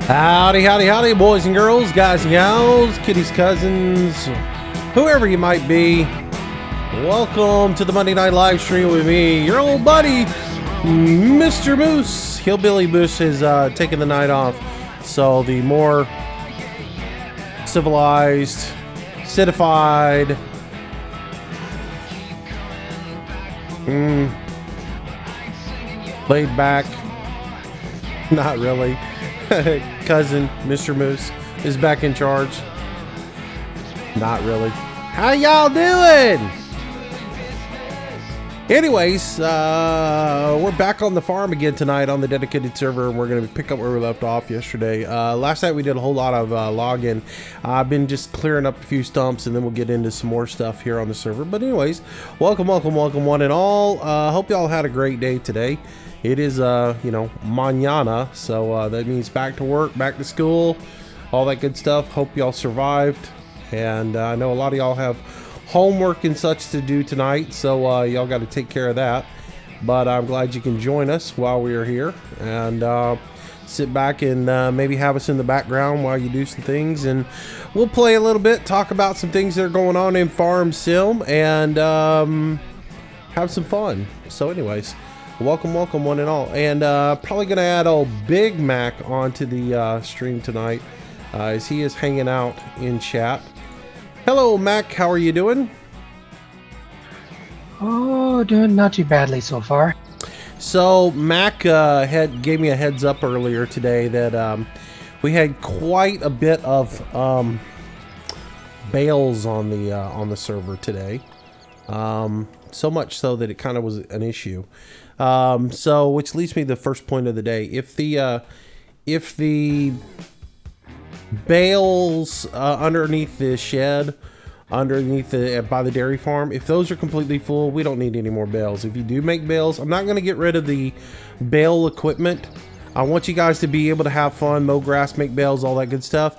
Howdy, howdy, howdy, boys and girls, guys and gals, kiddies, cousins, whoever you might be. Welcome to the Monday Night Live Stream with me, your old buddy, Mr. Moose. Hillbilly Moose is taking the night off, so the more civilized, citified, laid back, not really, cousin, Mr. Moose, is back in charge. Not really. How y'all doing? Anyways, we're back on the farm again tonight on the dedicated server, and we're going to pick up where we left off yesterday. Last night we did a whole lot of logging. I've been just clearing up a few stumps, and then we'll get into some more stuff here on the server. But anyways, welcome one and all. Hope y'all had a great day today. It is, mañana, so that means back to work, back to school, all that good stuff. Hope y'all survived, and I know a lot of y'all have homework and such to do tonight, so y'all got to take care of that. But I'm glad you can join us while we are here, and sit back and maybe have us in the background while you do some things, and we'll play a little bit, talk about some things that are going on in Farm Sim, and have some fun. So anyways, welcome one and all, and probably gonna add old Big Mac onto the stream tonight, as he is hanging out in chat. Hello Mac, how are you doing? Oh, doing not too badly so far. So Mac gave me a heads up earlier today that we had quite a bit of bales on the server today, so much so that it kind of was an issue. So which leads me to the first point of the day. If the bales underneath the shed, underneath by the dairy farm, if those are completely full, we don't need any more bales. If you do make bales, I'm not going to get rid of the bale equipment. I want you guys to be able to have fun, mow grass, make bales, all that good stuff,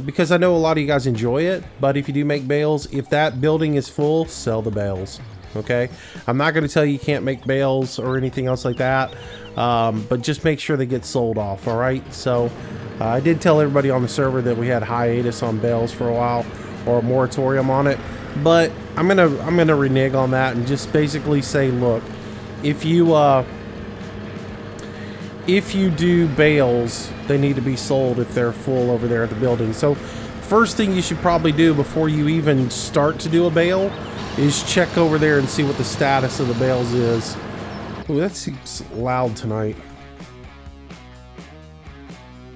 because I know a lot of you guys enjoy it. But if you do make bales, if that building is full, sell the bales. Okay, I'm not going to tell you can't make bales or anything else like that, but just make sure they get sold off. All right, so I did tell everybody on the server that we had hiatus on bales for a while, or a moratorium on it, but I'm gonna renege on that and just basically say, look, if you do bales, they need to be sold if they're full over there at the building. So first thing you should probably do before you even start to do a bale is check over there and see what the status of the bales is. Ooh, that seems loud tonight.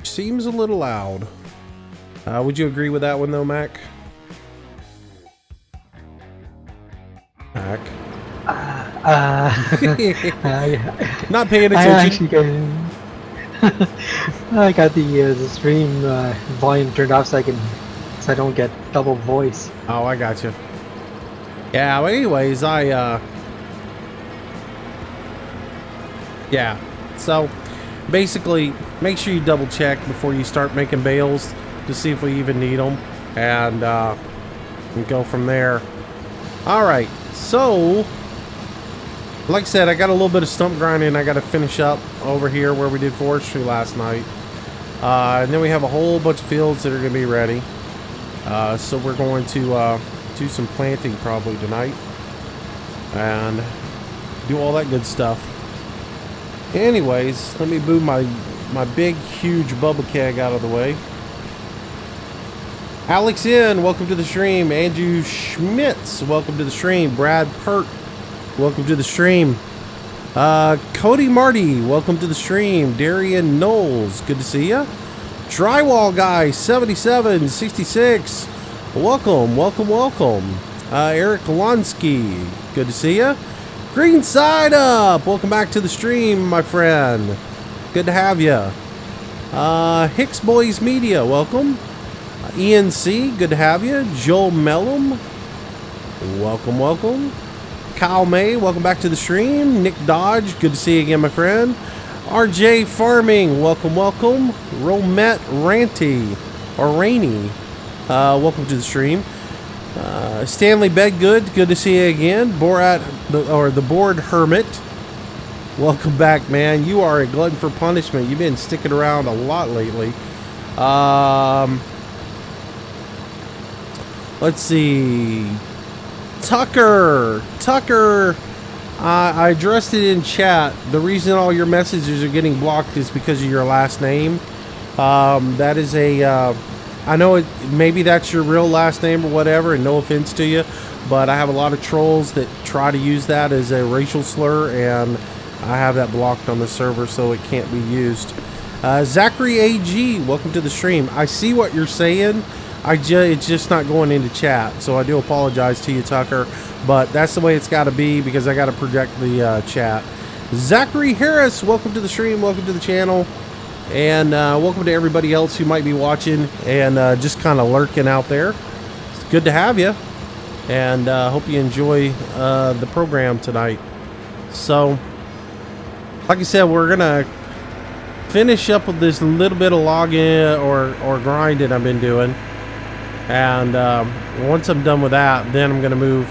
Seems a little loud. Would you agree with that one though, Mac? Mac? Not paying attention. I got the stream volume turned off so I don't get double voice. Oh, I got you. Yeah, well, anyways, yeah, so basically make sure you double check before you start making bales to see if we even need them, and go from there. All right, so like I said, I got a little bit of stump grinding I got to finish up over here where we did forestry last night, and then we have a whole bunch of fields that are going to be ready, so we're going to do some planting probably tonight and do all that good stuff. Anyways, let me move my big huge bubba keg out of the way. Alex N, welcome to the stream. Andrew Schmitz, welcome to the stream. Brad Pert, welcome to the stream. Cody Marty, welcome to the stream. Darian Knowles, good to see ya. Drywall Guy 7766, welcome. Eric Lonsky, good to see ya. Green Side Up, welcome back to the stream, my friend. Good to have ya. Hicks Boys Media, welcome. ENC, good to have you. Joel Mellum, welcome. Kyle May, welcome back to the stream. Nick Dodge, good to see you again, my friend. RJ Farming, welcome. Romette Ranty, or Rainy, welcome to the stream. Stanley Bedgood, good to see you again. Borat, the Board Hermit, Welcome back, man. You are a glutton for punishment. You've been sticking around a lot lately. Let's see. Tucker, I addressed it in chat. The reason all your messages are getting blocked is because of your last name. That is a, I know maybe that's your real last name or whatever, and no offense to you, but I have a lot of trolls that try to use that as a racial slur, and I have that blocked on the server, so it can't be used. Zachary AG, welcome to the stream. I see what you're saying. It's just not going into chat, so I do apologize to you, Tucker, but that's the way it's got to be because I got to project the chat. Zachary Harris, welcome to the stream, welcome to the channel, and welcome to everybody else who might be watching and just kind of lurking out there. It's good to have you, and hope you enjoy the program tonight. So, like I said, we're gonna finish up with this little bit of login or grinding I've been doing. And once I'm done with that, then I'm going to move,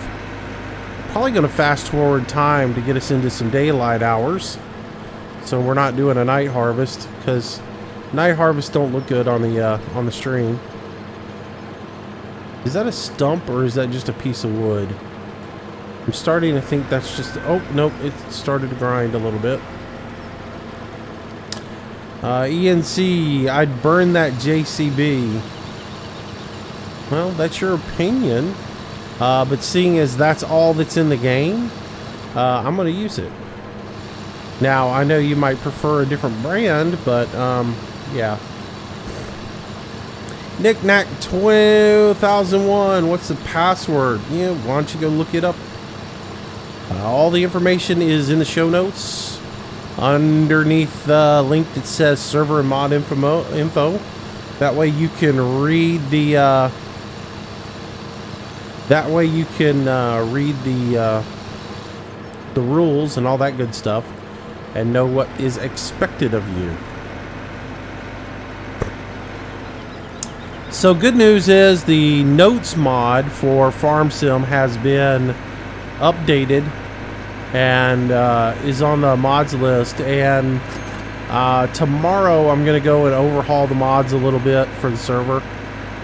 probably going to fast forward time to get us into some daylight hours. So we're not doing a night harvest, because night harvests don't look good on the stream. Is that a stump or is that just a piece of wood? I'm starting to think that's just, oh, nope, it started to grind a little bit. ENC, I'd burn that JCB. Well, that's your opinion, but seeing as that's all that's in the game, I'm going to use it. Now, I know you might prefer a different brand, but yeah. Knickknack 2001, what's the password? Yeah, why don't you go look it up? All the information is in the show notes underneath the link that says server and mod info. That way you can read the the rules and all that good stuff and know what is expected of you. So good news is the notes mod for Farm Sim has been updated and is on the mods list, and tomorrow I'm going to go and overhaul the mods a little bit for the server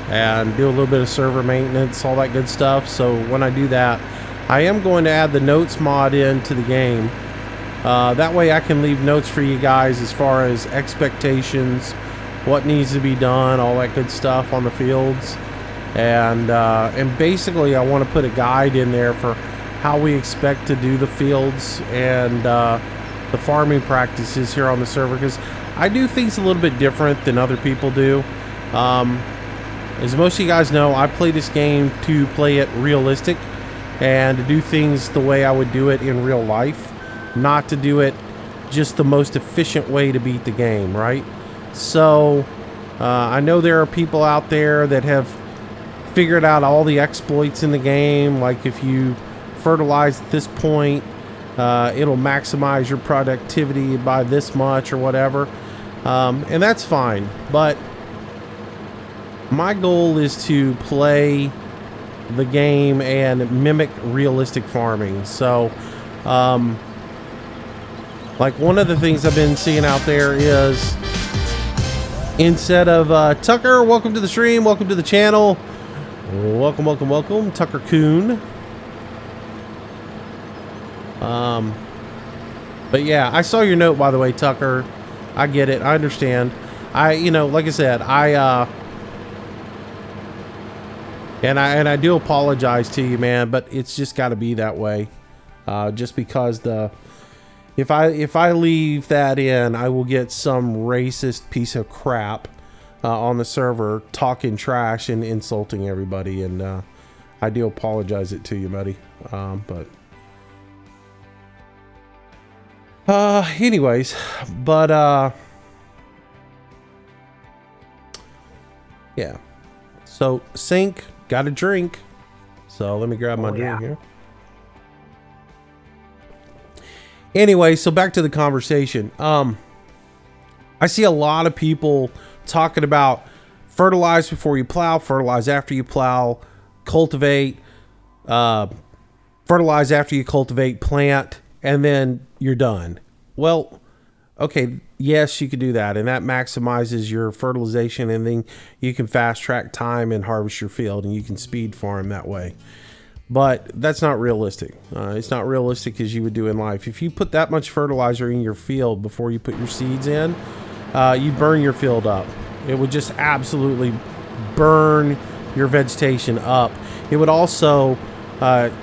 and do a little bit of server maintenance, all that good stuff. So when I do that, I am going to add the notes mod into the game. That way I can leave notes for you guys as far as expectations, what needs to be done, all that good stuff on the fields. And basically I want to put a guide in there for how we expect to do the fields and the farming practices here on the server, because I do things a little bit different than other people do. As most of you guys know, I play this game to play it realistic and to do things the way I would do it in real life, not to do it just the most efficient way to beat the game, right? So I know there are people out there that have figured out all the exploits in the game, like if you fertilize at this point, it'll maximize your productivity by this much or whatever, and that's fine, but my goal is to play the game and mimic realistic farming. So like one of the things I've been seeing out there is, instead of Tucker, welcome to the stream, welcome to the channel, welcome Tucker Coon. But yeah, I saw your note, by the way, Tucker. I get it. I understand. Like I said, and I do apologize to you, man, but it's just got to be that way. Just because if I leave that in, I will get some racist piece of crap on the server talking trash and insulting everybody, and I do apologize it to you, buddy. Anyways, but yeah. So sink, got a drink. So let me grab my drink here. Anyway, so back to the conversation. I see a lot of people talking about fertilize before you plow, fertilize after you plow, cultivate, fertilize after you cultivate, plant, and then you're done. Well, okay, yes, you could do that, and that maximizes your fertilization, and then you can fast track time and harvest your field, and you can speed farm that way. But that's not realistic. It's not realistic as you would do in life. If you put that much fertilizer in your field before you put your seeds in, you'd burn your field up. It would just absolutely burn your vegetation up. It would also,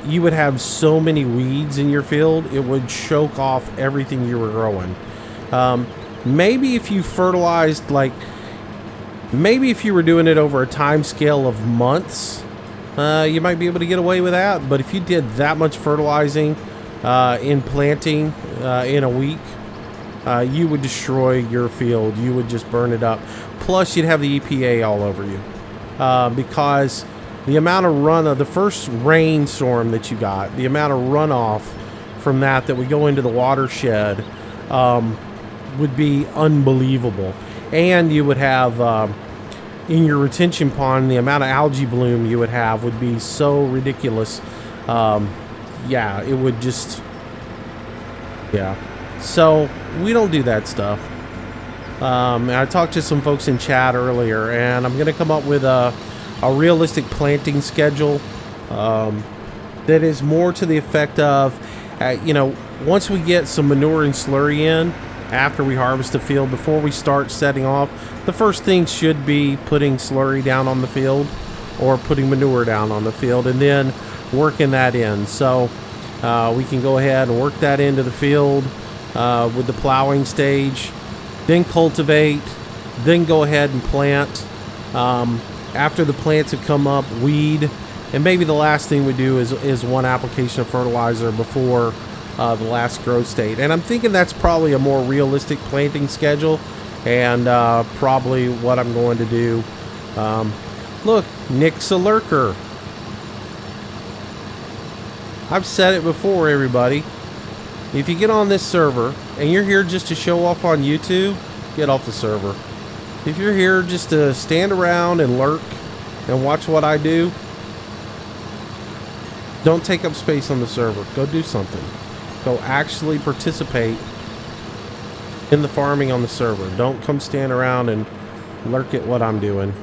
you would have so many weeds in your field, it would choke off everything you were growing. Maybe if you fertilized, like, maybe if you were doing it over a time scale of months, you might be able to get away with that. But if you did that much fertilizing in planting in a week, you would destroy your field. You would just burn it up. Plus, you'd have the EPA all over you because the amount of the first rainstorm that you got, the amount of runoff from that would go into the watershed would be unbelievable. And you would have in your retention pond, the amount of algae bloom you would have would be so ridiculous. Yeah, it would just, yeah. So we don't do that stuff. I talked to some folks in chat earlier, and I'm going to come up with a realistic planting schedule that is more to the effect of, you know, once we get some manure and slurry in after we harvest the field, before we start setting off, the first thing should be putting slurry down on the field or putting manure down on the field, and then working that in. So we can go ahead and work that into the field with the plowing stage, then cultivate, then go ahead and plant. After the plants have come up, weed, and maybe the last thing we do is one application of fertilizer before the last growth state. And I'm thinking that's probably a more realistic planting schedule, and probably what I'm going to do. Look, Nick's a lurker. I've said it before, everybody. If you get on this server and you're here just to show off on YouTube, get off the server. If you're here just to stand around and lurk and watch what I do, don't take up space on the server. Go do something. Go actually participate in the farming on the server. Don't come stand around and lurk at what I'm doing.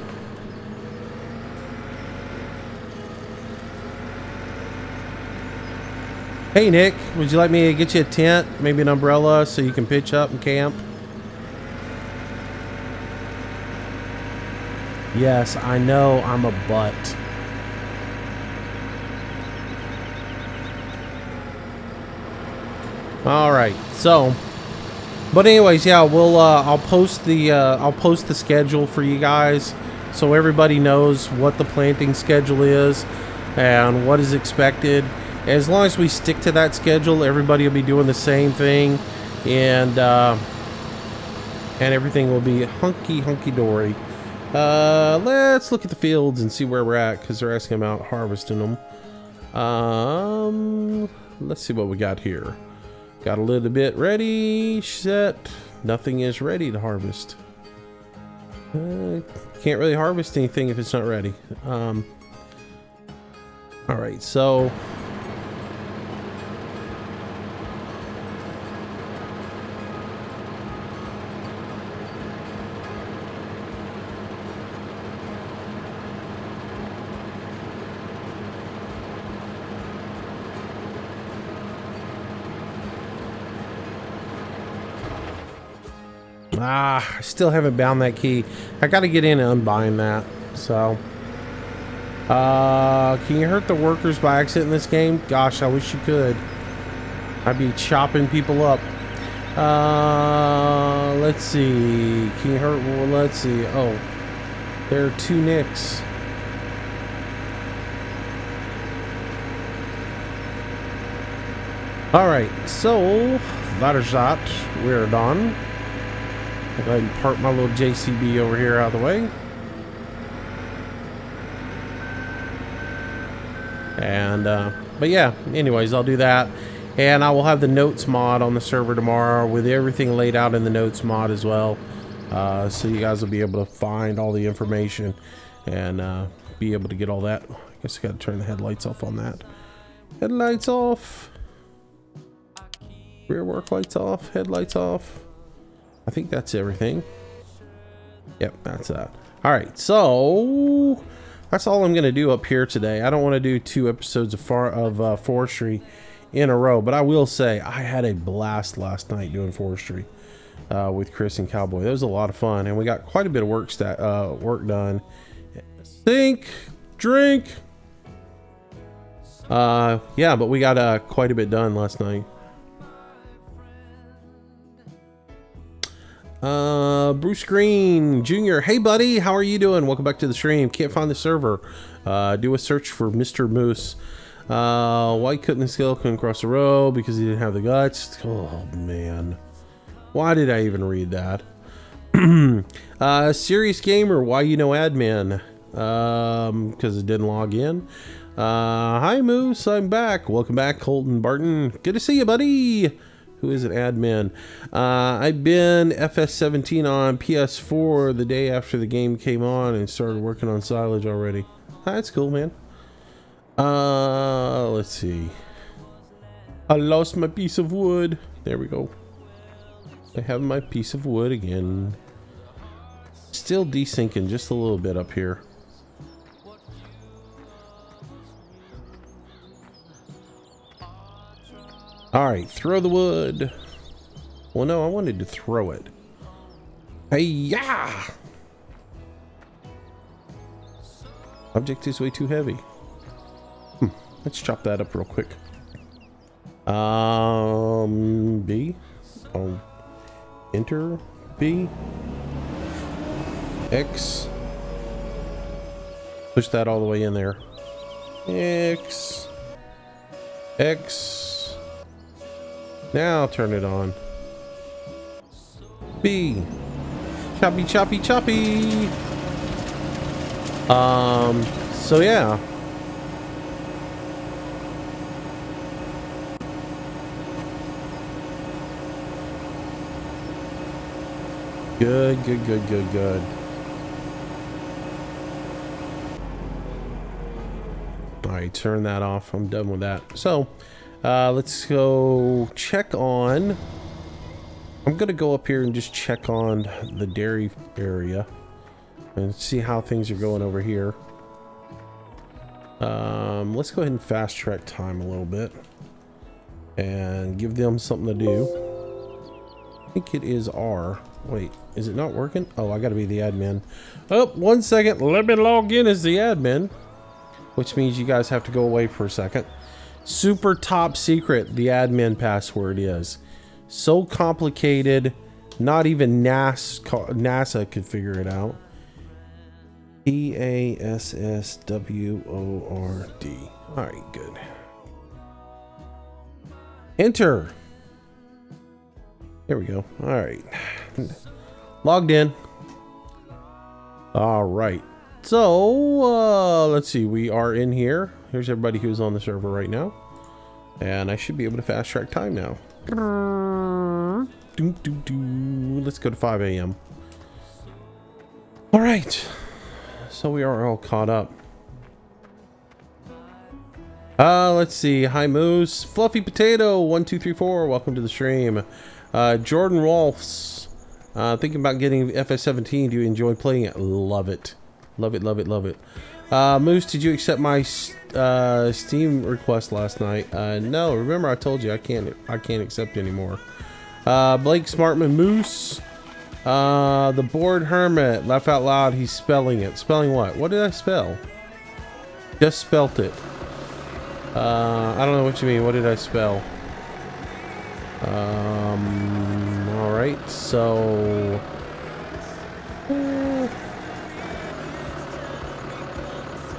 Hey Nick, would you like me to get you a tent, maybe an umbrella, so you can pitch up and camp? Yes, I know I'm a butt. All right, so, but anyways, yeah, we'll I'll post the schedule for you guys, so everybody knows what the planting schedule is and what is expected. As long as we stick to that schedule, everybody will be doing the same thing, and everything will be hunky dory. Let's look at the fields and see where we're at, because they're asking about harvesting them. Let's see what we got here. Got a little bit ready, set. Nothing is ready to harvest. Can't really harvest anything if it's not ready. All right, so I still haven't bound that key. I got to get in and unbind that. So, can you hurt the workers by accident in this game? Gosh, I wish you could. I'd be chopping people up. Let's see. Can you hurt? Well, let's see. Oh, there are two Nicks. All right. So that is that. We're done. I'll go ahead and park my little JCB over here out of the way. And, but yeah, anyways, I'll do that. And I will have the notes mod on the server tomorrow with everything laid out in the notes mod as well. So you guys will be able to find all the information and be able to get all that. I guess I got to turn the headlights off on that. Headlights off. Rear work lights off, headlights off. I think that's everything. Yep, that's that. All right, so that's all I'm gonna do up here today. I don't want to do 2 episodes of forestry in a row, but I will say I had a blast last night doing forestry with Chris and Cowboy. That was a lot of fun, and we got quite a bit of work done. Think, drink. Yeah, but we got quite a bit done last night. Bruce Green Jr. Hey buddy, how are you doing? Welcome back to the stream. Can't find the server. Do a search for Mr. Moose. Why couldn't the skeleton cross the road? Because he didn't have the guts. Oh man, why did I even read that? Serious Gamer, why you know admin? Because it didn't log in. Hi Moose, I'm back. Welcome back, Colton Barton. Good to see you, buddy. Who is an admin? I've been FS17 on PS4 the day after the game came on and started working on silage already. That's cool, man. Let's see. I lost my piece of wood. There we go. I have my piece of wood again. Still desyncing just a little bit up here. Alright, throw the wood. Well, no, I wanted to throw it. Hey, yeah! Object is way too heavy. Let's chop that up real quick. B. Oh, enter B. X. Push that all the way in there. X. X. Now turn it on. B. Choppy, choppy, choppy. So yeah. Good, good, good, good, good. All right, turn that off. I'm done with that. So, let's go check on. I'm gonna go up here and just check on the dairy area and see how things are going over here. Let's go ahead and fast track time a little bit and give them something to do. I think it is R. Wait, is it not working? Oh, I gotta be the admin. Oh, 1 second. Let me log in as the admin, which means you guys have to go away for a second. Super top secret, the admin password is. So complicated, not even NASA could figure it out. PASSWORD. All right, good. Enter. There we go. All right. Logged in. All right. So, let's see. We are in here. Here's everybody who's on the server right now. And I should be able to fast track time now. Let's go to 5 a.m. All right. So we are all caught up. Let's see. Hi, Moose. Fluffy Potato 1234. Welcome to the stream. Jordan Rolfs. Thinking about getting FS17. Do you enjoy playing it? Love it. Love it, love it, love it. Moose, did you accept my Steam request last night? No, remember I told you I can't accept anymore. Blake Smartman Moose. The Bored Hermit. Laugh out loud, he's spelling it. Spelling what? What did I spell? Just spelt it. I don't know what you mean. What did I spell? Alright, so...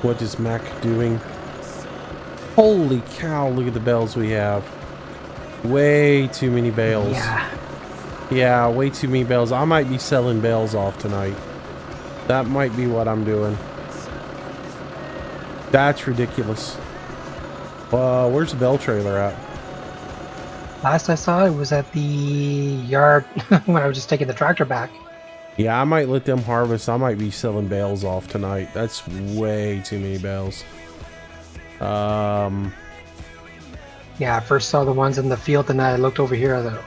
What is Mac doing? Holy cow, look at the bales we have. Way too many bales. Yeah, way too many bales. I might be selling bales off tonight. That might be what I'm doing. That's ridiculous. Where's the bell trailer at? Last I saw it was at the yard when I was just taking the tractor back. Yeah, I might let them harvest. I might be selling bales off tonight. That's way too many bales. Yeah, I first saw the ones in the field, and I looked over here. I was like,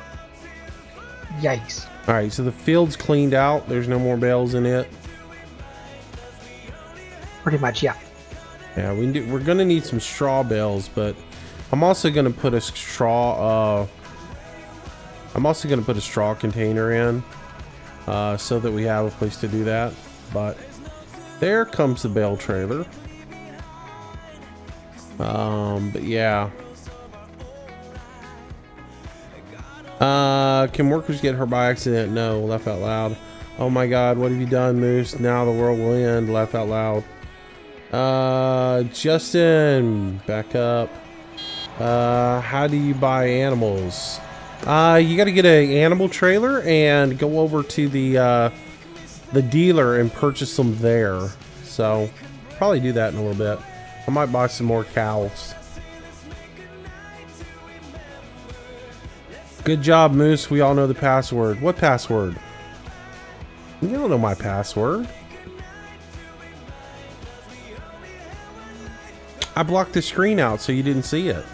yikes. All right, so the field's cleaned out. There's no more bales in it. Pretty much, yeah. Yeah, we're gonna need some straw bales, but I'm also gonna put a straw. I'm also gonna put a straw container in, so that we have a place to do that. But there comes the bale trailer. But yeah. Can workers get hurt by accident? No. Laugh out loud. Oh my god, what have you done, Moose? Now the world will end. Laugh out loud. Justin, back up. How do you buy animals? You gotta get an animal trailer and go over to the dealer and purchase them there. So, probably do that in a little bit. I might buy some more cows. Good job, Moose. We all know the password. What password? You don't know my password. I blocked the screen out so you didn't see it.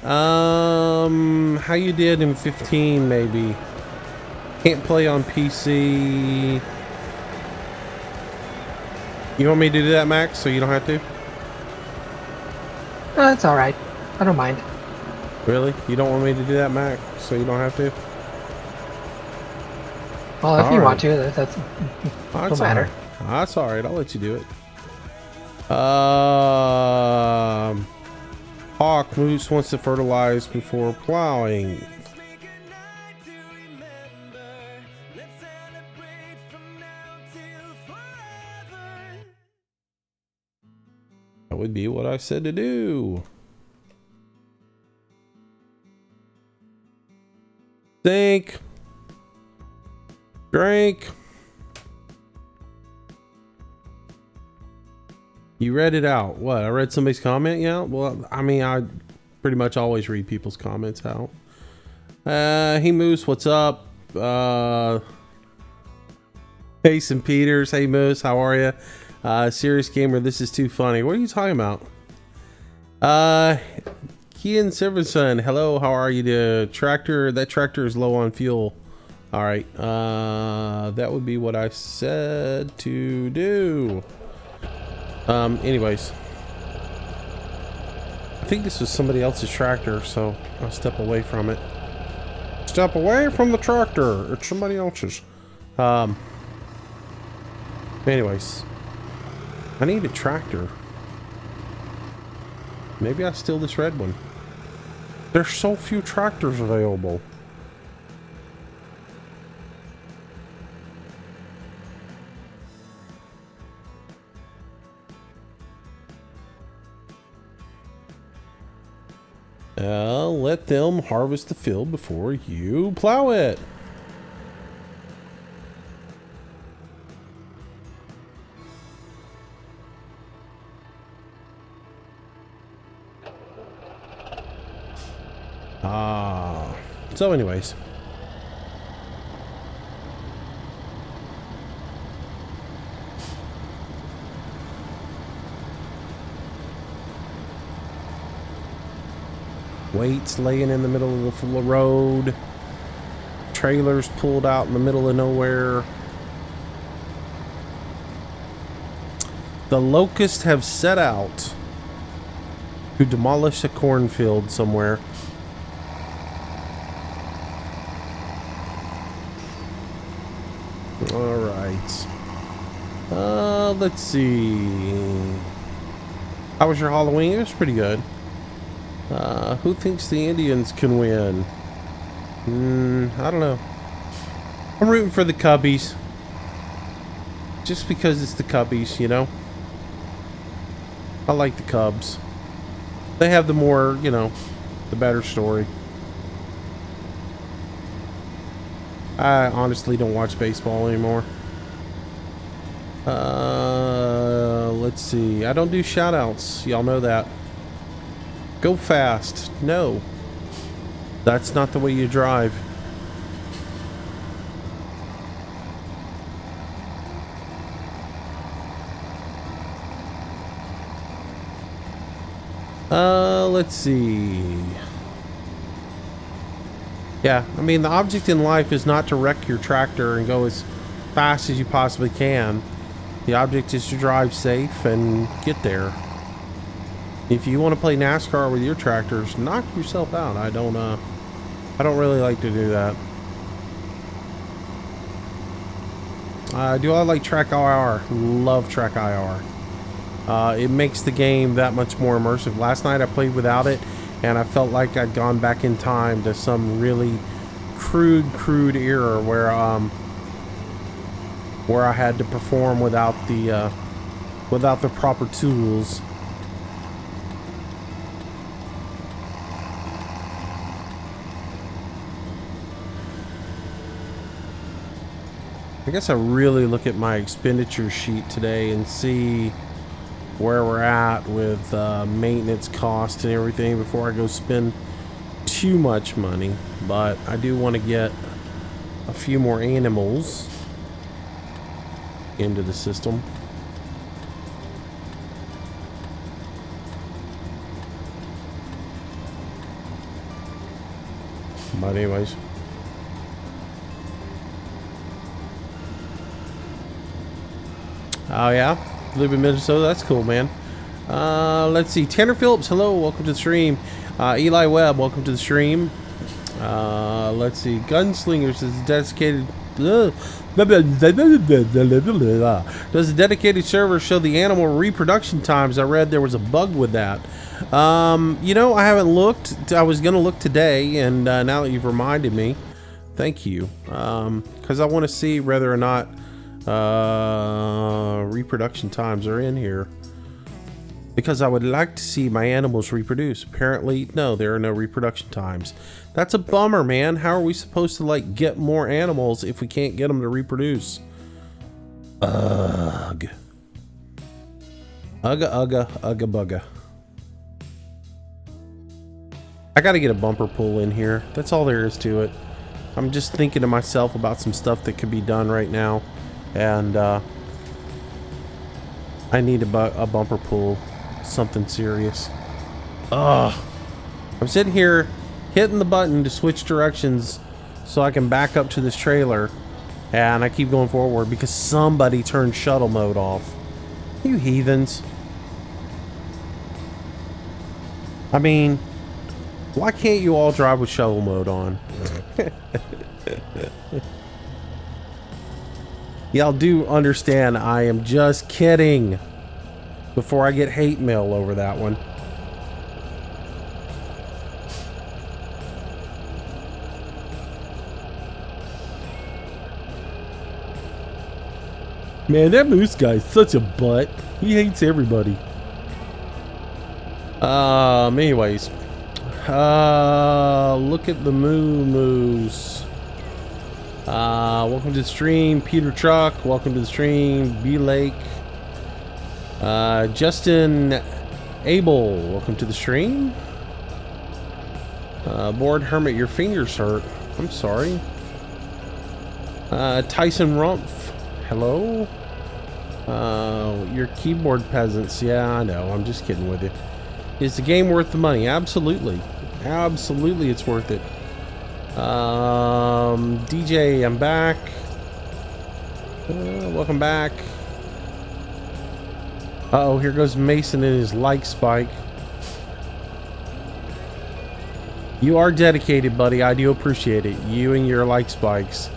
How you did in 15 maybe. Can't play on PC. You want me to do that, Max, so you don't have to? It's alright. I don't mind. Really? You don't want me to do that, Max, so you don't have to? Well, if you want to, that's That's no matter. Right. That's alright, I'll let you do it. Hawk Moose wants to fertilize before plowing. That would be what I said to do. Think. Drink. You read it out. What? I read somebody's comment? Yeah. Well, I mean, I pretty much always read people's comments out. Hey Moose, what's up? Jason Peters. Hey Moose, how are you? Serious Gamer, this is too funny. What are you talking about? Kian Silverson, hello, how are you? The tractor, that tractor is low on fuel. All right, that would be what I said to do. Anyways, I think this was somebody else's tractor, so I'll step away from it. Step away from the tractor. It's somebody else's. Anyways, I need a tractor. Maybe I steal this red one. There's so few tractors available. Let them harvest the field before you plow it. So anyways. Weights laying in the middle of the road. Trailers pulled out in the middle of nowhere. The locusts have set out to demolish a cornfield somewhere. All right. Let's see. How was your Halloween? It was pretty good. Who thinks the Indians can win? I don't know. I'm rooting for the Cubbies. Just because it's the Cubbies, you know? I like the Cubs. They have the more, you know, the better story. I honestly don't watch baseball anymore. Let's see. I don't do shout-outs. Y'all know that. Go fast. No. That's not the way you drive. Let's see. Yeah, I mean, the object in life is not to wreck your tractor and go as fast as you possibly can. The object is to drive safe and get there. If you want to play NASCAR with your tractors, knock yourself out. I don't really like to do that. Do I like Track IR? Love Track IR. It makes the game that much more immersive. Last night I played without it, and I felt like I'd gone back in time to some really crude era where I had to perform without the proper tools. I guess I really look at my expenditure sheet today and see where we're at with maintenance costs and everything before I go spend too much money. But I do want to get a few more animals into the system. But anyways. Oh yeah, live in Minnesota. That's cool, man. Let's see. Tanner Phillips, hello, welcome to the stream. Eli Webb, welcome to the stream. Let's see. Gunslingers is dedicated. Does the dedicated server show the animal reproduction times? I read there was a bug with that. You know, I haven't looked. I was gonna look today, and now that you've reminded me, thank you. Because I want to see whether or not reproduction times are in here, because I would like to see my animals reproduce. Apparently no, there are no reproduction times. That's a bummer, man. How are we supposed to like get more animals if we can't get them to reproduce? Ugh. Ugga bugga. I gotta get a bumper pull in here. That's all there is to it. I'm just thinking to myself about some stuff that could be done right now. And I need a bumper pull, something serious. Ugh. I'm sitting here hitting the button to switch directions so I can back up to this trailer, and I keep going forward because somebody turned shuttle mode off. You heathens. I mean, why can't you all drive with shuttle mode on? Y'all do understand I am just kidding before I get hate mail over that one. Man, that moose guy's such a butt. He hates everybody. Anyways. Look at the moose. Welcome to the stream, Peter Truck. Welcome to the stream, B Lake. Justin Abel, welcome to the stream. Bored Hermit, your fingers hurt. I'm sorry. Tyson Rumpf, hello. Your keyboard peasants. Yeah, I know. I'm just kidding with you. Is the game worth the money? Absolutely. Absolutely, it's worth it. DJ, I'm back. Welcome back. Uh-oh, here goes Mason and his like spike. You are dedicated, buddy. I do appreciate it. You and your like spikes.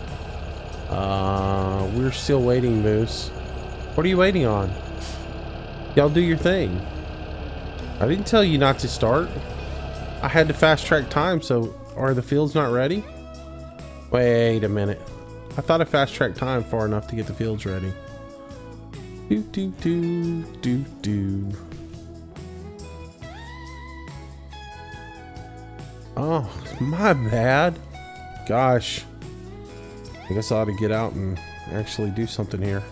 We're still waiting, Moose. What are you waiting on? Y'all do your thing. I didn't tell you not to start. I had to fast track time, so are the fields not ready? Wait a minute. I thought I fast tracked time far enough to get the fields ready. Do. Oh, my bad. Gosh. I guess I ought to get out and actually do something here.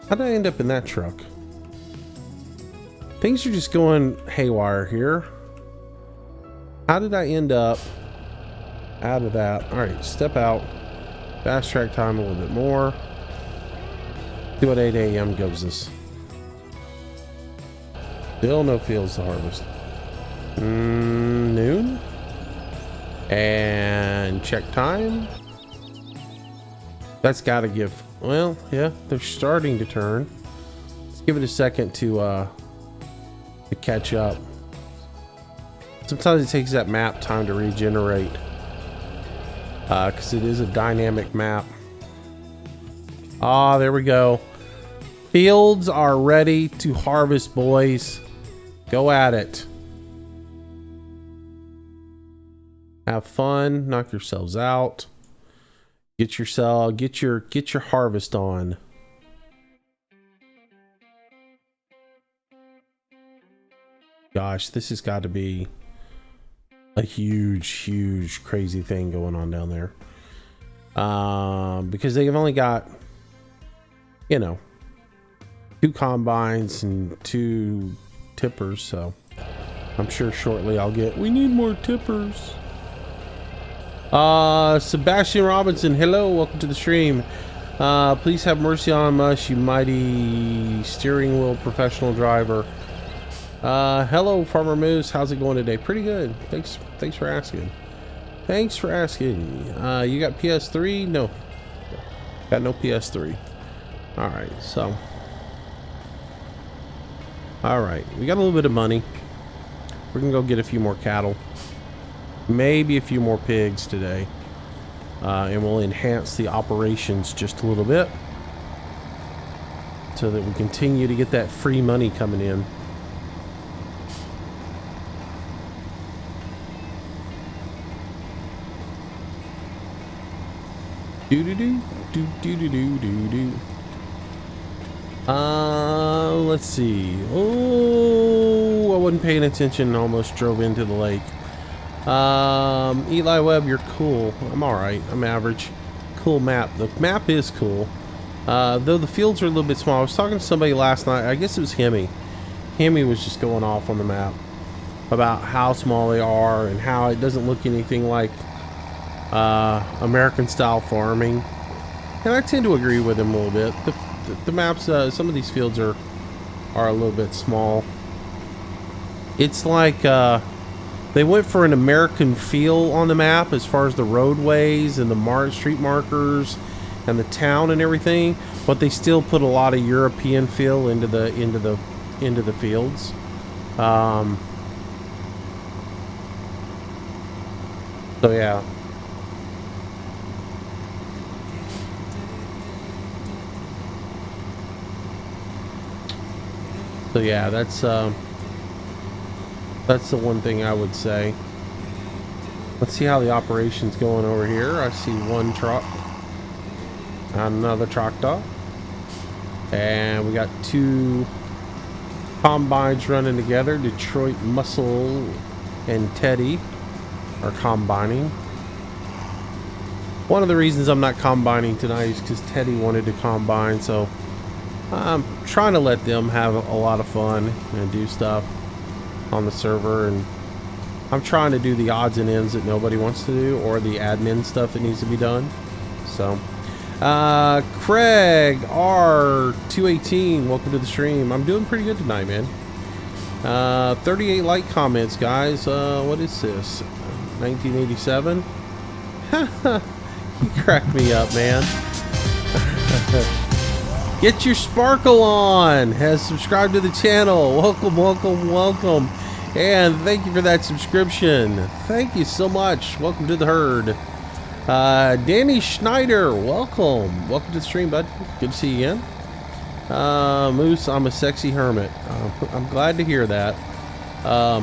How did I end up in that truck? Things are just going haywire here. How did I end up out of that? All right, step out. Fast track time a little bit more. See what 8 a.m. gives us. Still no fields to harvest. Noon. And check time. That's got to give. Well, yeah, they're starting to turn. Let's give it a second to catch up. Sometimes it takes that map time to regenerate, because it is a dynamic map. Ah, there we go. Fields are ready to harvest, boys. Go at it. Have fun. Knock yourselves out. Get your harvest on. Gosh, this has got to be a huge crazy thing going on down there. Because they've only got, you know, 2 combines and 2 tippers, so I'm sure shortly I'll get, we need more tippers. Sebastian Robinson, hello, welcome to the stream. Please have mercy on us, you mighty steering wheel professional driver. Hello, Farmer Moose, how's it going today? Pretty good. Thanks for asking. Thanks for asking. You got PS3? No, got no PS3. All right, so all right, we got a little bit of money. We're gonna go get a few more cattle, maybe a few more pigs today, and we'll enhance the operations just a little bit so that we continue to get that free money coming in. Let's see. Oh, I wasn't paying attention and almost drove into the lake. Eli Webb, you're cool. I'm alright. I'm average. Cool map. The map is cool. Though the fields are a little bit small. I was talking to somebody last night. I guess it was Hemi. Hemi was just going off on the map about how small they are and how it doesn't look anything like American style farming, and I tend to agree with him a little bit. The maps, some of these fields are a little bit small. It's like they went for an American feel on the map as far as the roadways and the street markers and the town and everything, but they still put a lot of European feel into the fields. So yeah. So yeah, that's the one thing I would say. Let's see how the operation's going over here. I see one truck, another tractor, and we got 2 combines running together. Detroit Muscle and Teddy are combining. One of the reasons I'm not combining tonight is because Teddy wanted to combine, so I'm trying to let them have a lot of fun and do stuff on the server, and I'm trying to do the odds and ends that nobody wants to do, or the admin stuff that needs to be done. So Craig R218, welcome to the stream. I'm doing pretty good tonight, man. 38 like comments, guys. What is this, 1987? You cracked me up, man. Get your sparkle on. Has subscribed to the channel. Welcome. And thank you for that subscription. Thank you so much. Welcome to the herd. Danny Schneider, welcome to the stream, bud. Good to see you again. Moose, I'm a sexy hermit. I'm glad to hear that. I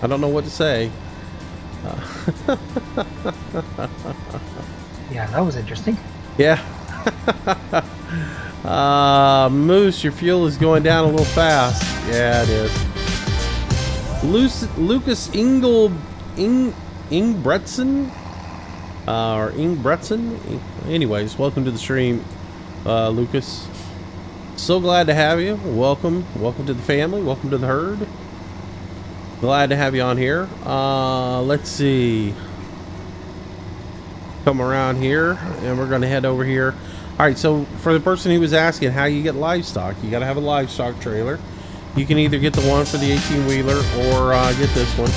don't know what to say. Yeah, that was interesting. Yeah. Moose, your fuel is going down a little fast. Yeah, it is. Lucas Ingbretson, or Ingbretson. Anyways, welcome to the stream, Lucas. So glad to have you. Welcome to the family. Welcome to the herd. Glad to have you on here. Let's see. Come around here, and we're going to head over here. All right, so for the person who was asking how you get livestock, you got to have a livestock trailer. You can either get the one for the 18-wheeler or get this one.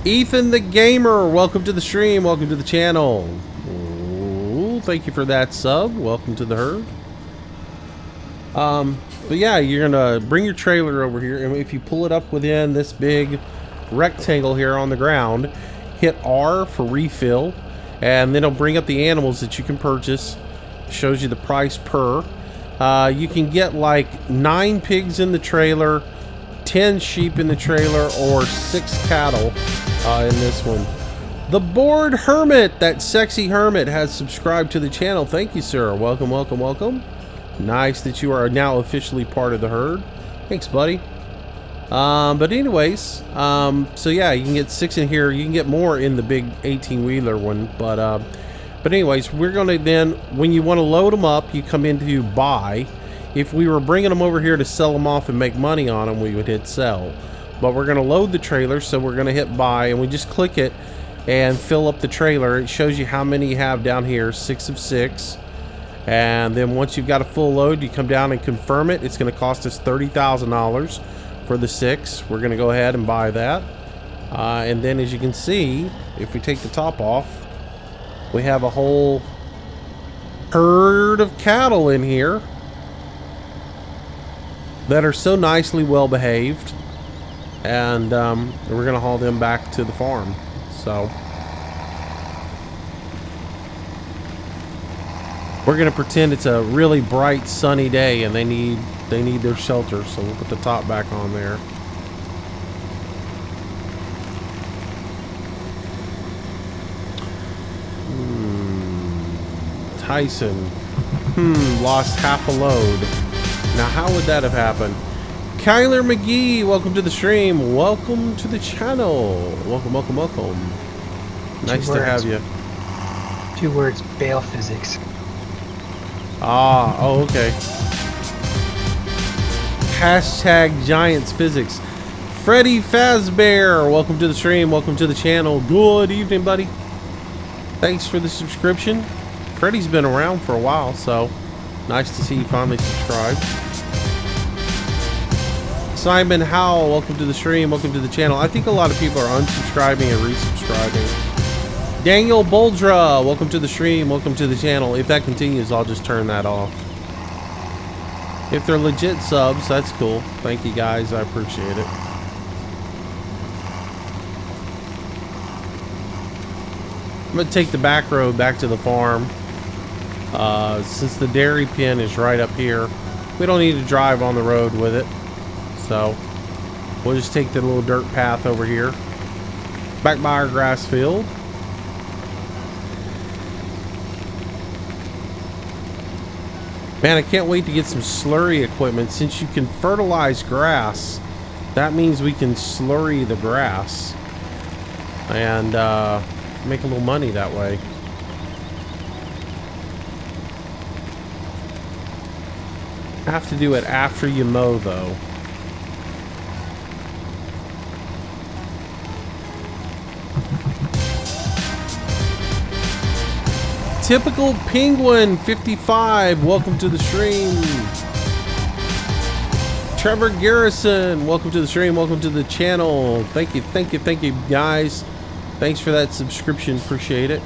Ethan the Gamer, welcome to the stream. Welcome to the channel. Ooh, thank you for that sub. Welcome to the herd. But yeah, you're gonna bring your trailer over here, and if you pull it up within this big rectangle here on the ground, hit R for refill, and then it'll bring up the animals that you can purchase. Shows you the price per. You can get like 9 pigs in the trailer, 10 sheep in the trailer, or 6 cattle in this one. The Bored Hermit, that sexy hermit, has subscribed to the channel. Thank you, sir. Welcome, welcome, welcome. Nice that you are now officially part of the herd. Thanks, buddy. But anyways, so yeah, you can get 6 in here. You can get more in the big 18-wheeler one, but anyways, we're gonna then, when you want to load them up, you come into buy. If we were bringing them over here to sell them off and make money on them, we would hit sell. But we're gonna load the trailer, so we're gonna hit buy, and we just click it and fill up the trailer. It shows you how many you have down here, 6 of 6. And then once you've got a full load, you come down and confirm it. It's going to cost us $30,000 for the 6. We're going to go ahead and buy that. And then as you can see, if we take the top off, we have a whole herd of cattle in here that are so nicely well behaved. And we're going to haul them back to the farm. So we're gonna pretend it's a really bright sunny day and they need their shelter, so we'll put the top back on there. Tyson lost half a load. Now how would that have happened? Kyler McGee, welcome to the stream. Welcome to the channel. Welcome, welcome, welcome. Nice to have you. 2 words, Bale physics. Ah, oh, okay. Hashtag Giants Physics. Freddy Fazbear, welcome to the stream. Welcome to the channel. Good evening, buddy. Thanks for the subscription. Freddy's been around for a while, so nice to see you finally subscribed. Simon Howell, welcome to the stream. Welcome to the channel. I think a lot of people are unsubscribing and resubscribing. Daniel Boldra, welcome to the stream. Welcome to the channel. If that continues, I'll just turn that off. If they're legit subs, that's cool. Thank you guys, I appreciate it. I'm gonna take the back road back to the farm. Since the dairy pen is right up here, we don't need to drive on the road with it. So we'll just take the little dirt path over here, back by our grass field. Man, I can't wait to get some slurry equipment. Since you can fertilize grass, that means we can slurry the grass and make a little money that way. Have to do it after you mow, though. Typical Penguin 55, welcome to the stream. Trevor Garrison, welcome to the stream. Welcome to the channel. Thank you, thank you, thank you, guys. Thanks for that subscription. Appreciate it.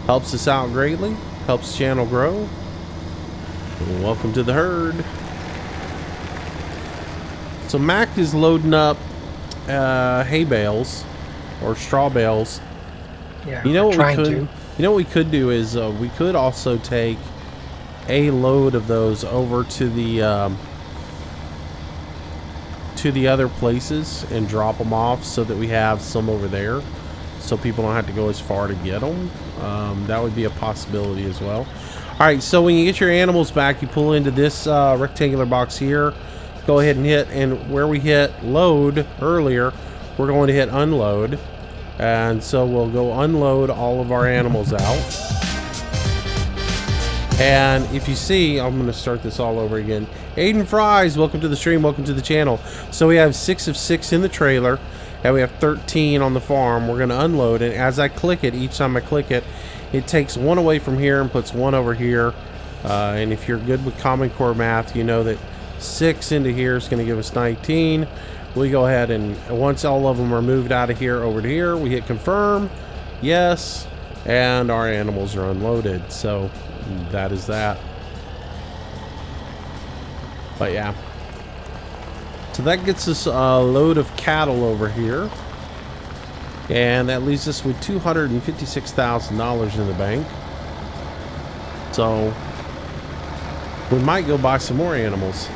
Helps us out greatly. Helps the channel grow. Welcome to the herd. So Mac is loading up hay bales or straw bales. Yeah, you know what we could? to. You know what we could do is we could also take a load of those over to the other places and drop them off so that we have some over there, so people don't have to go as far to get them. That would be a possibility as well. All right, so when you get your animals back, you pull into this rectangular box here. Go ahead and hit, and where we hit load earlier, we're going to hit unload. And so we'll go unload all of our animals out. And if you see, I'm going to start this all over again. Aiden Fries, welcome to the stream. Welcome to the channel. So we have 6 of 6 in the trailer, and we have 13 on the farm. We're going to unload it. As I click it, each time I click it, it takes 1 away from here and puts 1 over here. And if you're good with Common Core math, you know that 6 into here is going to give us 19. We go ahead and once all of them are moved out of here over to here, we hit confirm. Yes. And our animals are unloaded. So that is that. But yeah. So that gets us a load of cattle over here. And that leaves us with $256,000 in the bank. So we might go buy some more animals,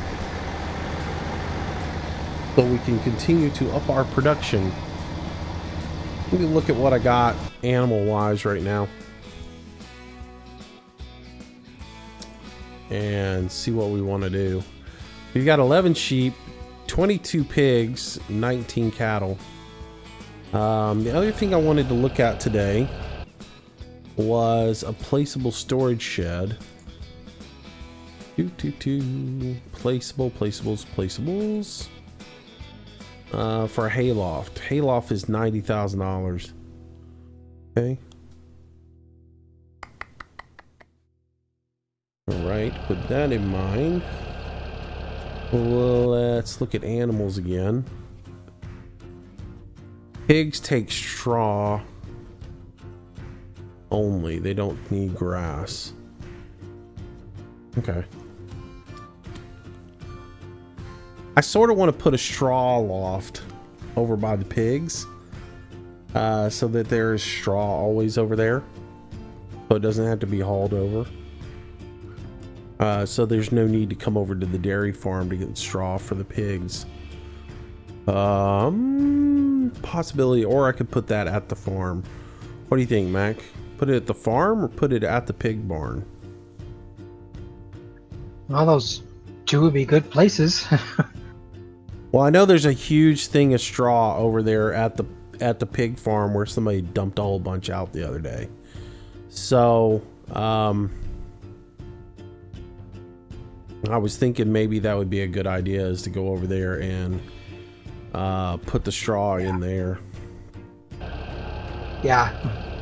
so we can continue to up our production. Let me look at what I got animal wise right now and see what we want to do. We've got 11 sheep, 22 pigs, 19 cattle. The other thing I wanted to look at today was a placeable storage shed. Placeables. For a hayloft. Hayloft is $90,000. Okay. Alright, with that in mind, well, let's look at animals again. Pigs take straw only. They don't need grass. Okay. I sort of want to put a straw loft over by the pigs, so that there is straw always over there, so it doesn't have to be hauled over. So there's no need to come over to the dairy farm to get straw for the pigs. Possibility, or I could put that at the farm. What do you think, Mac? Put it at the farm or put it at the pig barn? Well, those two would be good places. Well, I know there's a huge thing of straw over there at the pig farm where somebody dumped a whole bunch out the other day. So, I was thinking maybe that would be a good idea, is to go over there and put the straw in there. Yeah,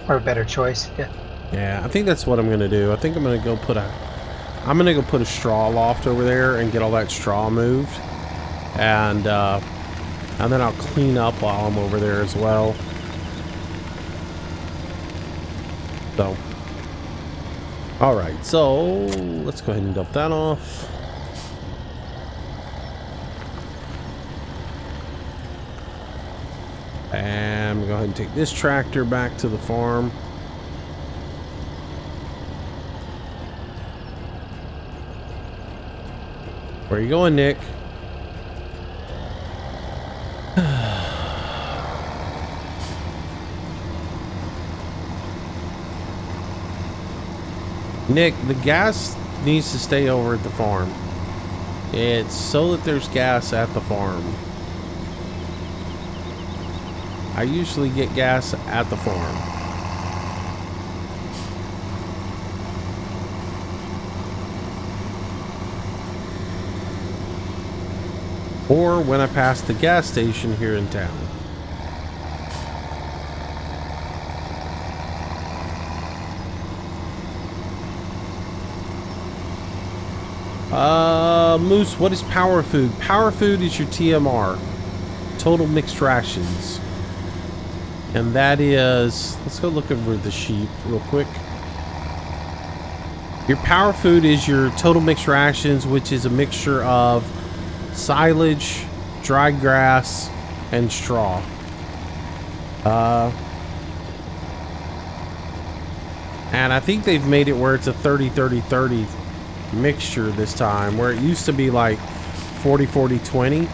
or a better choice. Yeah, I think that's what I'm gonna do. I think I'm gonna go put a straw loft over there and get all that straw moved, and then I'll clean up while I'm over there as well. So, all right, so let's go ahead and dump that off. And we'll go ahead and take this tractor back to the farm. Where are you going, Nick? Nick, the gas needs to stay over at the farm. It's so that there's gas at the farm. I usually get gas at the farm. Or when I pass the gas station here in town. Moose, what is power food? Power food is your TMR, total mixed rations. And that is, let's go look over the sheep real quick. Your power food is your total mixed rations, which is a mixture of silage, dried grass, and straw. And I think they've made it where it's a 30-30-30 mixture this time, where it used to be like 40-40-20.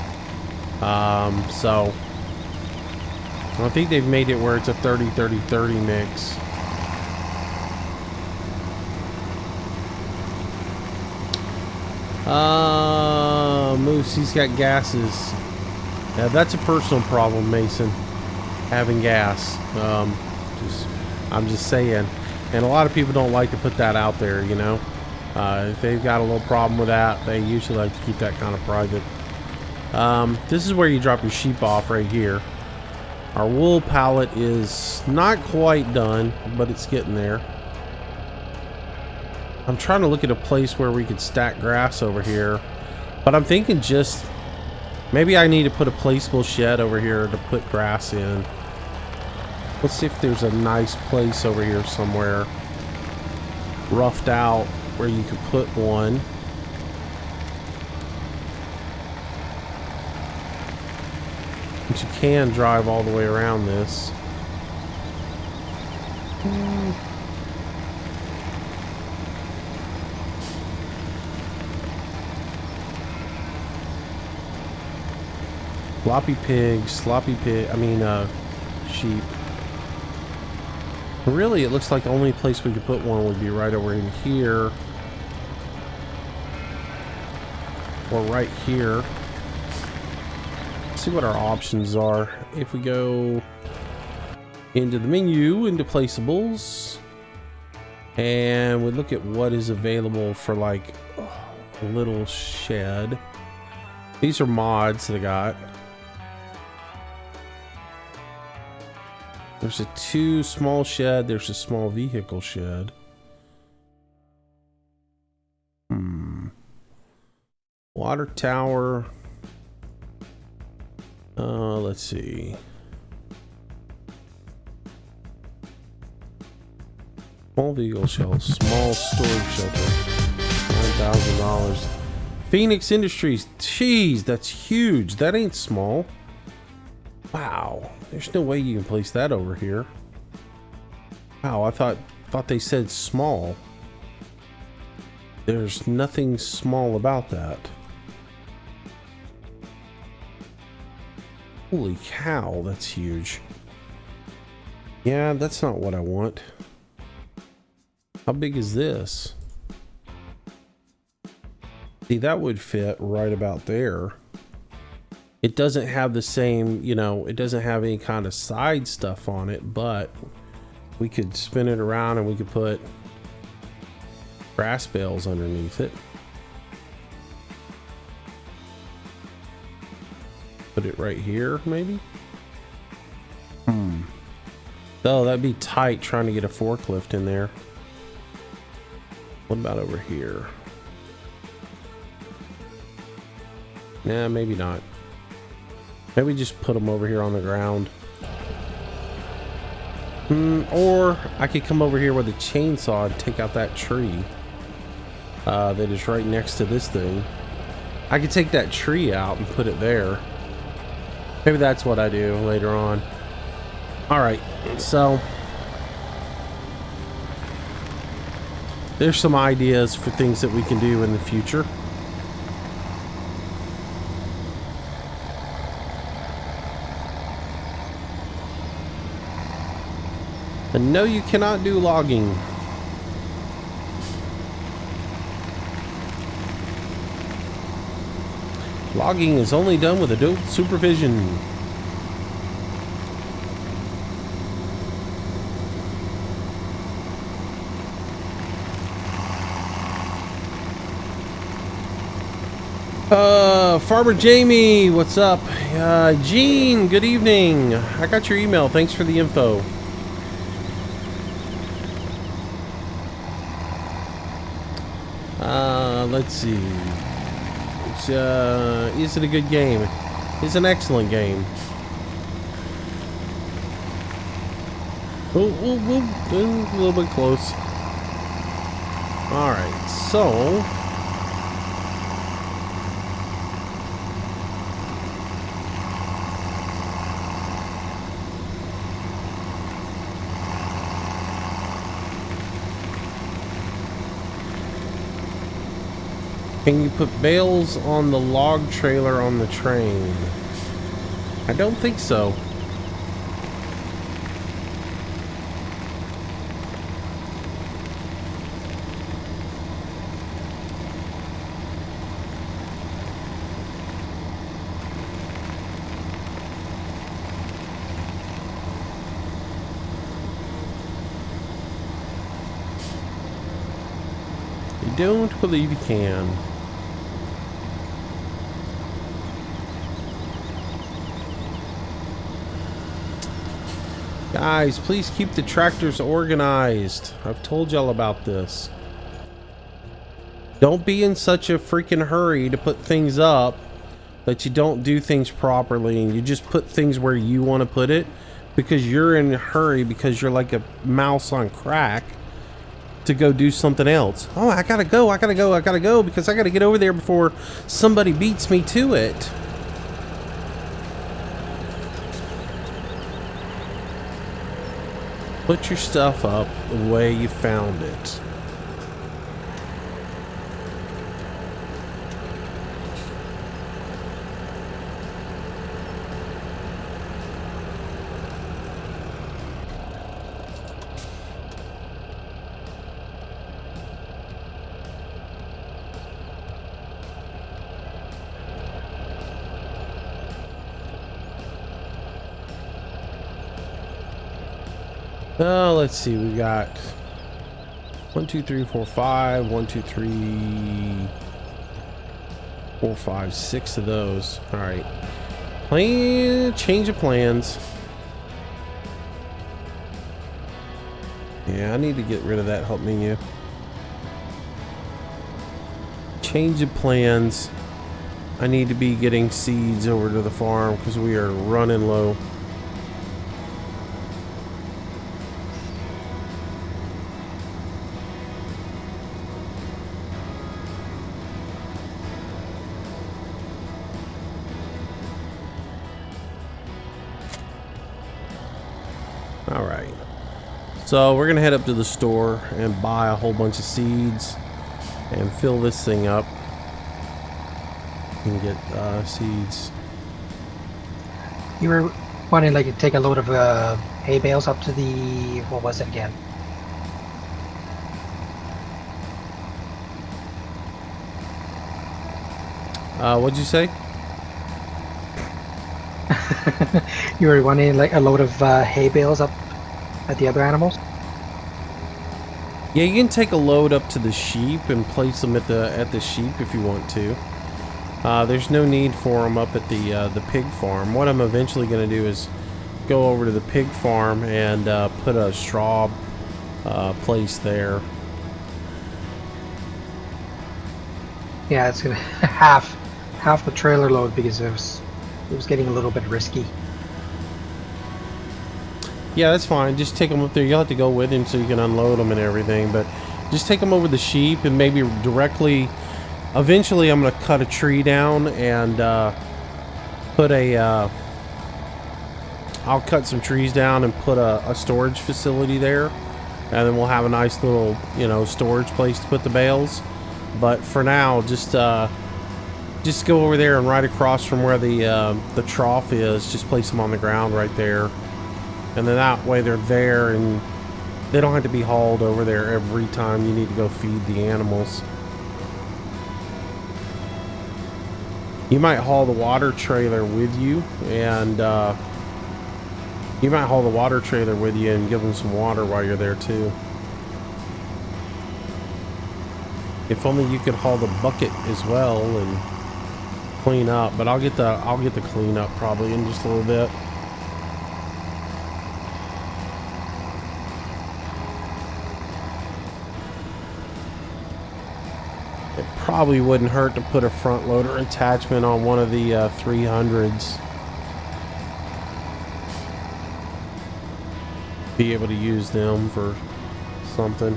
So I think they've made it where it's a 30-30-30 mix. Moose, he's got gases. Yeah, that's a personal problem, Mason. Having gas. I'm just saying. And a lot of people don't like to put that out there, you know. If they've got a little problem with that, they usually like to keep that kind of private. This is where you drop your sheep off right here. Our wool pallet is not quite done, but it's getting there. I'm trying to look at a place where we could stack grass over here, But I'm thinking just maybe I need to put a placeable shed over here to put grass in. Let's see if there's a nice place over here somewhere roughed out where you could put one. But you can drive all the way around this. Sheep. Really, it looks like the only place we could put one would be right over in here. Or right here. Let's see what our options are. If we go into the menu, into placeables, and we look at what is available for like a little shed. These are mods that I got. There's a 2 small shed. There's a small vehicle shed. Water tower. Let's see. Small vehicle shelter. Small storage shelter. $9,000. Phoenix Industries. Jeez, that's huge. That ain't small. Wow. There's no way you can place that over here. Wow, I thought they said small. There's nothing small about that. Holy cow, that's huge. Yeah, that's not what I want. How big is this? See, that would fit right about there. It doesn't have the same, you know, it doesn't have any kind of side stuff on it, but we could spin it around and we could put grass bales underneath it. Put it right here, maybe? Oh, that'd be tight trying to get a forklift in there. What about over here? Nah, maybe not. Maybe just put them over here on the ground. Or I could come over here with a chainsaw and take out that tree that is right next to this thing. I could take that tree out and put it there. Maybe that's what I do later on. Alright, so there's some ideas for things that we can do in the future. And no, you cannot do logging. Logging is only done with adult supervision. Farmer Jamie, what's up? Gene, good evening. I got your email. Thanks for the info. Let's see. Is it a good game? It's an excellent game. Oh, a little bit close. Alright, so can you put bales on the log trailer on the train? I don't think so. You don't believe you can. Guys, please keep the tractors organized. I've told y'all about this. Don't be in such a freaking hurry to put things up that you don't do things properly and you just put things where you want to put it because you're in a hurry, because you're like a mouse on crack to go do something else. Oh, I gotta go because I gotta get over there before somebody beats me to it. Put your stuff up the way you found it. Let's see, we got 1 2 3 4 5 1 2 3 4 5 6 of those. All right, change of plans. Yeah, I need to get rid of that help menu. Change of plans. I need to be getting seeds over to the farm because we are running low. All right, so we're gonna head up to the store and buy a whole bunch of seeds and fill this thing up and get seeds. You were wanting like to take a load of hay bales up to the, what was it again? What'd you say? You were wanting like a load of hay bales up at the other animals? Yeah, you can take a load up to the sheep and place them at the sheep if you want to. There's no need for them up at the pig farm. What I'm eventually going to do is go over to the pig farm and put a straw place there. Yeah, it's gonna half the trailer load because it was getting a little bit risky. Yeah, that's fine. Just take them up there. You'll have to go with him so you can unload them and everything. But just take them over the sheep and maybe directly. Eventually, I'm going to cut a tree down and put a. I'll cut some trees down and put a storage facility there, and then we'll have a nice little storage place to put the bales. But for now, just go over there and right across from where the trough is, just place them on the ground right there. And then that way they're there and they don't have to be hauled over there every time you need to go feed the animals. You might haul the water trailer with you and give them some water while you're there too. If only you could haul the bucket as well and clean up, but I'll get the cleanup probably in just a little bit. It probably wouldn't hurt to put a front loader attachment on one of the 300s. Be able to use them for something.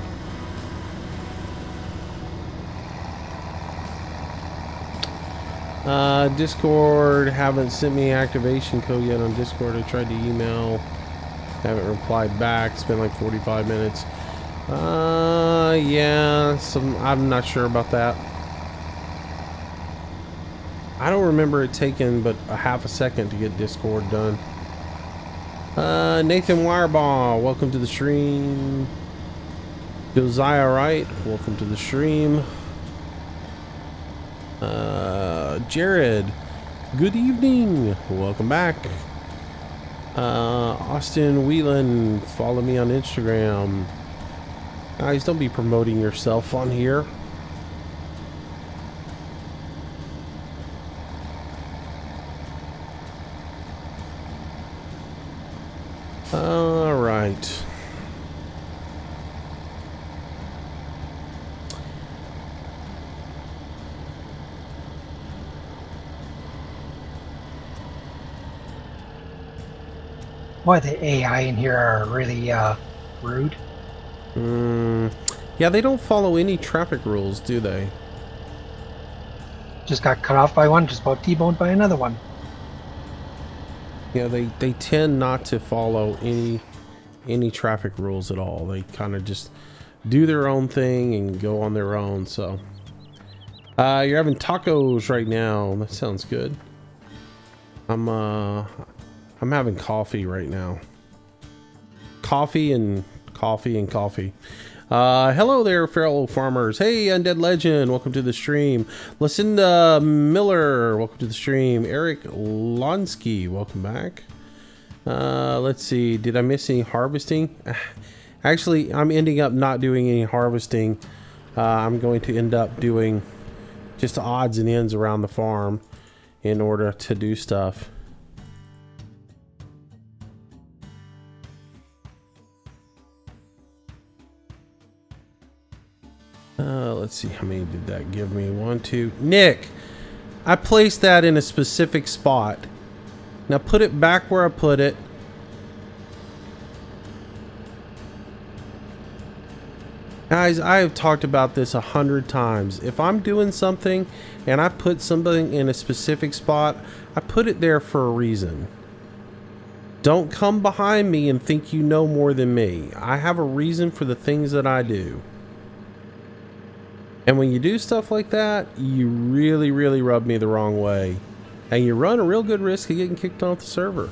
Discord, haven't sent me activation code yet on Discord. I tried to email, haven't replied back. It's been like 45 minutes. Yeah, I'm not sure about that. I don't remember it taking but a half a second to get Discord done. Nathan Wireball, welcome to the stream. Josiah Wright, welcome to the stream. Jared, good evening, welcome back. Austin Whelan, follow me on Instagram. Guys, don't be promoting yourself on here. All right. Boy, the AI in here are really rude. Yeah, they don't follow any traffic rules, do they? Just got cut off by one, just about T-boned by another one. Yeah, they tend not to follow any traffic rules at all. They kind of just do their own thing and go on their own. So you're having tacos right now. That sounds good. I'm having coffee right now. Coffee and coffee and coffee. Hello there, fellow farmers. Hey, Undead Legend, welcome to the stream. Lucinda Miller, welcome to the stream. Eric Lonsky, welcome back. Let's see, did I miss any harvesting? Actually, I'm ending up not doing any harvesting. I'm going to end up doing just odds and ends around the farm in order to do stuff. Let's see, how many did that give me? 1, 2. Nick, I placed that in a specific spot. Now put it back where I put it. Guys, I have talked about this 100 times. If I'm doing something and I put something in a specific spot, I put it there for a reason. Don't come behind me and think you know more than me. I have a reason for the things that I do. And when you do stuff like that, you really, really rub me the wrong way. And you run a real good risk of getting kicked off the server.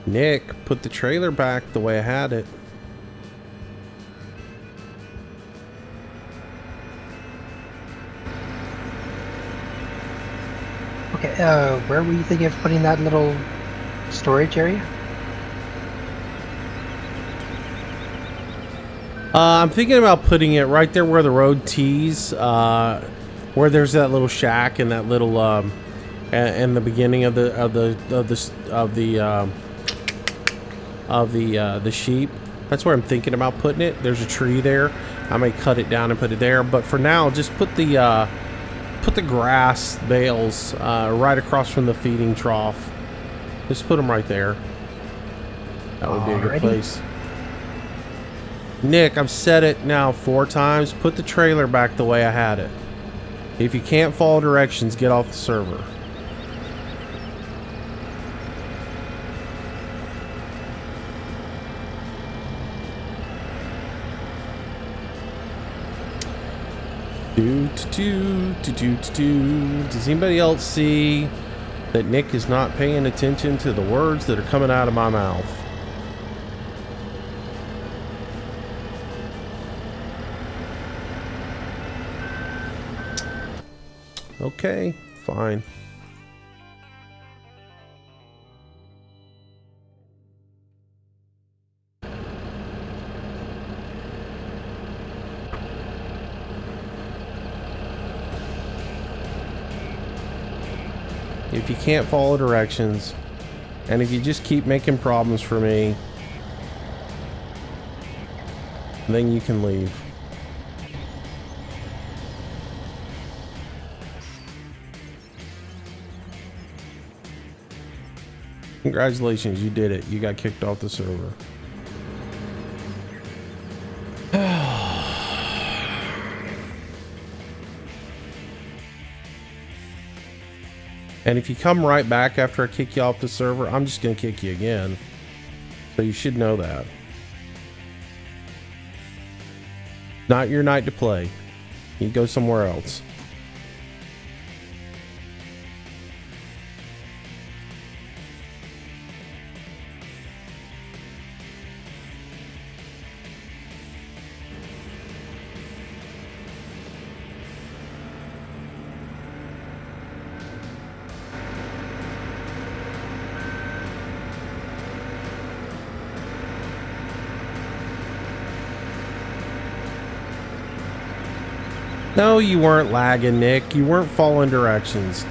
Nick, put the trailer back the way I had it. Okay, where were you thinking of putting that little storage area? I'm thinking about putting it right there where the road tees, where there's that little shack and that little, and the beginning of the sheep. That's where I'm thinking about putting it. There's a tree there. I may cut it down and put it there, but for now, just put the grass bales right across from the feeding trough. Just put them right there. That would be a good place. Nick, I've said it now 4 times. Put the trailer back the way I had it. If you can't follow directions, get off the server. Does anybody else see that Nick is not paying attention to the words that are coming out of my mouth? Okay, fine. If you can't follow directions, and if you just keep making problems for me, then you can leave. Congratulations, you did it. You got kicked off the server. And if you come right back after I kick you off the server, I'm just going to kick you again. So you should know that. Not your night to play. You go somewhere else. No, you weren't lagging, Nick. You weren't following directions.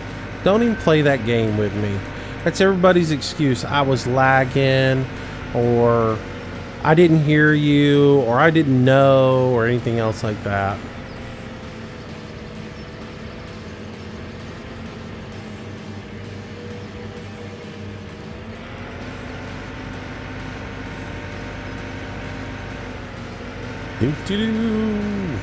Don't even play that game with me. That's everybody's excuse. I was lagging, or I didn't hear you, or I didn't know, or anything else like that. Doo-doo-doo.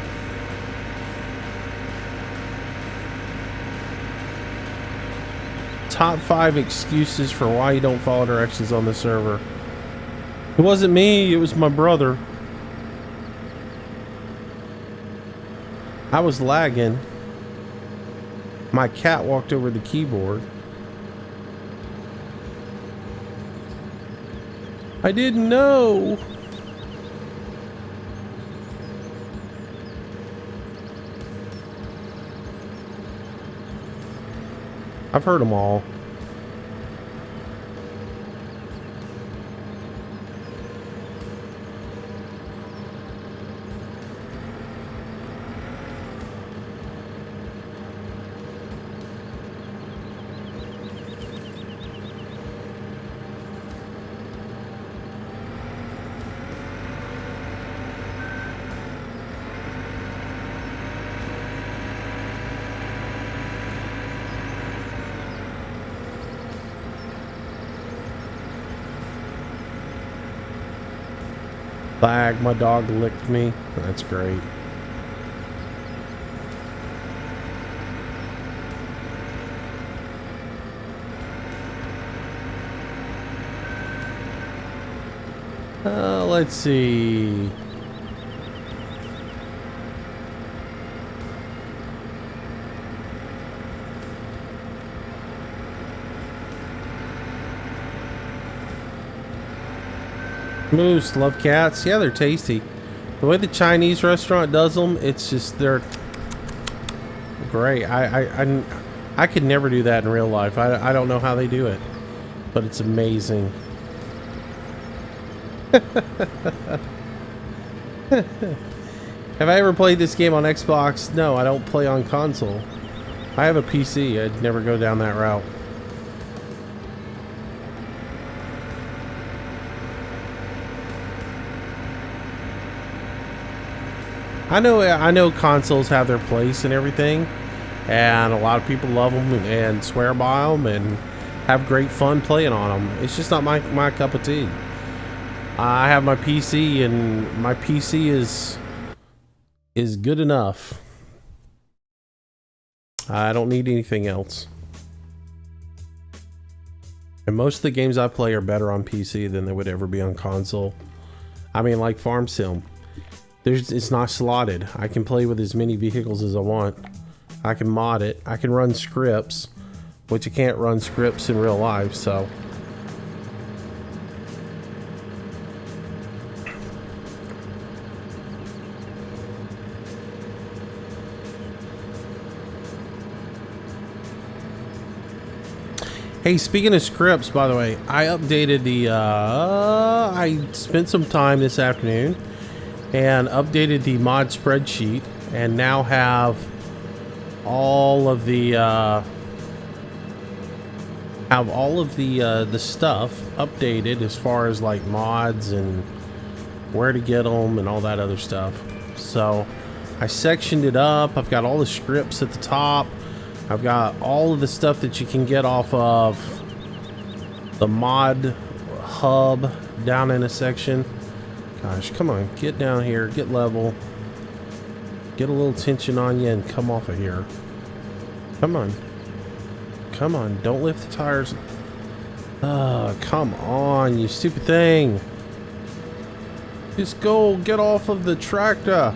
Top 5 excuses for why you don't follow directions on the server. It wasn't me, it was my brother. I was lagging. My cat walked over the keyboard. I didn't know. I've heard them all. Lag, my dog licked me. That's great. Let's see. Moose, love cats. Yeah, they're tasty. The way the Chinese restaurant does them, it's just, they're great. I could never do that in real life. I don't know how they do it, but it's amazing. Have I ever played this game on Xbox? No, I don't play on console. I have a PC. I'd never go down that route. I know consoles have their place and everything, and a lot of people love them and swear by them and have great fun playing on them. It's just not my cup of tea. I have my PC, and my PC is good enough. I don't need anything else. And most of the games I play are better on PC than they would ever be on console. I mean, like Farm Sim. It's not slotted. I can play with as many vehicles as I want. I can mod it. I can run scripts, which you can't run scripts in real life, so. Hey, speaking of scripts, by the way, I updated the, I spent some time this afternoon and updated the mod spreadsheet, and now have all of the the stuff updated as far as like mods and where to get them and all that other stuff. So I sectioned it up. I've got all the scripts at the top. I've got all of the stuff that you can get off of the mod hub down in a section. Gosh, come on, get down here, get level, get a little tension on you, and come off of here. Come on. Come on, don't lift the tires. Come on, you stupid thing. Just go get off of the tractor.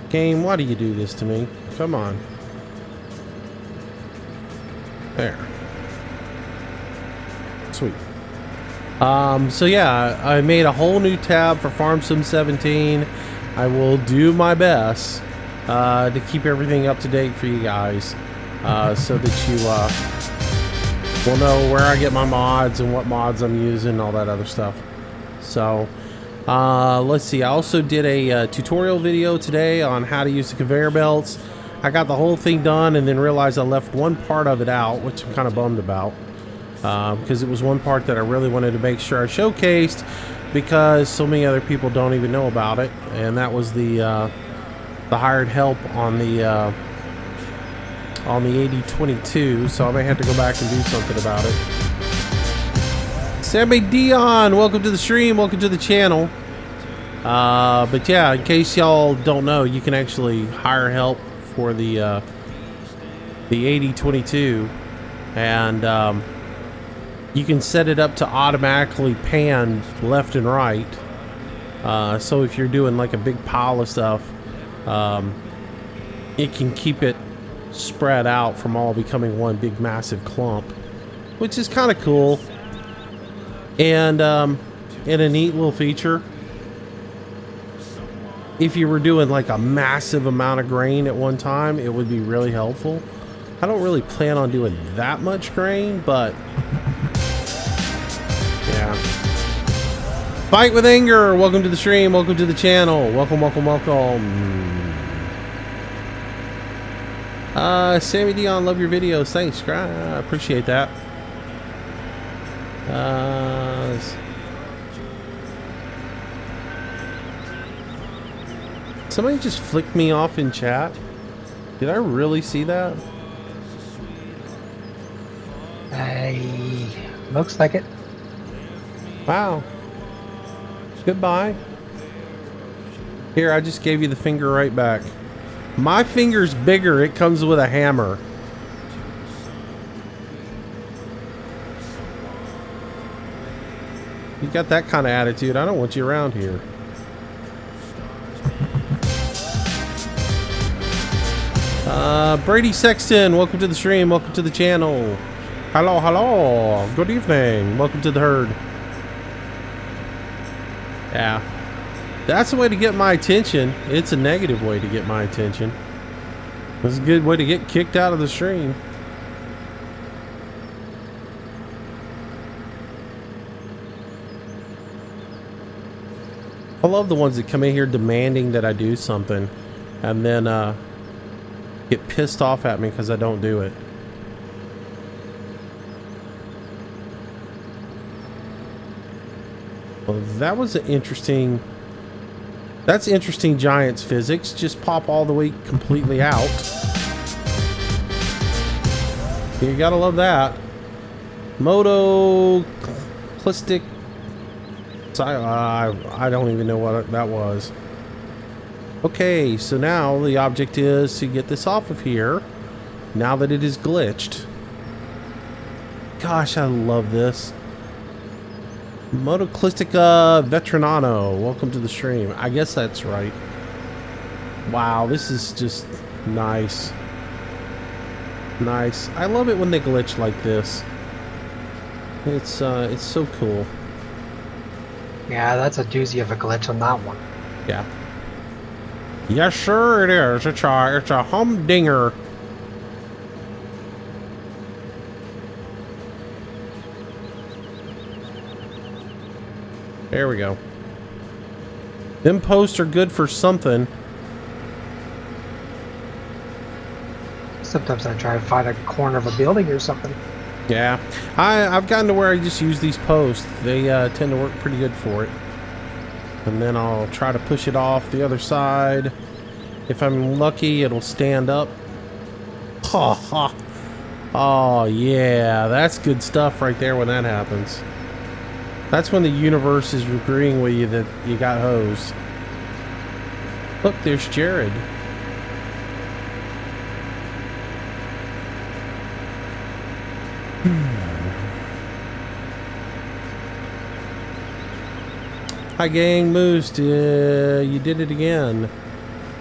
Game, why do you do this to me? Come on. There. Sweet. So yeah, I made a whole new tab for Farm Sim 17. I will do my best to keep everything up to date for you guys. so that you will know where I get my mods and what mods I'm using and all that other stuff. So let's see, I also did a tutorial video today on how to use the conveyor belts. I got the whole thing done and then realized I left one part of it out, which I'm kind of bummed about, because it was one part that I really wanted to make sure I showcased, because so many other people don't even know about it, and that was the hired help on the 8022. So I may have to go back and do something about it. Sammy Dion, welcome to the stream, welcome to the channel. But yeah, in case y'all don't know, you can actually hire help for the 8022, and you can set it up to automatically pan left and right. So if you're doing like a big pile of stuff, it can keep it spread out from all becoming one big massive clump, which is kind of cool, and a neat little feature. If you were doing like a massive amount of grain at one time, it would be really helpful. I don't really plan on doing that much grain, but yeah. Fight with Anger, welcome to the stream, welcome to the channel, welcome, welcome, welcome. Sammy Dion, love your videos, thanks, I appreciate that. Somebody just flicked me off in chat. Did I really see that? Looks like it. Wow. Goodbye. Here, I just gave you the finger right back. My finger's bigger. It comes with a hammer. You got that kind of attitude, I don't want you around here. Brady Sexton, welcome to the stream, welcome to the channel. Hello, hello, good evening, welcome to the herd. Yeah, that's a way to get my attention. It's a negative way to get my attention. It's a good way to get kicked out of the stream. I love the ones that come in here demanding that I do something and then get pissed off at me because I don't do it. Well, that was an interesting... That's interesting Giants physics. Just pop all the way completely out. You gotta love that. Motoclistic... I don't even know what that was. Okay, so now the object is to get this off of here, now that it is glitched. Gosh, I love this. Motoclistica Veteranano, welcome to the stream. I guess that's right. Wow, this is just nice. Nice. I love it when they glitch like this. It's so cool. Yeah, that's a doozy of a glitch on that one. Yeah. Yes, sir, it is. It's a humdinger. There we go. Them posts are good for something. Sometimes I try to find a corner of a building or something. Yeah, I've gotten to where I just use these posts. They tend to work pretty good for it. And then I'll try to push it off the other side. If I'm lucky, it'll stand up. Ha ha. Oh yeah, that's good stuff right there when that happens. That's when the universe is agreeing with you that you got hosed. Look, there's Jared. Hi gang, Moose, you did it again.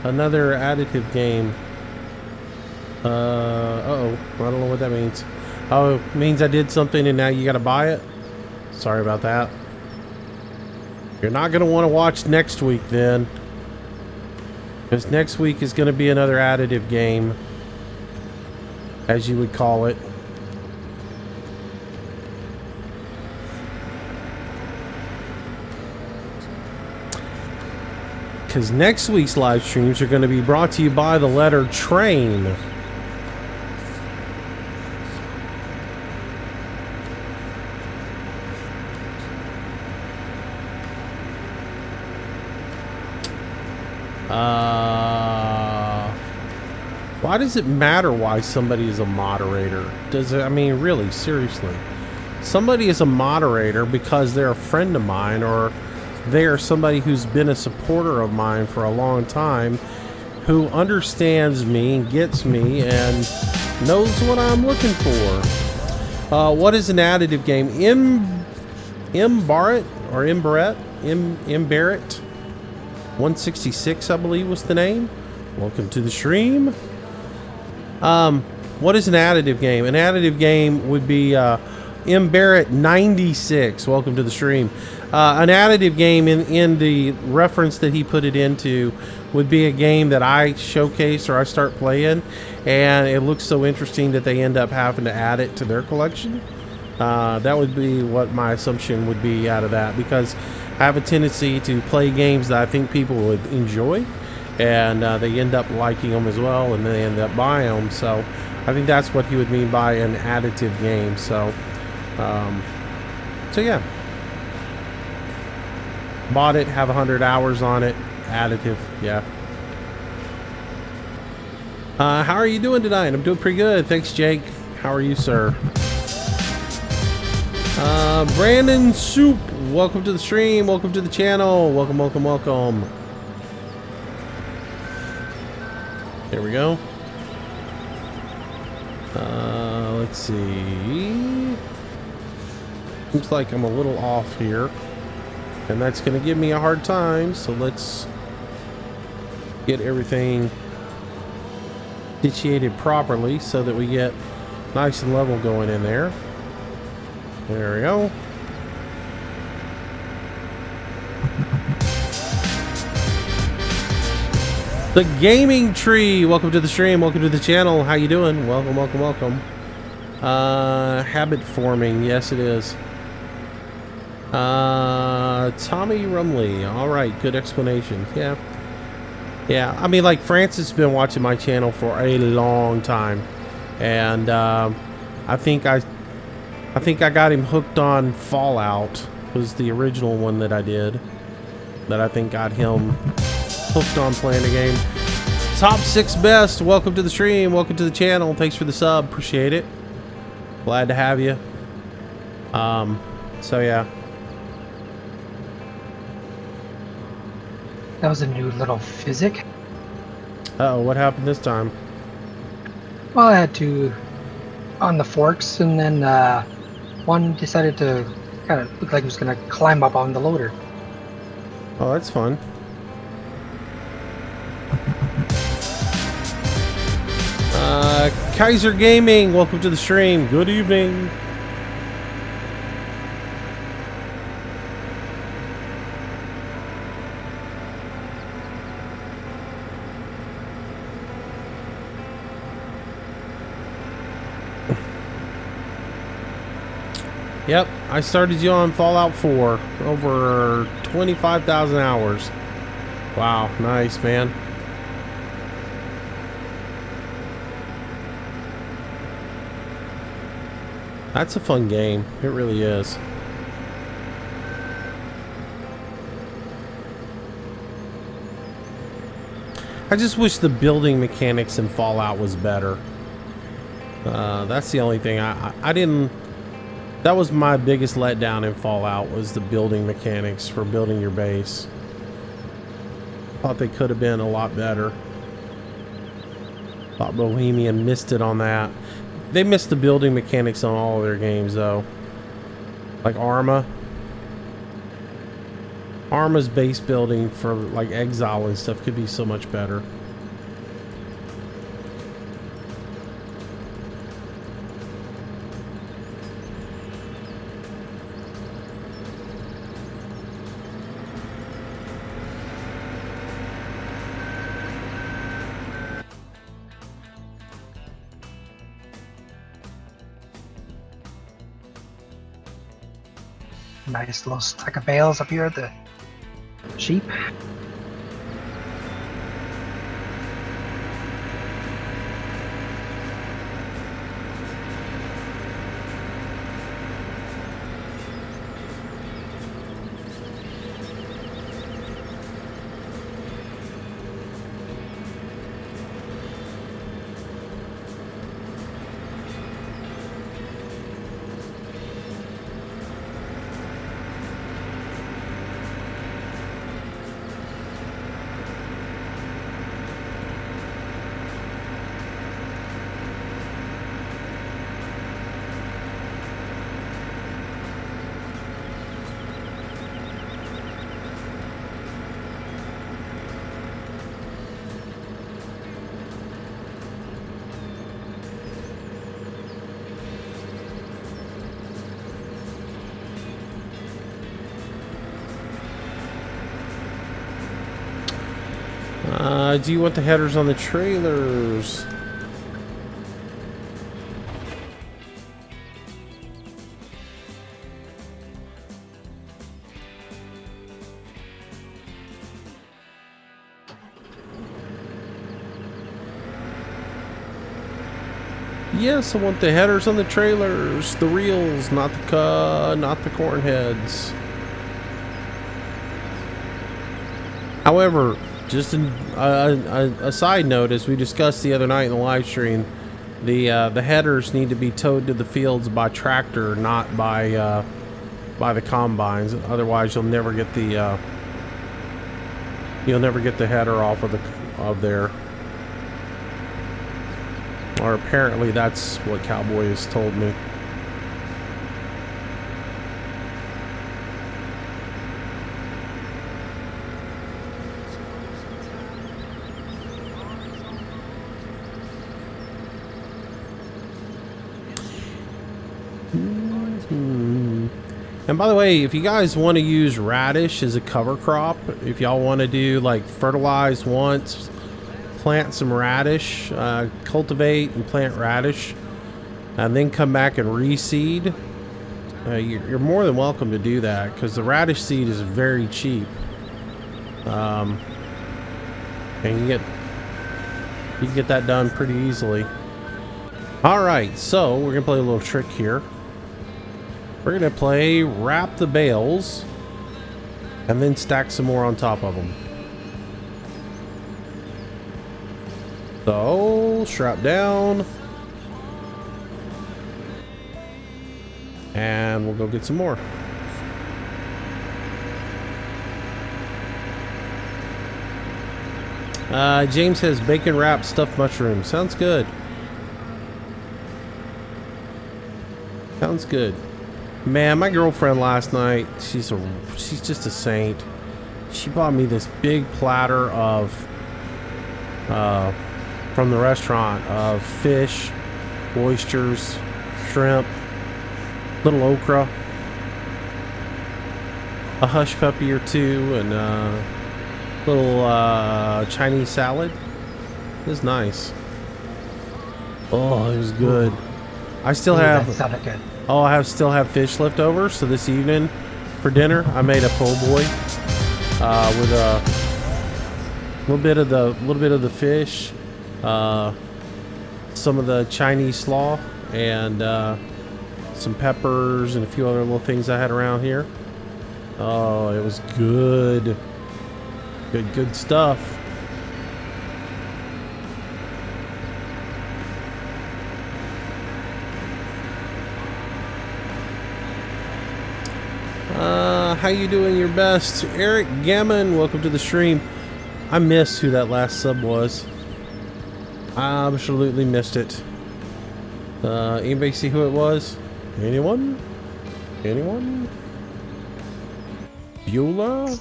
Another additive game. Uh-oh, I don't know what that means. Oh, it means I did something and now you gotta buy it? Sorry about that. You're not gonna want to watch next week then. Because next week is gonna be another additive game. as you would call it. Because next week's live streams are going to be brought to you by the letter train. Why does it matter why somebody is a moderator? Does it, I mean, really, seriously. Somebody is a moderator because they're a friend of mine, or they are somebody who's been a supporter of mine for a long time, who understands me and gets me and knows what I'm looking for. What is an additive game? Imbarrett or Imbarrett? Imbarrett 166, I believe, was the name. Welcome to the stream. What is an additive game? An additive game would be Imbarrett 96. Welcome to the stream. An additive game in the reference that he put it into would be a game that I showcase or I start playing, and it looks so interesting that they end up having to add it to their collection. That would be what my assumption would be out of that, because I have a tendency to play games that I think people would enjoy, and they end up liking them as well, and they end up buying them. So I think that's what he would mean by an additive game. So yeah, bought it, have 100 hours on it. Additive, yeah. How are you doing tonight? I'm doing pretty good, thanks, Jake. How are you, sir? Brandon Soup, welcome to the stream, welcome to the channel, welcome. There we go. Let's see. Looks like I'm a little off here, and that's going to give me a hard time, so let's get everything situated properly so that we get nice and level going in there. There we go. The Gaming Tree, welcome to the stream, welcome to the channel. How you doing? Welcome. Habit forming, yes it is. Tommy Rumley, all right, good explanation. Yeah, I mean, like, Francis has been watching my channel for a long time, and I think I got him hooked on Fallout. Was the original one that I did, that I think got him hooked on playing the game. Top 6 best, welcome to the stream, welcome to the channel, thanks for the sub, appreciate it, glad to have you. So yeah, That was a new little physic. uh-oh, what happened this time? Well, I had to on the forks, and then one decided to kind of look like it was going to climb up on the loader. Oh, that's fun. Kaiser Gaming, welcome to the stream. Good evening. Yep, I started you on Fallout 4. Over 25,000 hours. Wow, nice, man. That's a fun game. It really is. I just wish the building mechanics in Fallout was better. That's the only thing I didn't... That was my biggest letdown in Fallout, was the building mechanics for building your base. Thought they could have been a lot better. Thought Bohemian missed it on that. They missed the building mechanics on all of their games, though. Like Arma. Arma's base building for like Exile and stuff could be so much better. Nice little stack of bales up here at the sheep. Do you want the headers on the trailers? Yes, I want the headers on the trailers, the reels, not the corn heads. However, just a side note, as we discussed the other night in the live stream, the headers need to be towed to the fields by tractor, not by the combines. Otherwise, you'll never get the header off of there. Or apparently, that's what Cowboy has told me. And by the way, if you guys want to use radish as a cover crop, if y'all want to do like fertilize once, plant some radish, cultivate and plant radish, and then come back and reseed, you're more than welcome to do that, because the radish seed is very cheap. And you can get that done pretty easily. Alright, so we're gonna play a little trick here. We're gonna play wrap the bales and then stack some more on top of them. So strap down and we'll go get some more. James says bacon wrapped stuffed mushrooms. Sounds good. Sounds good. Man, my girlfriend last night, she's just a saint. She bought me this big platter of from the restaurant of fish, oysters, shrimp, little okra, a hush puppy or two, and little Chinese salad. It was nice. Oh, it was good. I still have. That sounded good. Oh, I still have fish left over. So this evening for dinner, I made a po' boy with a little bit of the fish, some of the Chinese slaw, and some peppers and a few other little things I had around here. Oh, it was good. Good stuff. How you doing your best? Eric Gammon, welcome to the stream. I missed who that last sub was. I absolutely missed it. Anybody see who it was? Anyone? Anyone? Bueller?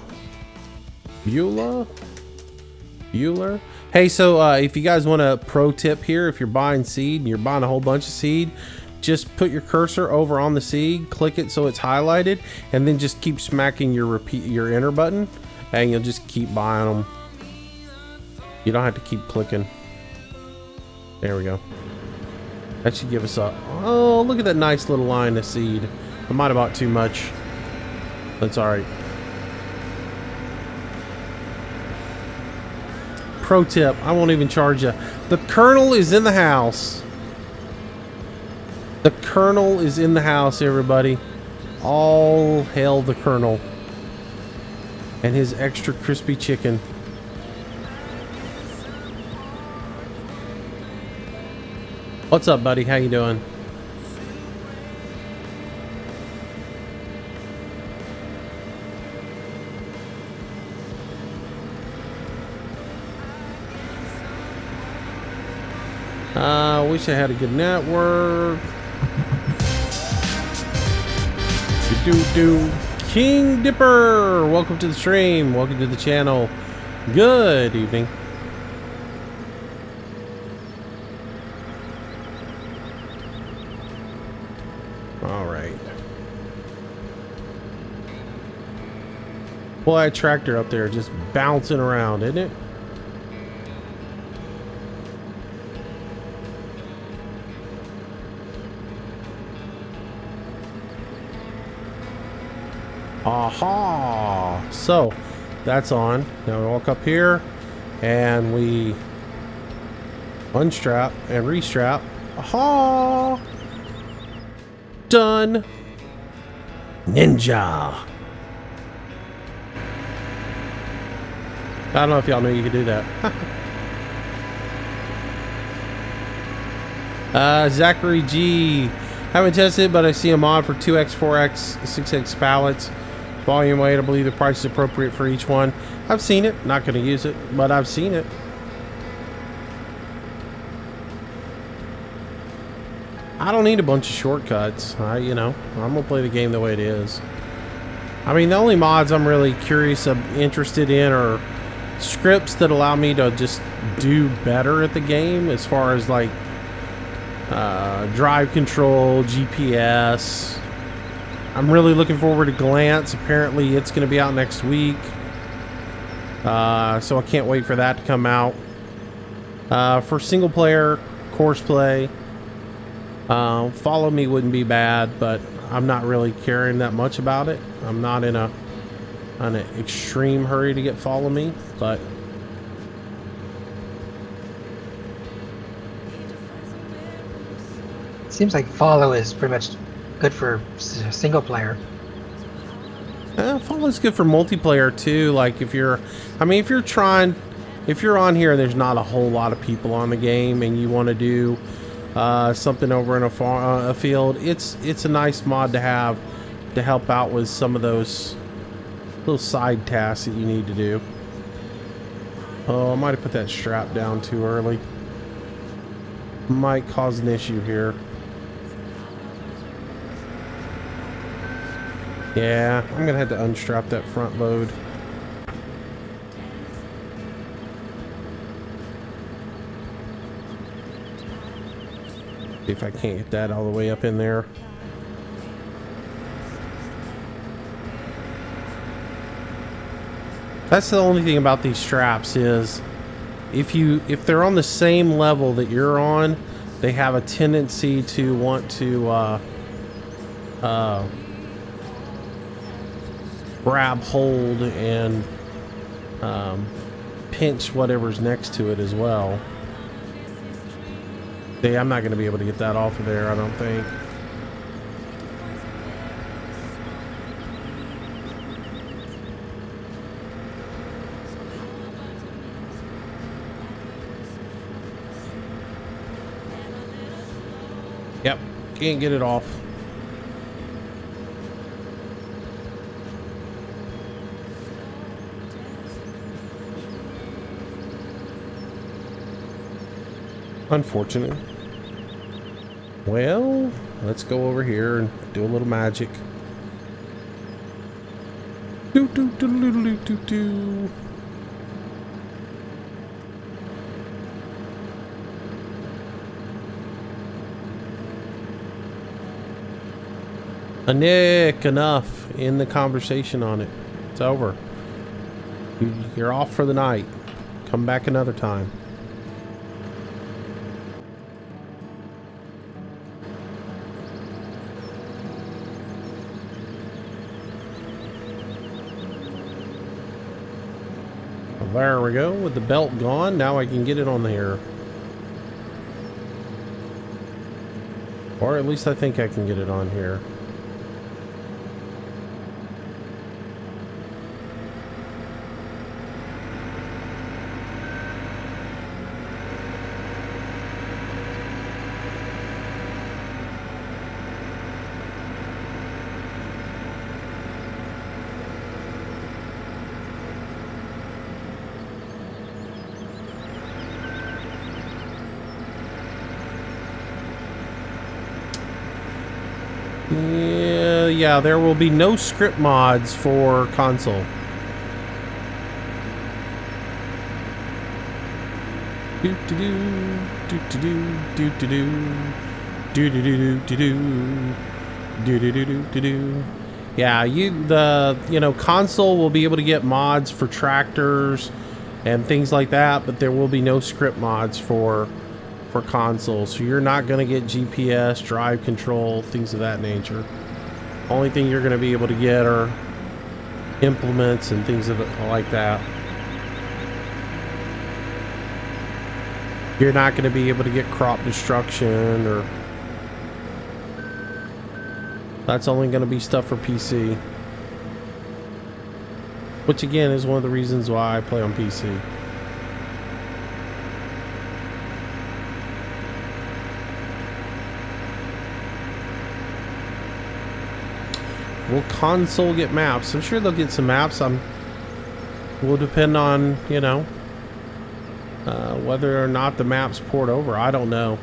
Hey, so if you guys want a pro tip here, if you're buying seed and you're buying a whole bunch of seed, just put your cursor over on the seed, click it so it's highlighted, and then just keep smacking your enter button, and you'll just keep buying them. You don't have to keep clicking. There we go. That should give us a... Oh, look at that nice little line of seed. I might have bought too much. That's all right. Pro tip, I won't even charge you. The Colonel is in the house. The Colonel is in the house, everybody. All hail the Colonel and his extra crispy chicken. What's up, buddy? How you doing? Wish I had a good network. King Dipper, welcome to the stream. Welcome to the channel. Good evening. All right. Boy, that tractor up there just bouncing around, isn't it? Aha! So that's on. Now we walk up here and we unstrap and restrap. Aha! Done. Ninja. I don't know if y'all knew you could do that. Zachary G. Haven't tested it, but I see a mod for 2X, 4X, 6X pallets. Volume weight, I believe the price is appropriate for each one. I've seen it. Not going to use it, but I've seen it. I don't need a bunch of shortcuts. You know, I'm going to play the game the way it is. I mean, the only mods I'm really interested in are scripts that allow me to just do better at the game as far as like drive control, GPS. I'm really looking forward to Glance. Apparently it's going to be out next week. So I can't wait for that to come out. For single player, course play, Follow Me wouldn't be bad, but I'm not really caring that much about it. I'm not in an extreme hurry to get Follow Me, but seems like Follow is pretty much good for single player. Follow is good for multiplayer too. Like if you're on here and there's not a whole lot of people on the game and you want to do something over in a field, it's a nice mod to have to help out with some of those little side tasks that you need to do. Oh, I might have put that strap down too early. Might cause an issue here. Yeah, I'm gonna have to unstrap that front load. See if I can't get that all the way up in there. That's the only thing about these straps is if they're on the same level that you're on, they have a tendency to want to grab hold and pinch whatever's next to it as well. See, I'm not going to be able to get that off of there, I don't think. Yep, can't get it off. Unfortunate. Well, let's go over here and do a little magic. Do do do do do do do. Nick, enough in the conversation on it. It's over. You're off for the night. Come back another time. There we go. With the belt gone, now I can get it on there. Or at least I think I can get it on here. Yeah, there will be no script mods for console. Do do do do do do do do do do do do do do do do. Yeah, console will be able to get mods for tractors and things like that, but there will be no script mods for console. So you're not going to get GPS, drive control, things of that nature. Only thing you're going to be able to get are implements and things like that. You're not going to be able to get crop destruction, or that's only going to be stuff for PC. Which again is one of the reasons why I play on PC. Will console get maps? I'm sure they'll get some maps. Will depend on, whether or not the maps port over. I don't know.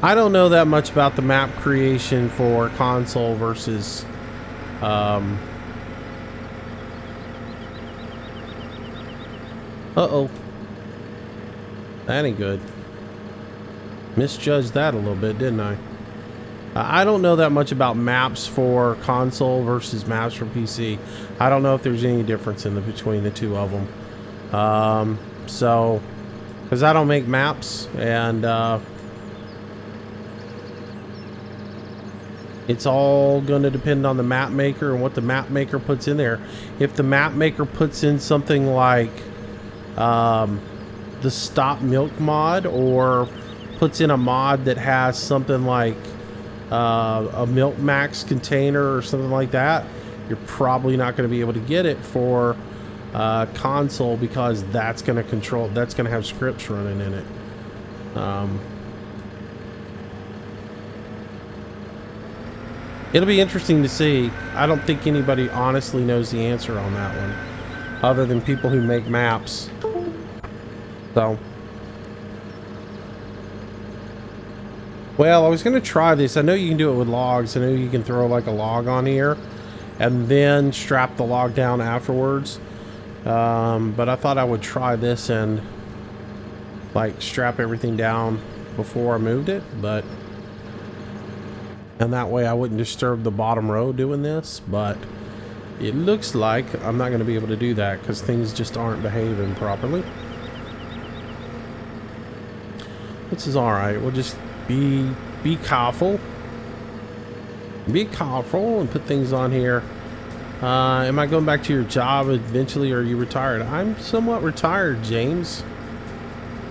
I don't know that much about the map creation for console versus uh-oh. That ain't good. Misjudged that a little bit, didn't I? I don't know that much about maps for console versus maps for PC. I don't know if there's any difference between the two of them. So, because I don't make maps, and it's all going to depend on the map maker and what the map maker puts in there. If the map maker puts in something like the stop milk mod, or puts in a mod that has something like a milk max container or something like that, you're probably not going to be able to get it for console, because that's going to have scripts running in it. It'll be interesting to see. I don't think anybody honestly knows the answer on that one, other than people who make maps. So, well, I was going to try this. I know you can do it with logs. I know you can throw like a log on here and then strap the log down afterwards. But I thought I would try this and like strap everything down before I moved it, and that way I wouldn't disturb the bottom row doing this. But it looks like I'm not going to be able to do that because things just aren't behaving properly. This is all right. We'll just be careful. Be careful and put things on here. Am I going back to your job eventually, or are you retired? I'm somewhat retired, James.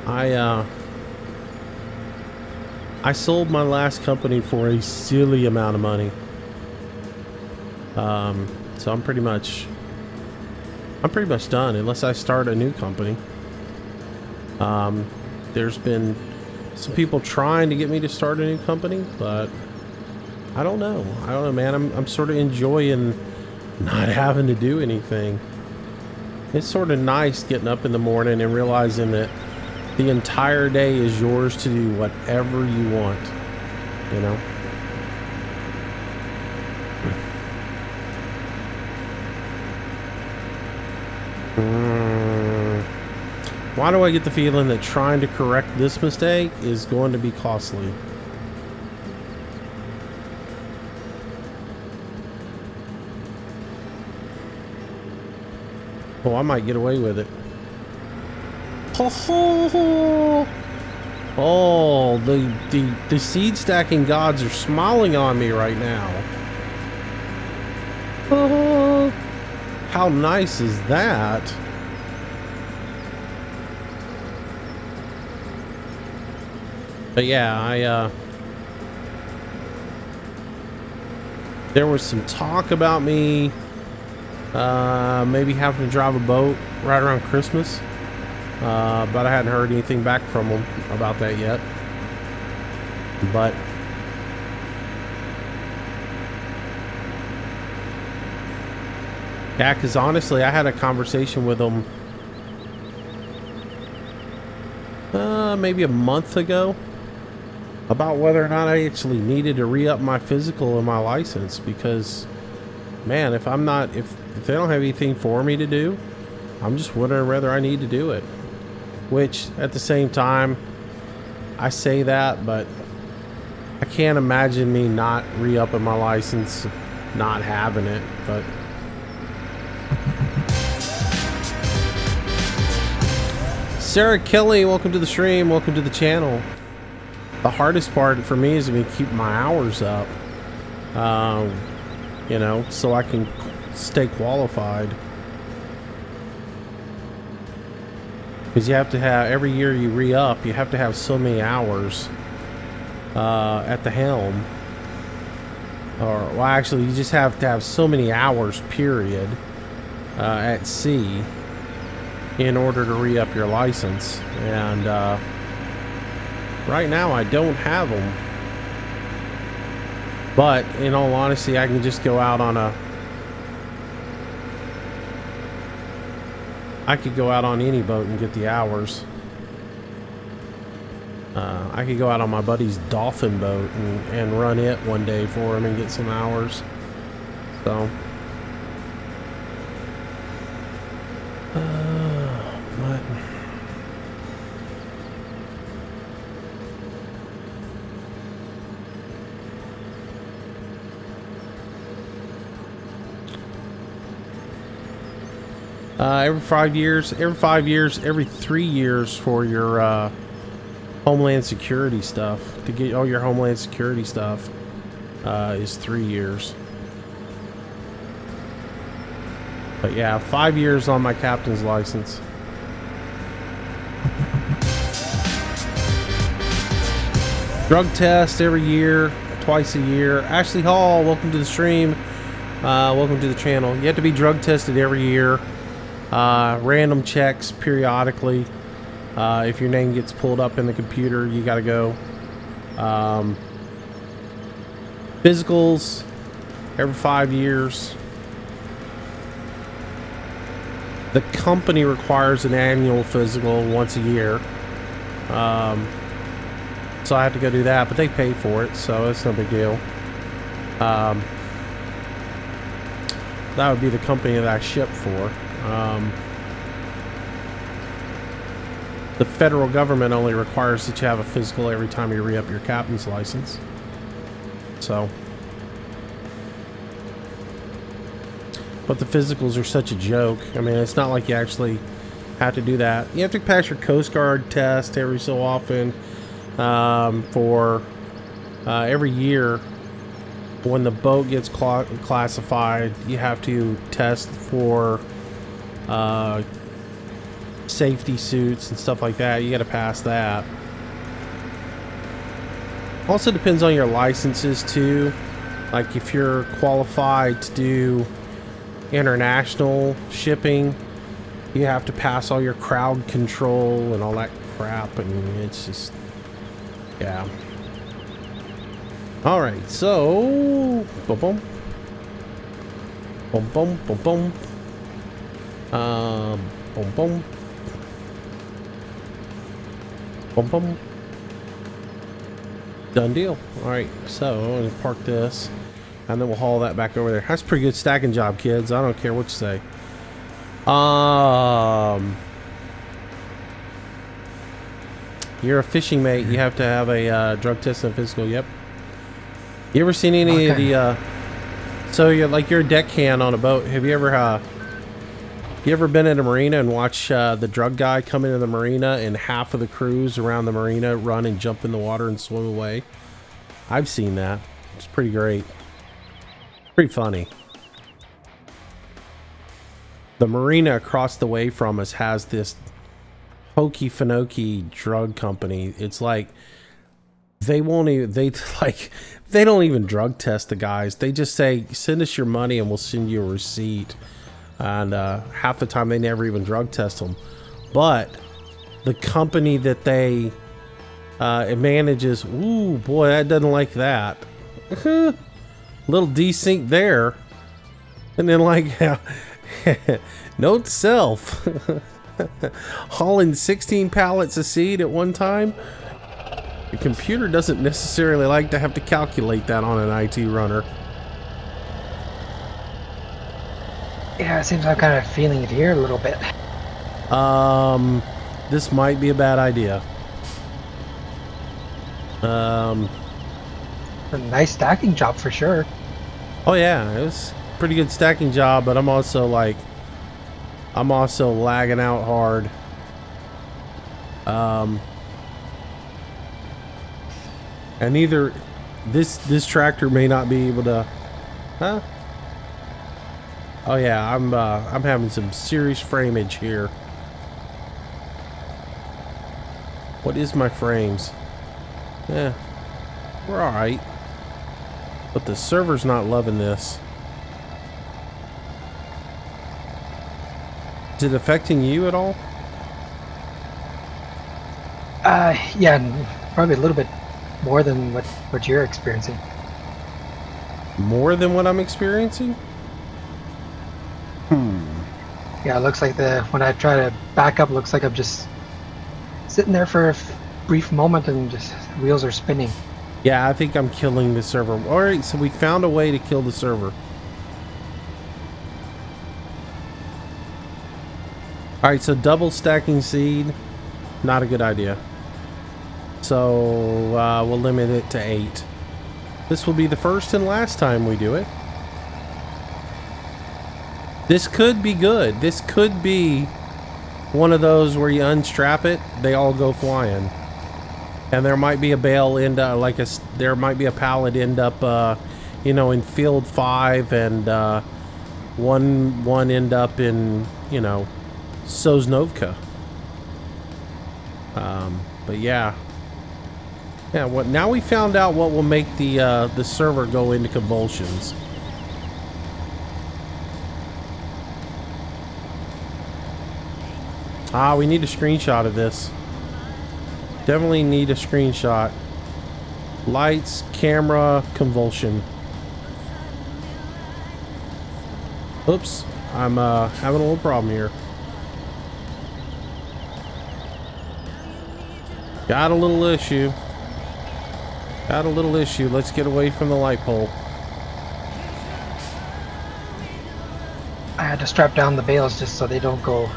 I sold my last company for a silly amount of money. So I'm pretty much done unless I start a new company. There's been some people trying to get me to start a new company, but I don't know, man. I'm sort of enjoying not having to do anything. It's sort of nice getting up in the morning and realizing that the entire day is yours to do whatever you want, you know? Why do I get the feeling that trying to correct this mistake is going to be costly? Oh, I might get away with it. Ho, ho, ho. Oh, the seed stacking gods are smiling on me right now. Oh, how nice is that? But yeah, there was some talk about me maybe having to drive a boat right around Christmas, but I hadn't heard anything back from them about that yet. But yeah, because honestly, I had a conversation with them maybe a month ago about whether or not I actually needed to re-up my physical and my license, because man, if they don't have anything for me to do, I'm just wondering whether I need to do it. Which at the same time, I say that, but I can't imagine me not re-upping my license, not having it. But Sarah Kelly, welcome to the stream, welcome to the channel. The hardest part for me is to keep my hours up, you know, so I can stay qualified. Because you have to have, every year you re-up, you have to have so many hours at the helm. Or, well, actually, you just have to have so many hours, period, at sea in order to re-up your license. And right now, I don't have them. But, in all honesty, I can just go out on I could go out on any boat and get the hours. I could go out on my buddy's dolphin boat and run it one day for him and get some hours. So, what? Every 5 years, every 3 years for your Homeland Security stuff. To get all your Homeland Security stuff is 3 years. But yeah, 5 years on my captain's license. Drug test every year, twice a year. Ashley Hall, welcome to the stream. Welcome to the channel. You have to be drug tested every year. Random checks periodically. If your name gets pulled up in the computer, you got to go. Physicals every 5 years. The company requires an annual physical once a year. So I have to go do that, but they pay for it, so it's no big deal. That would be the company that I ship for. The federal government only requires that you have a physical every time you re-up your captain's license. So, but the physicals are such a joke. I mean, it's not like you actually have to do that. You have to pass your Coast Guard test every so often. For every year, when the boat gets classified, you have to test for safety suits and stuff like that. You got to pass that. Also depends on your licenses too. Like if you're qualified to do international shipping, you have to pass all your crowd control and all that crap, and it's just, yeah. All right, so boom, boom, boom, boom, boom, boom, boom, boom, boom, boom. Done deal. All right, so I'm gonna park this, and then we'll haul that back over there. That's a pretty good stacking job, kids. I don't care what you say. You're a fishing mate. You have to have a drug test and physical. Yep. You ever seen any of the? So you're like, you're a deckhand on a boat. Have you ever been in a marina and watch the drug guy come into the marina and half of the crews around the marina run and jump in the water and swim away? I've seen that. It's pretty great. Pretty funny. The marina across the way from us has this hokey fanokey drug company. It's like They won't even, they don't even drug test the guys. They just say, send us your money and we'll send you a receipt. And half the time they never even drug test them. But the company that they it manages, ooh boy, that doesn't like that. Little desync there. And then like, note self. Hauling 16 pallets of seed at one time. The computer doesn't necessarily like to have to calculate that on an IT runner. Yeah, it seems I'm kind of feeling it here a little bit. This might be a bad idea. A nice stacking job for sure. Oh yeah, it was a pretty good stacking job, but I'm also lagging out hard. And either this tractor may not be able to, huh? Oh yeah, I'm having some serious frameage here. What is my frames? Yeah, we're all right, but the server's not loving this. Is it affecting you at all? Yeah, probably a little bit more than what you're experiencing. More than what I'm experiencing? Yeah, it looks like when I try to back up, looks like I'm just sitting there for a brief moment and just wheels are spinning. Yeah, I think I'm killing the server. All right, so we found a way to kill the server. All right, so double stacking seed, not a good idea. So we'll limit it to 8. This will be the first and last time we do it. This could be good. This could be one of those where you unstrap it, they all go flying. And there might be a bale end up, there might be a pallet end up, you know, in field 5, and one end up in, you know, Sosnovka. But yeah. Yeah, now we found out what will make the server go into convulsions. We need a screenshot of this. Definitely need a screenshot. Lights, camera, convulsion. Oops, I'm having a little problem here. Got a little issue. Got a little issue. Let's get away from the light pole. I had to strap down the bales just so they don't go.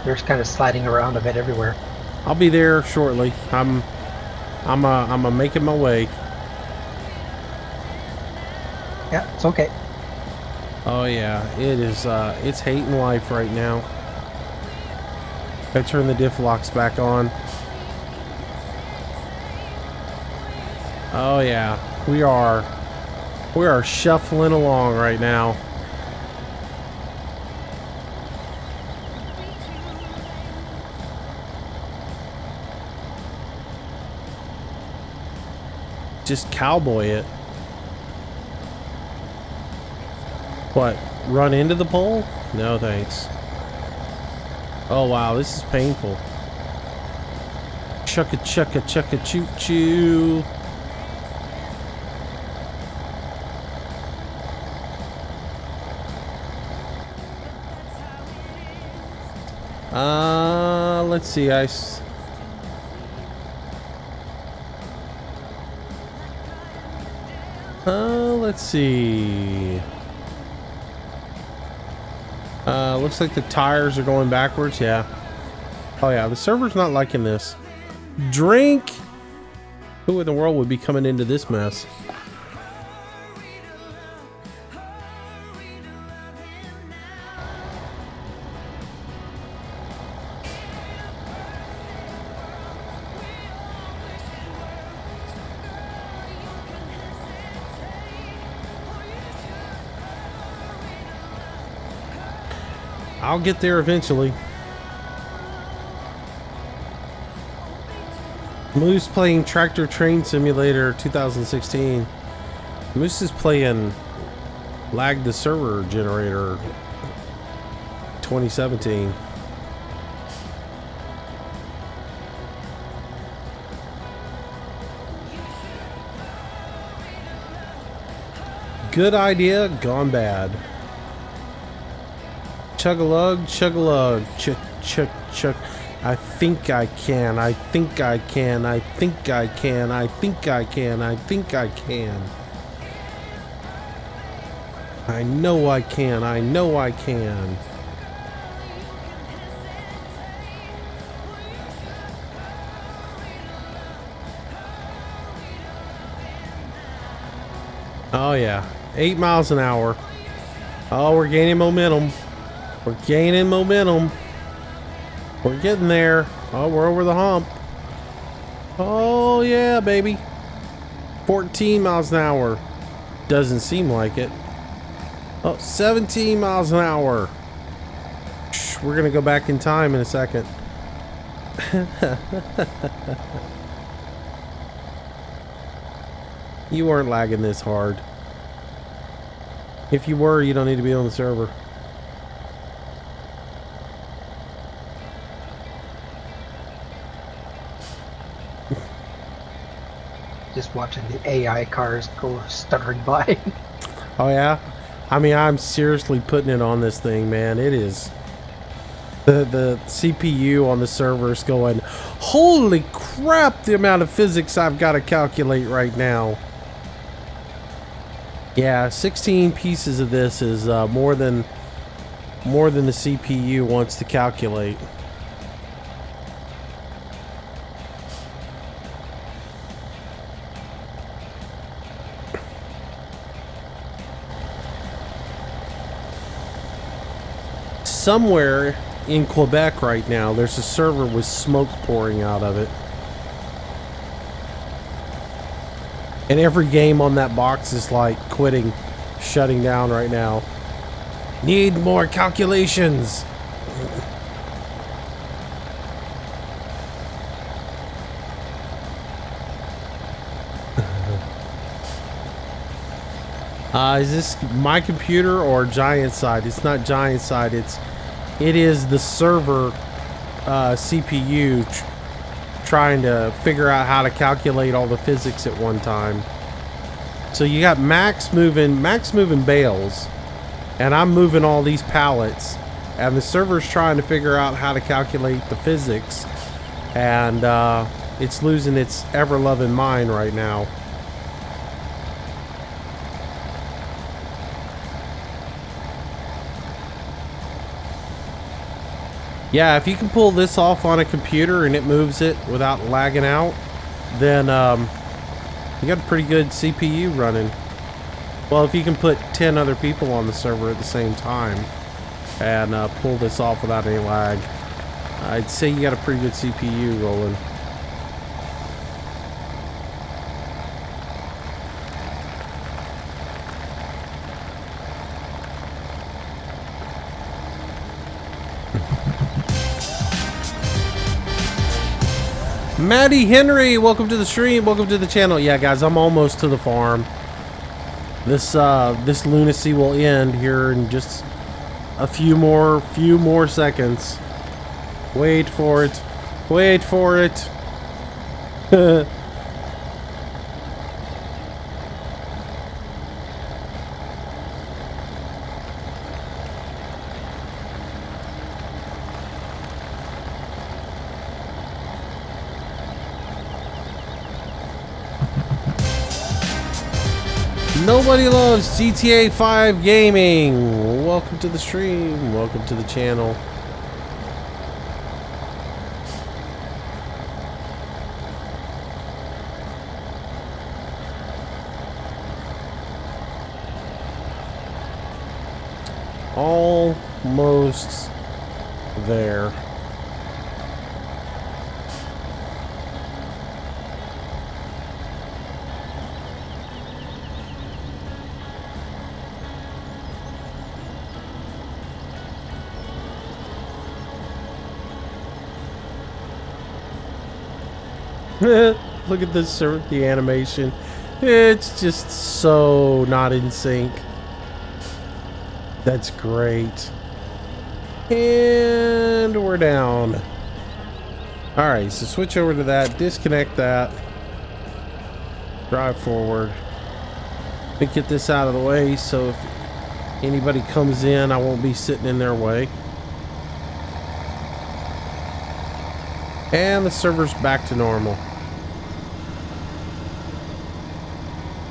They're kind of sliding around a bit everywhere. I'll be there shortly. I'm making my way. Yeah, it's okay. Oh yeah, it is. It's hating life right now. I turn the diff locks back on. Oh yeah, we are shuffling along right now. Just cowboy it. What? Run into the pole? No thanks. Oh wow, this is painful. Chugga chugga chugga choo choo. Let's see. Let's see. Looks like the tires are going backwards. Yeah. Oh yeah, the server's not liking this. Drink. Who in the world would be coming into this mess? I'll get there eventually. Moose playing Tractor Train Simulator 2016. Moose is playing Lag the Server Generator 2017. Good idea, gone bad. Chug-a-lug, chug-a-lug, chug. I think I can, I think I can, I think I can, I think I can, I think I can. I know I can, I know I can. Oh yeah, 8 miles an hour. Oh, we're gaining momentum. We're gaining momentum. We're getting there. Oh, we're over the hump. Oh yeah, baby. 14 miles an hour. Doesn't seem like it. Oh, 17 miles an hour. We're gonna go back in time in a second. You weren't lagging this hard. If you were, you don't need to be on the server. Just watching the AI cars go stuttering by. Oh yeah? I mean, I'm seriously putting it on this thing, man. It is. The CPU on the server is going, holy crap, the amount of physics I've got to calculate right now. Yeah, 16 pieces of this is more than the CPU wants to calculate. Somewhere in Quebec right now, there's a server with smoke pouring out of it. And every game on that box is like quitting, shutting down right now. Need more calculations. Is this my computer or Giant Side? It's not Giant Side. It is the server CPU trying to figure out how to calculate all the physics at one time. So you got Max moving bales, and I'm moving all these pallets, and the server's trying to figure out how to calculate the physics, and it's losing its ever-loving mind right now. Yeah, if you can pull this off on a computer and it moves it without lagging out, then you got a pretty good CPU running. Well, if you can put 10 other people on the server at the same time and pull this off without any lag, I'd say you got a pretty good CPU rolling. Maddie Henry, welcome to the stream, welcome to the channel. Yeah, guys, I'm almost to the farm. This lunacy will end here in just a few more seconds. Wait for it. Wait for it. Nobody loves GTA 5 gaming. Welcome to the stream. Welcome to the channel. Almost there. Look at this, the animation. It's just so not in sync. That's great. And we're down. All right, so switch over to that, disconnect that, drive forward. Let me get this out of the way so if anybody comes in, I won't be sitting in their way. And the server's back to normal.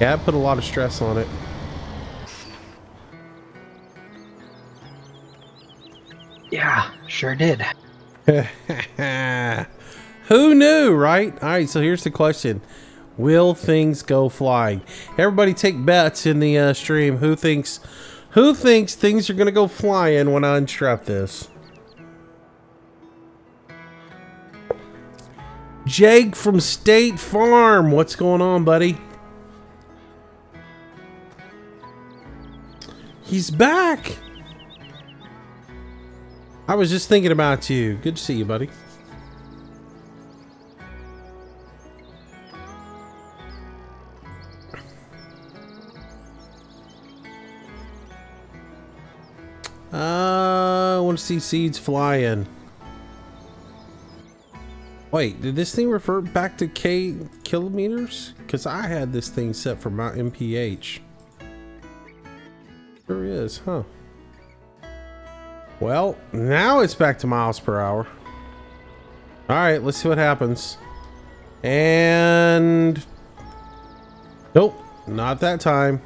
Yeah, I put a lot of stress on it. Yeah, sure did. Who knew, right? All right, so here's the question. Will things go flying? Everybody take bets in the stream. Who thinks things are going to go flying when I unstrap this? Jake from State Farm. What's going on, buddy? He's back. I was just thinking about you. Good to see you, buddy. I want to see seeds flying. Wait, did this thing revert back to kilometers? Because I had this thing set for my MPH. Sure is, huh? Well, now it's back to miles per hour. All right, let's see what happens. And nope, not that time.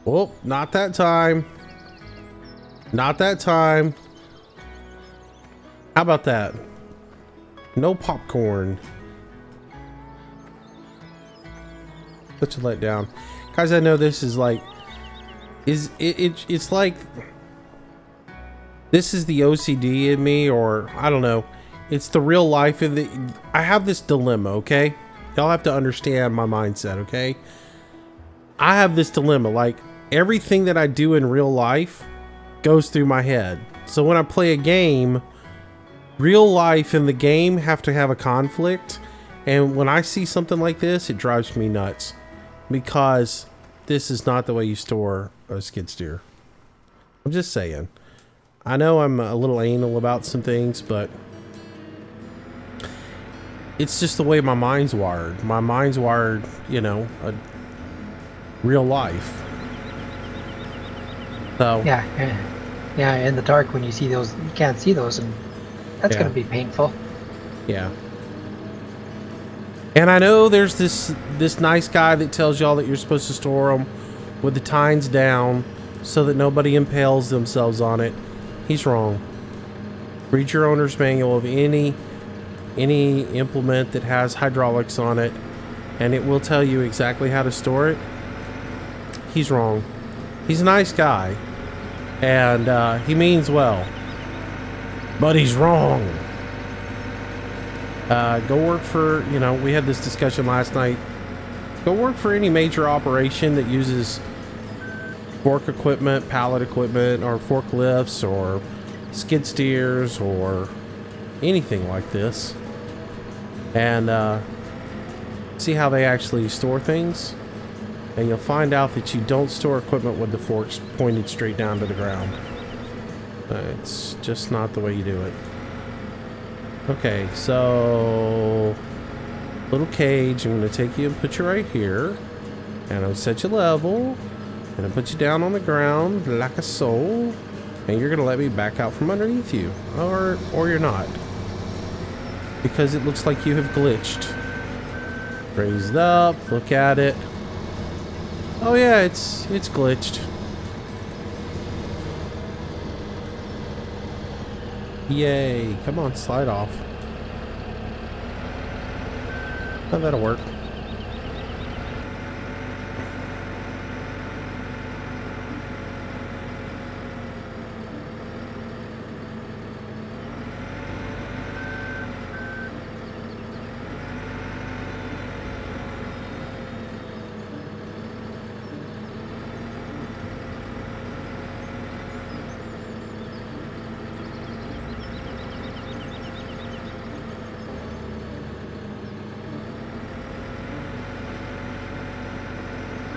Oh, not that time. Not that time. How about that? No popcorn. Such a letdown. Guys, I know this is like it's like this is the OCD in me, or I don't know. It's the real life in the I have this dilemma, okay? Y'all have to understand my mindset, okay? I have this dilemma, like everything that I do in real life goes through my head. So when I play a game, real life and the game have to have a conflict, and when I see something like this, it drives me nuts because this is not the way you store a skid steer. I'm just saying. I know I'm a little anal about some things, but it's just the way my mind's wired. My mind's wired, you know, a real life. So yeah, in the dark when you see those, you can't see those, and that's going to be painful. Yeah. And I know there's this nice guy that tells y'all that you're supposed to store them with the tines down so that nobody impales themselves on it. He's wrong. Read your owner's manual of any implement that has hydraulics on it, and it will tell you exactly how to store it. He's wrong. He's a nice guy, and he means well, but he's wrong. Go work for, you know, we had this discussion last night. Go work for any major operation that uses fork equipment, pallet equipment, or forklifts, or skid steers, or anything like this, and see how they actually store things, and you'll find out that you don't store equipment with the forks pointed straight down to the ground. It's just not the way you do it. Okay, so little cage, I'm going to take you and put you right here, and I'll set you level, and I'll put you down on the ground like a soul, and you're going to let me back out from underneath you, or you're not, because it looks like you have glitched. Raised up, look at it. Oh yeah, it's glitched. Yay, come on, slide off. Oh, that'll work.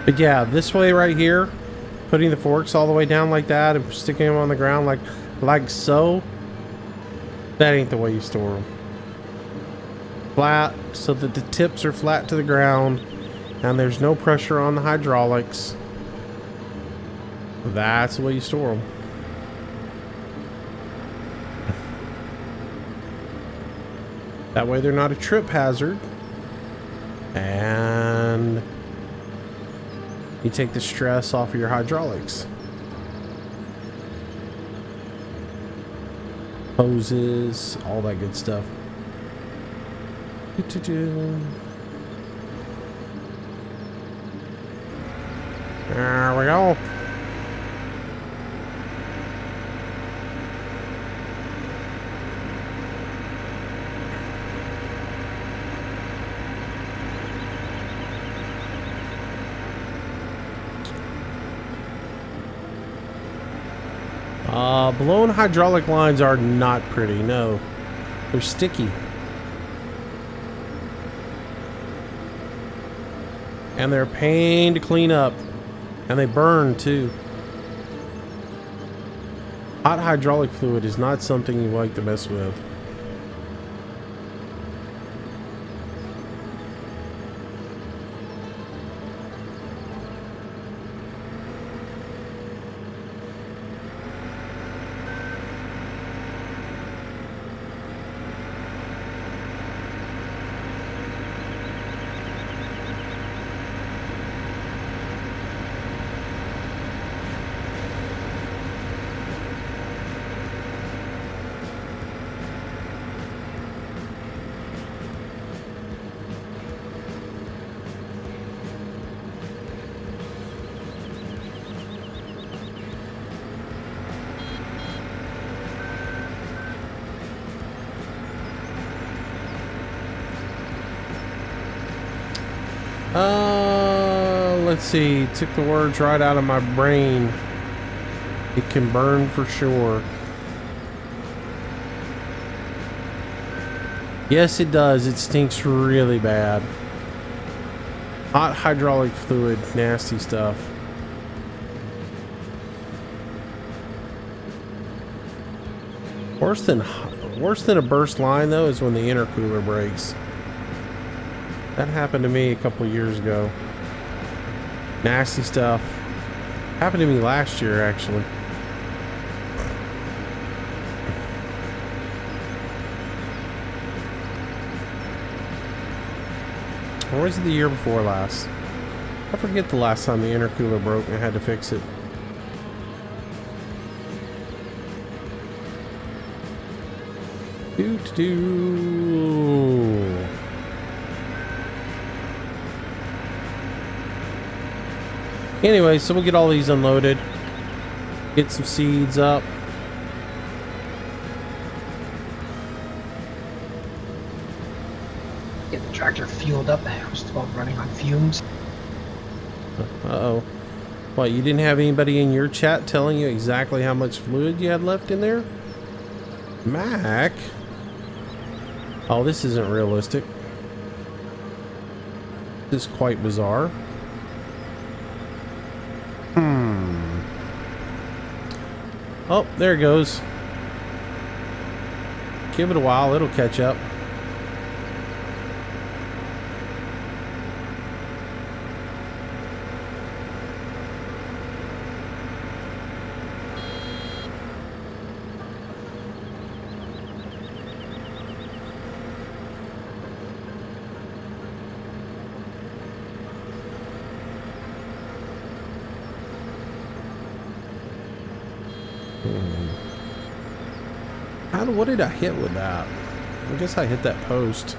But yeah, this way right here, putting the forks all the way down like that and sticking them on the ground like so, that ain't the way you store them. Flat, so that the tips are flat to the ground and there's no pressure on the hydraulics. That's the way you store them. That way they're not a trip hazard. And you take the stress off of your hydraulics. Hoses, all that good stuff. There we go. Blown hydraulic lines are not pretty, no. They're sticky. And they're a pain to clean up. And they burn too. Hot hydraulic fluid is not something you like to mess with. Let's see. Took the words right out of my brain. It can burn for sure. Yes, it does. It stinks really bad. Hot hydraulic fluid, nasty stuff. Worse than a burst line though is when the intercooler breaks. That happened to me a couple years ago. Nasty stuff. Happened to me last year actually. Or was it the year before last? I forget the last time the intercooler broke and I had to fix it. Anyway, so we'll get all these unloaded. Get some seeds up. Get the tractor fueled up. I was about running on fumes. Uh-oh. What, you didn't have anybody in your chat telling you exactly how much fluid you had left in there? Mac? Oh, this isn't realistic. This is quite bizarre. Oh, there it goes. Give it a while, it'll catch up. What did I hit with that? I guess I hit that post.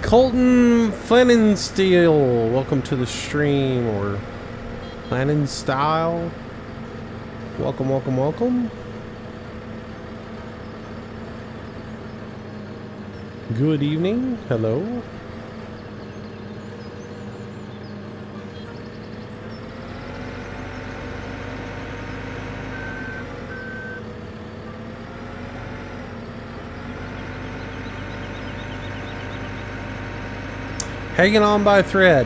Colton Flannensteel, welcome to the stream, or Planning Style. Welcome, welcome, welcome. Good evening. Hello. Hanging on by a thread.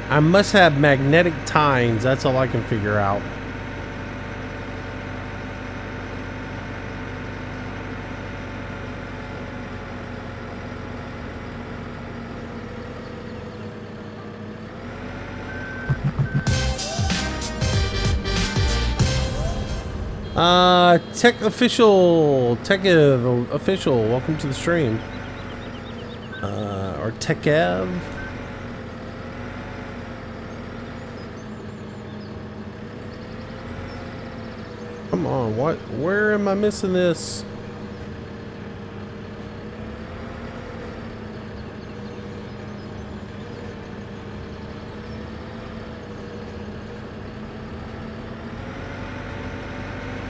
I must have magnetic tines. That's all I can figure out. Tech official, official, welcome to the stream. Or Techev. Come on, what? Where am I missing this?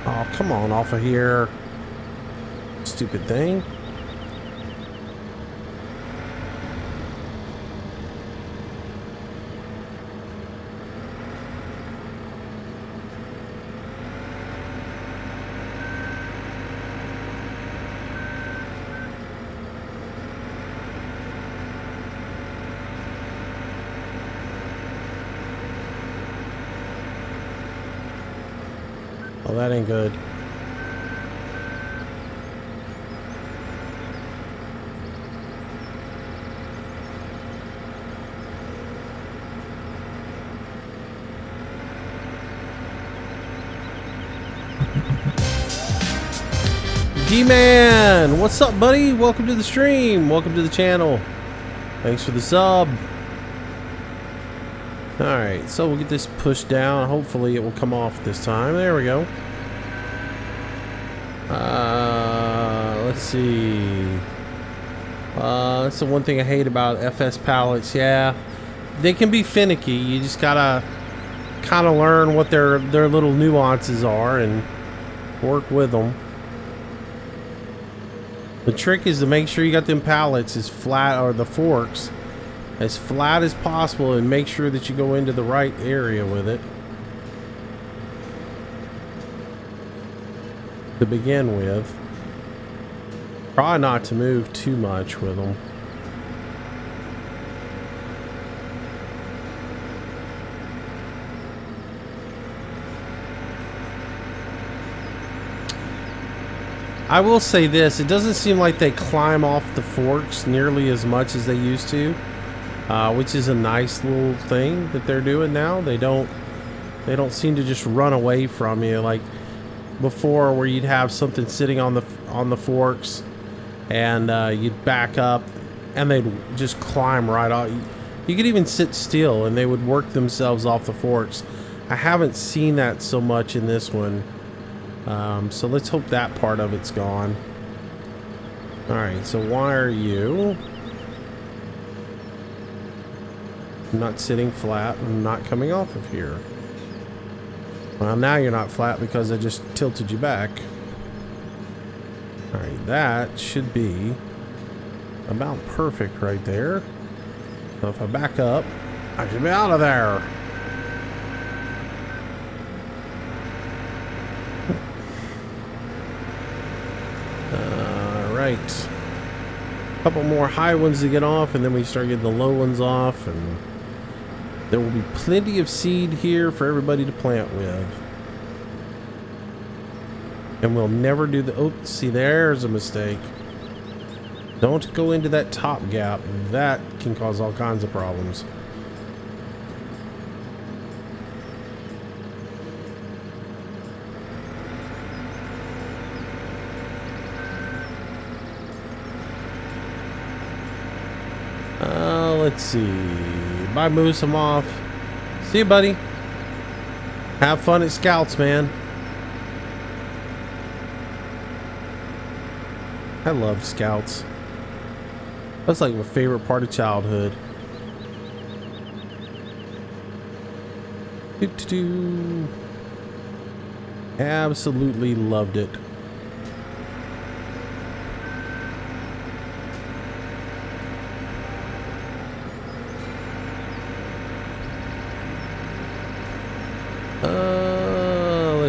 Oh, come on, off of here. Stupid thing. Oh, that ain't good. D-Man, what's up, buddy? Welcome to the stream. Welcome to the channel. Thanks for the sub. Alright, so we'll get this pushed down. Hopefully it will come off this time. There we go. Let's see. That's the one thing I hate about FS pallets. Yeah, they can be finicky. You just gotta kind of learn what their little nuances are and work with them. The trick is to make sure you got them pallets as flat, or the forks, as flat as possible, and make sure that you go into the right area with it to begin with. Try not to move too much with them. I will say this, it doesn't seem like they climb off the forks nearly as much as they used to, which is a nice little thing that they're doing now. They don't seem to just run away from you like before, where you'd have something sitting on the forks and you'd back up and they'd just climb right off. You could even sit still and they would work themselves off the forks. I haven't seen that so much in this one. So let's hope that part of it's gone. Alright, so why are you not sitting flat and not coming off of here? Well, now you're not flat because I just tilted you back. Alright, that should be about perfect right there. So if I back up, I should be out of there. Alright. A couple more high ones to get off, and then we start getting the low ones off, and there will be plenty of seed here for everybody to plant with. And we'll never do the... Oh, see, there's a mistake. Don't go into that top gap. That can cause all kinds of problems. Let's see. Bye, Moose. I'm off. See you, buddy. Have fun at Scouts, man. I love Scouts. That's like my favorite part of childhood. Doo-doo-doo. Absolutely loved it.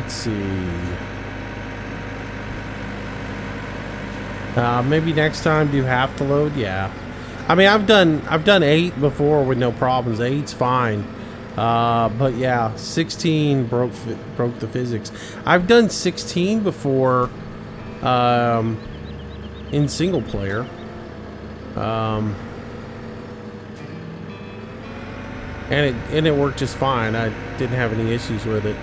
let's see. Maybe next time do half the load. Yeah. I mean, I've done 8 before with no problems. 8's fine. But yeah, 16 broke the physics. I've done 16 before in single player. And it worked just fine. I didn't have any issues with it.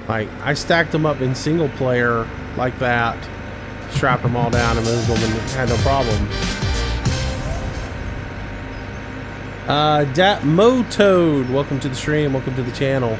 Like, I stacked them up in single player like that, strapped them all down and moved them and had no problem. Mo Toad, welcome to the stream, welcome to the channel.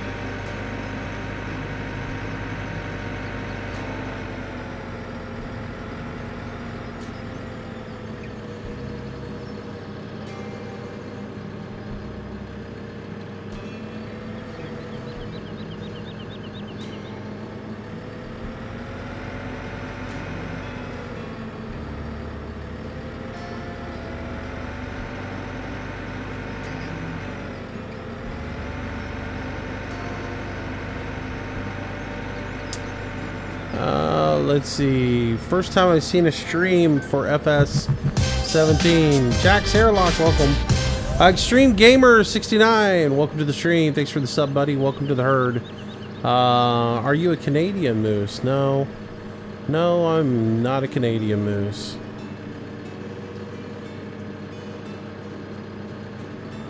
Let's see. First time I've seen a stream for FS17. Jack's Hairlock, welcome. Extreme Gamer 69, welcome to the stream. Thanks for the sub, buddy. Welcome to the herd. Are you a Canadian moose? No. No, I'm not a Canadian moose.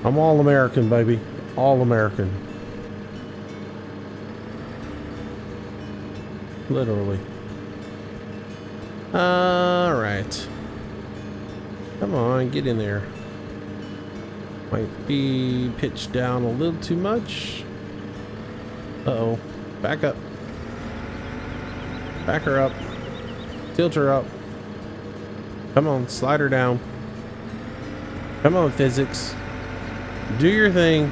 I'm all American, baby. All American. Literally. Alright. Come on, get in there. Might be pitched down a little too much. Uh-oh. Back up. Back her up. Tilt her up. Come on, slide her down. Come on, physics. Do your thing.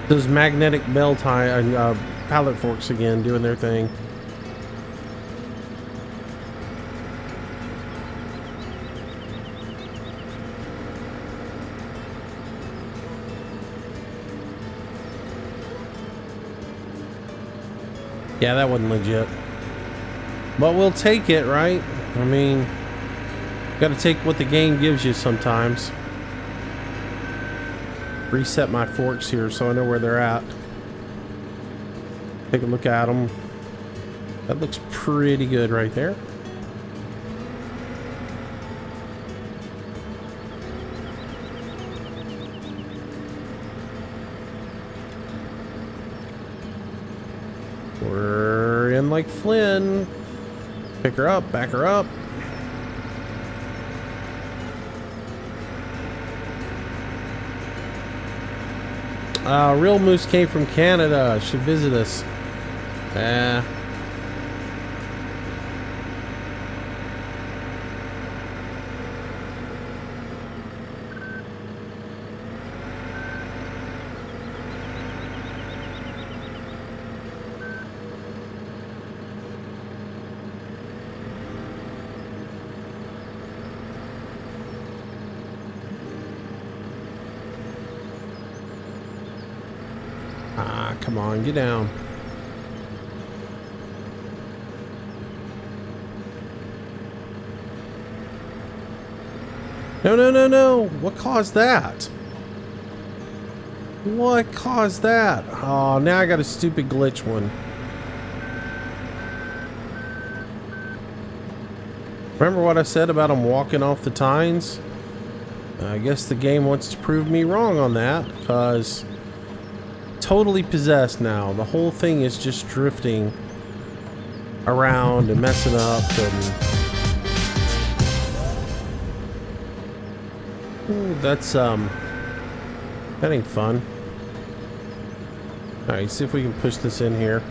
Those magnetic bell tie pallet forks again doing their thing. Yeah, that wasn't legit. But we'll take it, right? I mean, gotta take what the game gives you sometimes. Reset my forks here so I know where they're at. Take a look at them. That looks pretty good right there. We're in like Flynn. Pick her up, back her up. Real Moose came from Canada. Should visit us. Come on, get down. No, no, no, no. What caused that? What caused that? Oh, now I got a stupid glitch one. Remember what I said about them walking off the tines? I guess the game wants to prove me wrong on that, because totally possessed now. The whole thing is just drifting around and messing up and ooh, that's that ain't fun. Alright, see if we can push this in here.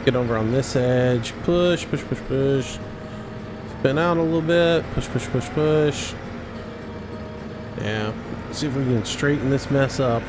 Get over on this edge. Push, push, push, push. Spin out a little bit. Push, push, push, push. Yeah. See if we can straighten this mess up.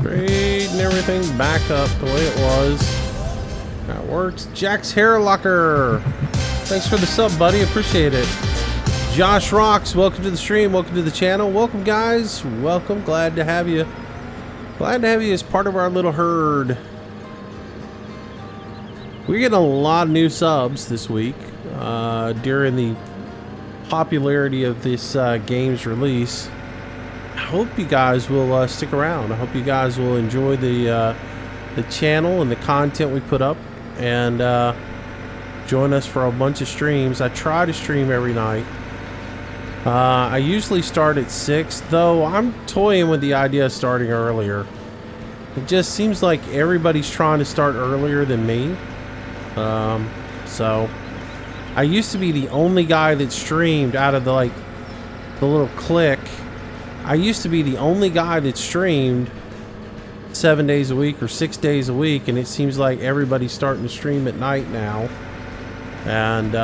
Straighten everything back up the way it was. That works. Jack's Hair Locker. Thanks for the sub, buddy. Appreciate it. Josh Rocks, welcome to the stream. Welcome to the channel. Welcome, guys. Welcome. Glad to have you. Glad to have you as part of our little herd. We're getting a lot of new subs this week during the popularity of this game's release. I hope you guys will stick around. I hope you guys will enjoy the channel and the content we put up, and join us for a bunch of streams. I try to stream every night. I usually start at 6, though I'm toying with the idea of starting earlier. It just seems like everybody's trying to start earlier than me. So I used to be the only guy that streamed out of the little clique. I used to be the only guy that streamed 7 days a week or 6 days a week, and it seems like everybody's starting to stream at night now, and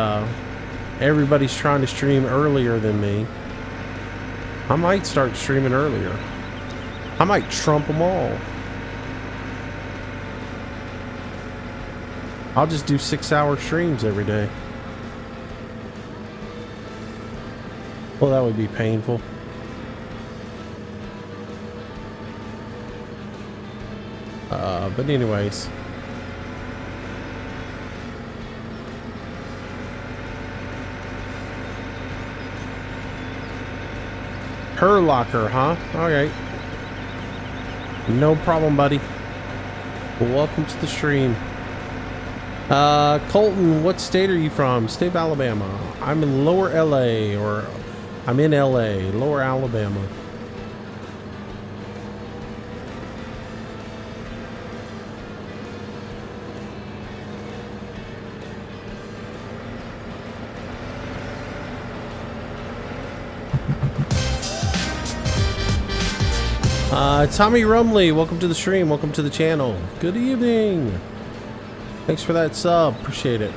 everybody's trying to stream earlier than me. I might start streaming earlier. I might trump them all. I'll just do 6-hour streams every day. Well, that would be painful. But anyways. Her locker, huh? Okay. No problem, buddy. Well, welcome to the stream. Colton, what state are you from? State of Alabama. I'm in Lower LA, or I'm in LA, Lower Alabama. Tommy Rumley, welcome to the stream. Welcome to the channel. Good evening. Thanks for that sub. Appreciate it.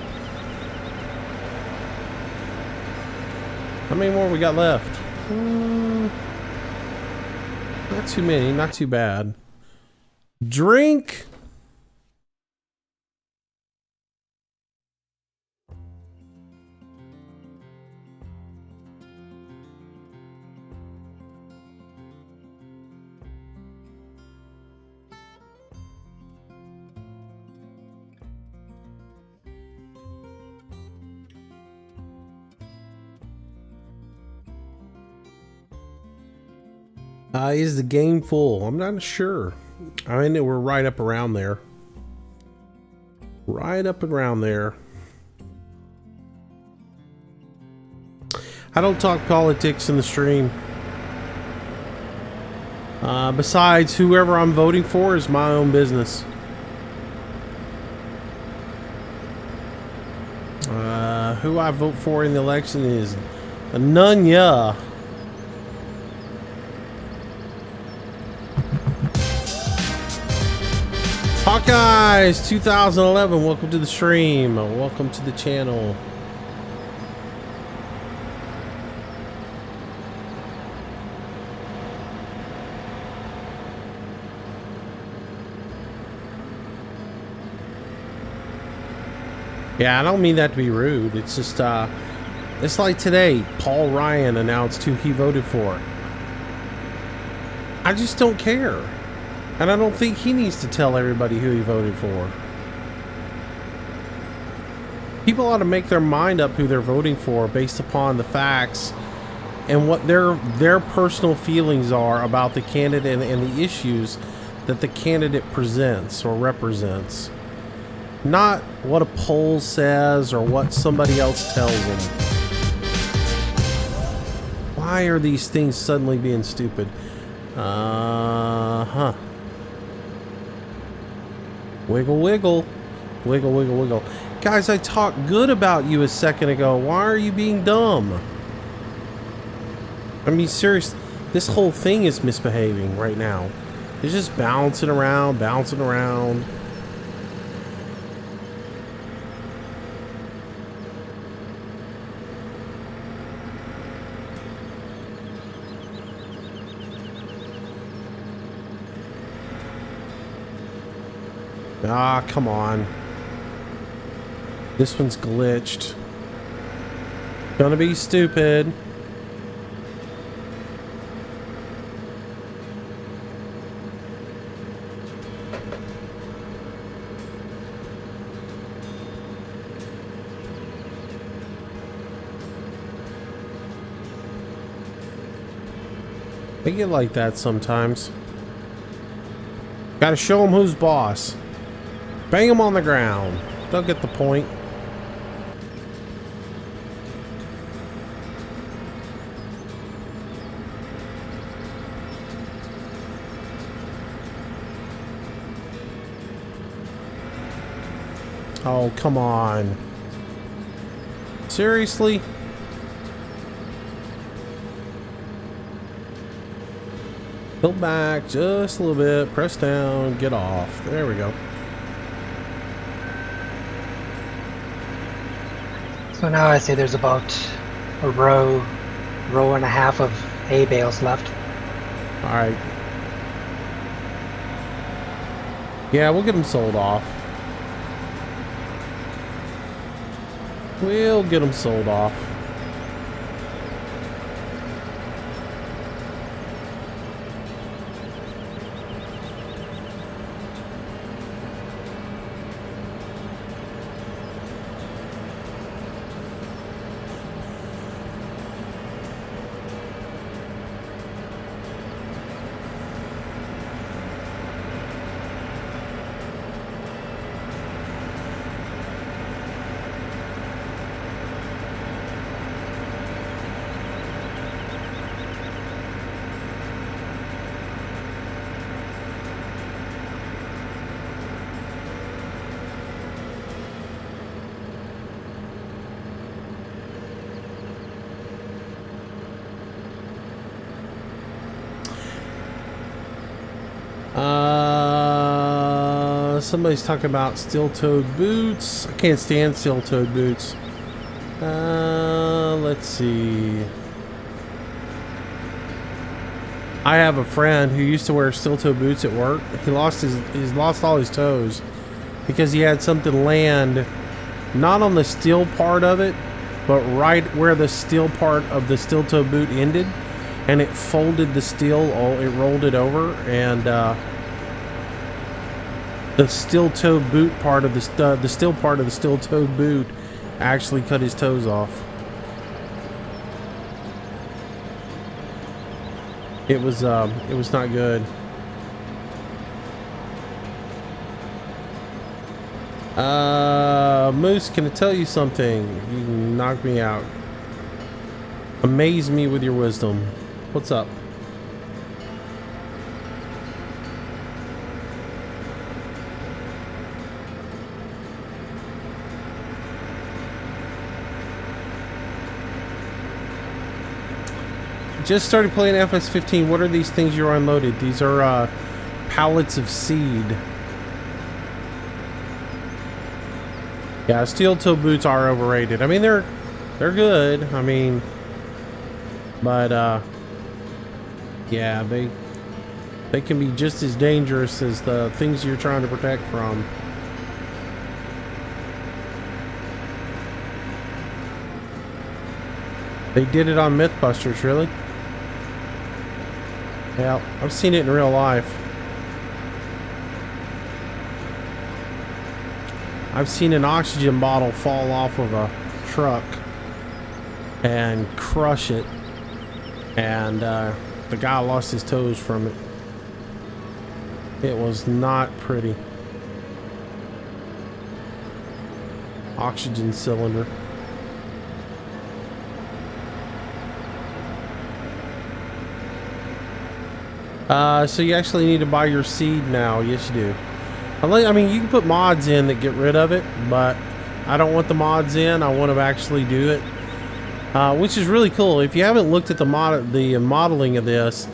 How many more we got left? Not too many. Not too bad. Drink. Is the game full? I'm not sure. I mean, we're right up around there. Right up and around there. I don't talk politics in the stream. Besides, whoever I'm voting for is my own business. Who I vote for in the election is none ya. Hawkeyes 2011, welcome to the stream. Welcome to the channel. Yeah, I don't mean that to be rude. It's just, it's like today, Paul Ryan announced who he voted for. I just don't care. And I don't think he needs to tell everybody who he voted for. People ought to make their mind up who they're voting for based upon the facts and what their personal feelings are about the candidate and the issues that the candidate presents or represents. Not what a poll says or what somebody else tells them. Why are these things suddenly being stupid? Wiggle, wiggle. Wiggle, wiggle, wiggle. Guys, I talked good about you a second ago. Why are you being dumb? I mean, seriously, this whole thing is misbehaving right now. It's just bouncing around, bouncing around. Ah, come on. This one's glitched. Gonna be stupid. They get like that sometimes. Gotta show them who's boss. Bang them on the ground. They'll get the point. Oh, come on. Seriously? Tilt back just a little bit, press down, get off. There we go. So now I say there's about a row and a half of hay bales left. All right. Yeah, we'll get them sold off. We'll get them sold off. Somebody's talking about steel-toed boots. I can't stand steel-toed boots. Let's see. I have a friend who used to wear steel-toe boots at work. He's lost all his toes because he had something land not on the steel part of it, but right where the steel part of the steel-toe boot ended, and it folded the steel. It rolled it over, and the steel-toe boot part of the steel part of the steel-toe boot actually cut his toes off. It was not good. Moose, can I tell you something? You can knock me out. Amaze me with your wisdom. What's up? Just started playing FS15. What are these things you're unloaded? These are pallets of seed. Yeah, steel-toe boots are overrated. I mean, they're good. I mean, but yeah, they can be just as dangerous as the things you're trying to protect from. They did it on Mythbusters, really? Yeah, I've seen it in real life. I've seen an oxygen bottle fall off of a truck and crush it, and the guy lost his toes from it. It was not pretty. Oxygen cylinder. So you actually need to buy your seed now. Yes, you do. I mean, you can put mods in that get rid of it, but I don't want the mods in. I want to actually do it, which is really cool. If you haven't looked at the modeling of this,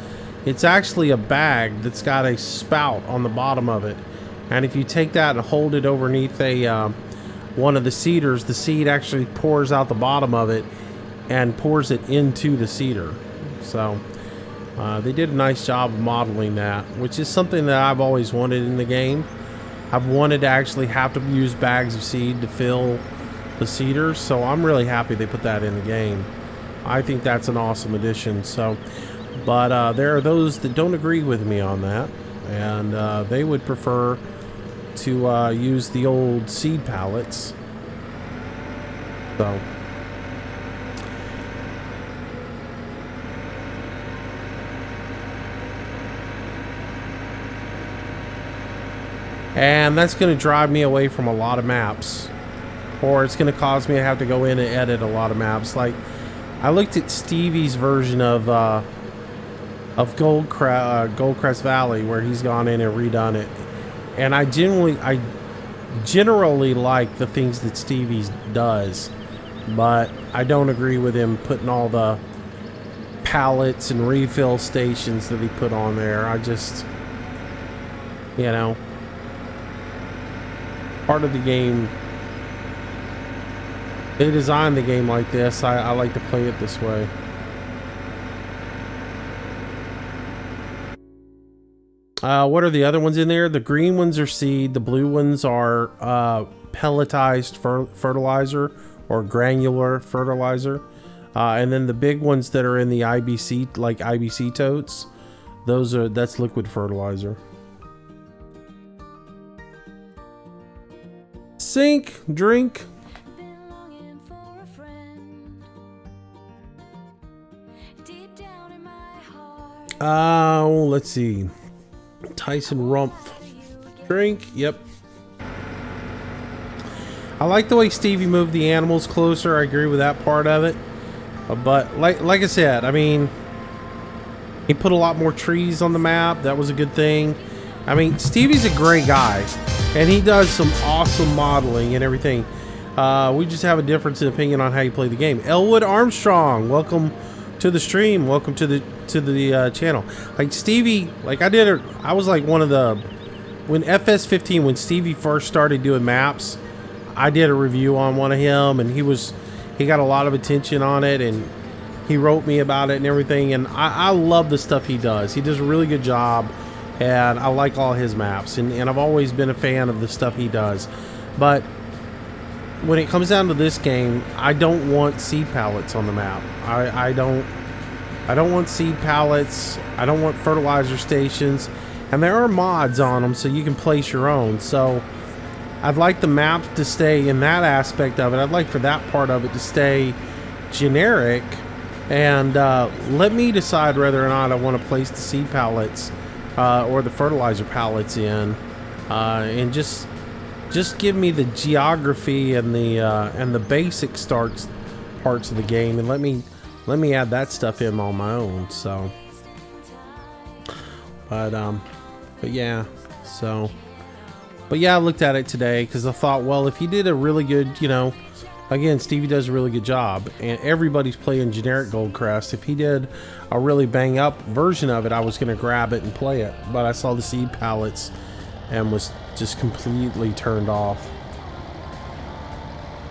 it's actually a bag that's got a spout on the bottom of it, and if you take that and hold it underneath a one of the seeders, the seed actually pours out the bottom of it and pours it into the seeder. So they did a nice job of modeling that, which is something that I've always wanted in the game. I've wanted to actually have to use bags of seed to fill the seeders, so I'm really happy they put that in the game. I think that's an awesome addition. So, but there are those that don't agree with me on that, and they would prefer to use the old seed pallets. So. And that's going to drive me away from a lot of maps, or it's going to cause me to have to go in and edit a lot of maps. Like, I looked at Stevie's version of Goldcrest Valley, where he's gone in and redone it, and I generally like the things that Stevie does, but I don't agree with him putting all the pallets and refill stations that he put on there. I just, you know, part of the game, they designed the game like this. I like to play it this way. What are the other ones in there? The green ones are seed, the blue ones are pelletized fertilizer or granular fertilizer, and then the big ones that are in the IBC, like IBC totes, that's liquid fertilizer. Sink, drink. Let's see. Tyson Rumpf. Drink, yep. I like the way Stevie moved the animals closer. I agree with that part of it. But like I said, I mean, he put a lot more trees on the map. That was a good thing. I mean, Stevie's a great guy, and he does some awesome modeling and everything. We just have a difference in opinion on how you play the game. Elwood Armstrong, welcome to the stream. Welcome to the channel. Like Stevie, like I was like one of the, when FS15, when Stevie first started doing maps, I did a review on one of him, and he got a lot of attention on it, and he wrote me about it and everything. And I love the stuff he does. He does a really good job. And I like all his maps, and I've always been a fan of the stuff he does. But when it comes down to this game, I don't want seed pallets on the map. I don't want seed pallets. I don't want fertilizer stations, and there are mods on them so you can place your own. So I'd like the map to stay in that aspect of it. I'd like for that part of it to stay generic, and let me decide whether or not I want to place the seed pallets or the fertilizer pallets in, and just give me the geography and the basic parts of the game, and let me add that stuff in on my own. So, but yeah, so, but yeah, I looked at it today because I thought, well, if he did a really good, you know, again, Stevie does a really good job, and everybody's playing generic Goldcrest. If he did a really bang up version of it, I was going to grab it and play it. But I saw the seed pallets and was just completely turned off.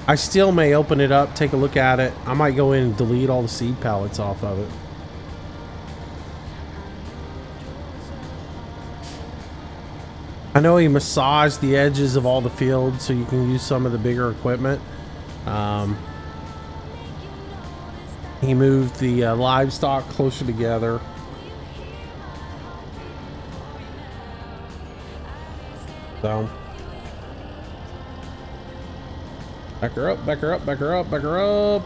I still may open it up, take a look at it. I might go in and delete all the seed pallets off of it. I know he massaged the edges of all the fields so you can use some of the bigger equipment. He moved the livestock closer together. So, back her up, back her up, back her up, back her up.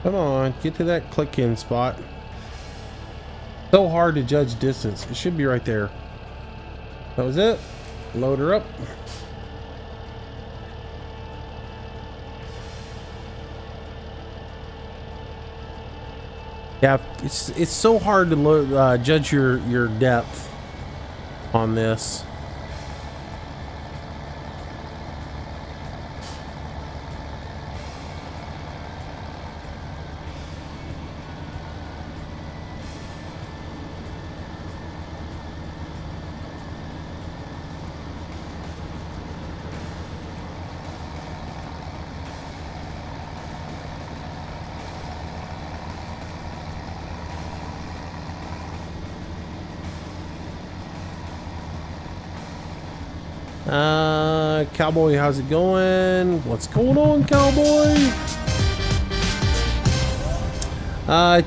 Come on, get to that click-in spot. So hard to judge distance. It should be right there. That was it. Load her up. Yeah, it's so hard to judge your depth on this. Cowboy, how's it going? What's going on, Cowboy?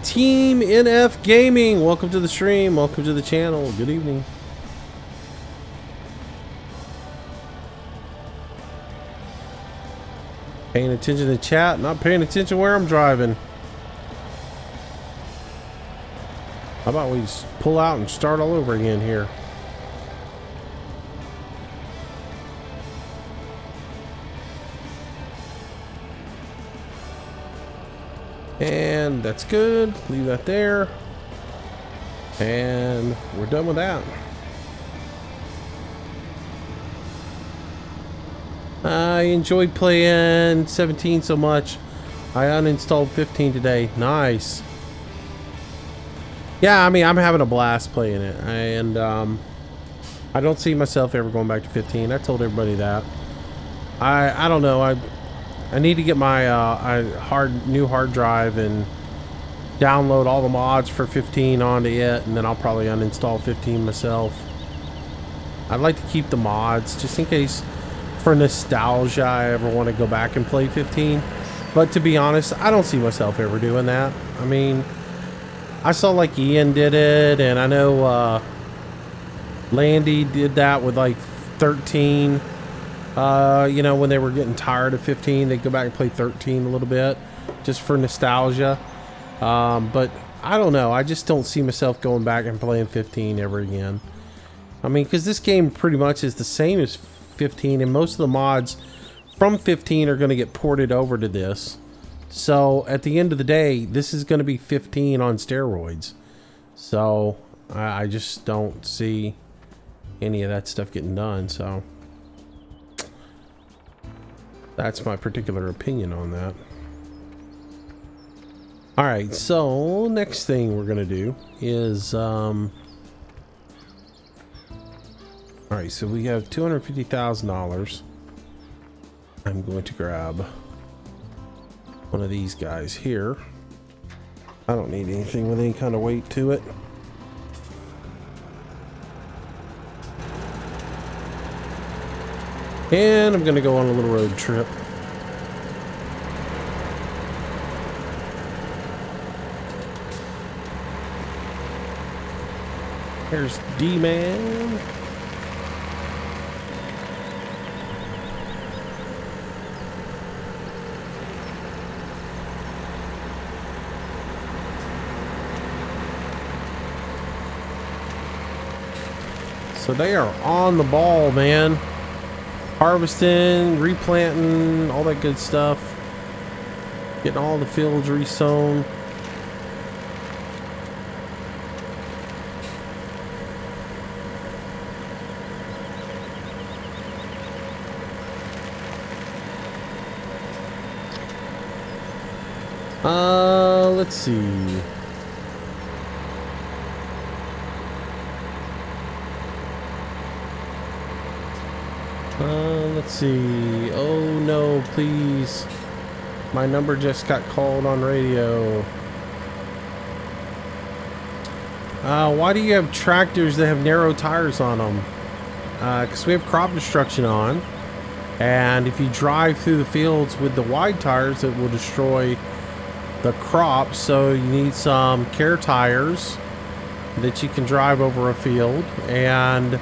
Team NF Gaming, welcome to the stream. Welcome to the channel. Good evening. Paying attention to the chat, not paying attention where I'm driving. How about we just pull out and start all over again here? And that's good. Leave that there. And we're done with that. I enjoyed playing 17 so much. I uninstalled 15 today. Nice. Yeah, I mean, I'm having a blast playing it. And I don't see myself ever going back to 15. I told everybody that. I don't know. I need to get my new hard drive and download all the mods for 15 onto it, and then I'll probably uninstall 15 myself. I'd like to keep the mods just in case for nostalgia I ever want to go back and play 15. But to be honest, I don't see myself ever doing that. I mean, I saw like Ian did it, and I know Landy did that with like 13. You know, when they were getting tired of 15, they'd go back and play 13 a little bit just for nostalgia. But I don't know. I just don't see myself going back and playing 15 ever again. I mean, because this game pretty much is the same as 15, and most of the mods from 15 are going to get ported over to this. So at the end of the day, this is going to be 15 on steroids. So I just don't see any of that stuff getting done. So that's my particular opinion on that. All right, so next thing we're gonna do is all right, so we have $250,000. I'm going to grab one of these guys here. I don't need anything with any kind of weight to it. And I'm gonna go on a little road trip. There's D-Man. So they are on the ball, man. Harvesting, replanting, all that good stuff. Getting all the fields resown. Let's see. Let's see. Oh no, please. My number just got called on radio. Why do you have tractors that have narrow tires on them? Because we have crop destruction on. And if you drive through the fields with the wide tires, it will destroy the crop. So you need some care tires that you can drive over a field and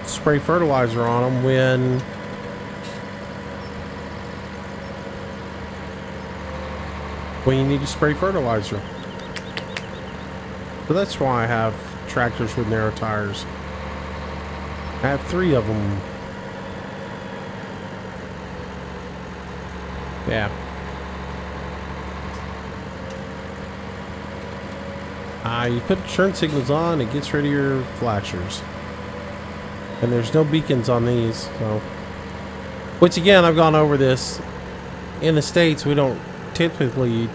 spray fertilizer on them when you need to spray fertilizer. So that's why I have tractors with narrow tires. I have 3 of them. Yeah. You put turn signals on, it gets rid of your flashers. And there's no beacons on these, so. Which again, I've gone over this. In the States, we don't typically,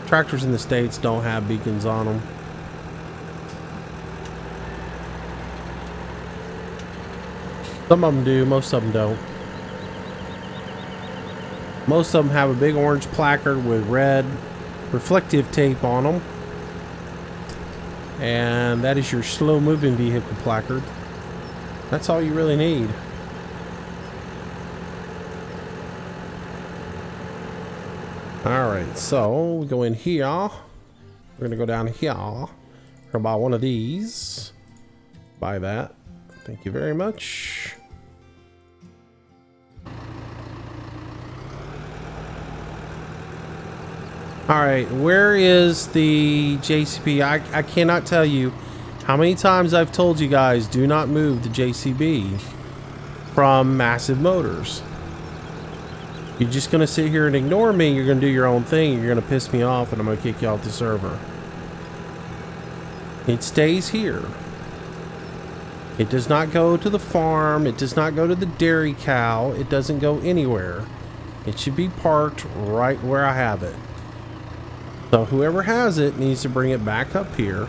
tractors in the States don't have beacons on them. Some of them do, most of them don't. Most of them have a big orange placard with red reflective tape on them. And that is your slow moving vehicle placard. That's all you really need. Alright, so we go in here. We're gonna go down here. We're gonna buy one of these. Buy that. Thank you very much. Alright, where is the JCB? I cannot tell you how many times I've told you guys, do not move the JCB from Massive Motors. You're just gonna sit here and ignore me, you're gonna do your own thing, you're gonna piss me off, and I'm gonna kick you off the server. It stays here. It does not go to the farm, it does not go to the dairy cow, it doesn't go anywhere. It should be parked right where I have it. So whoever has it needs to bring it back up here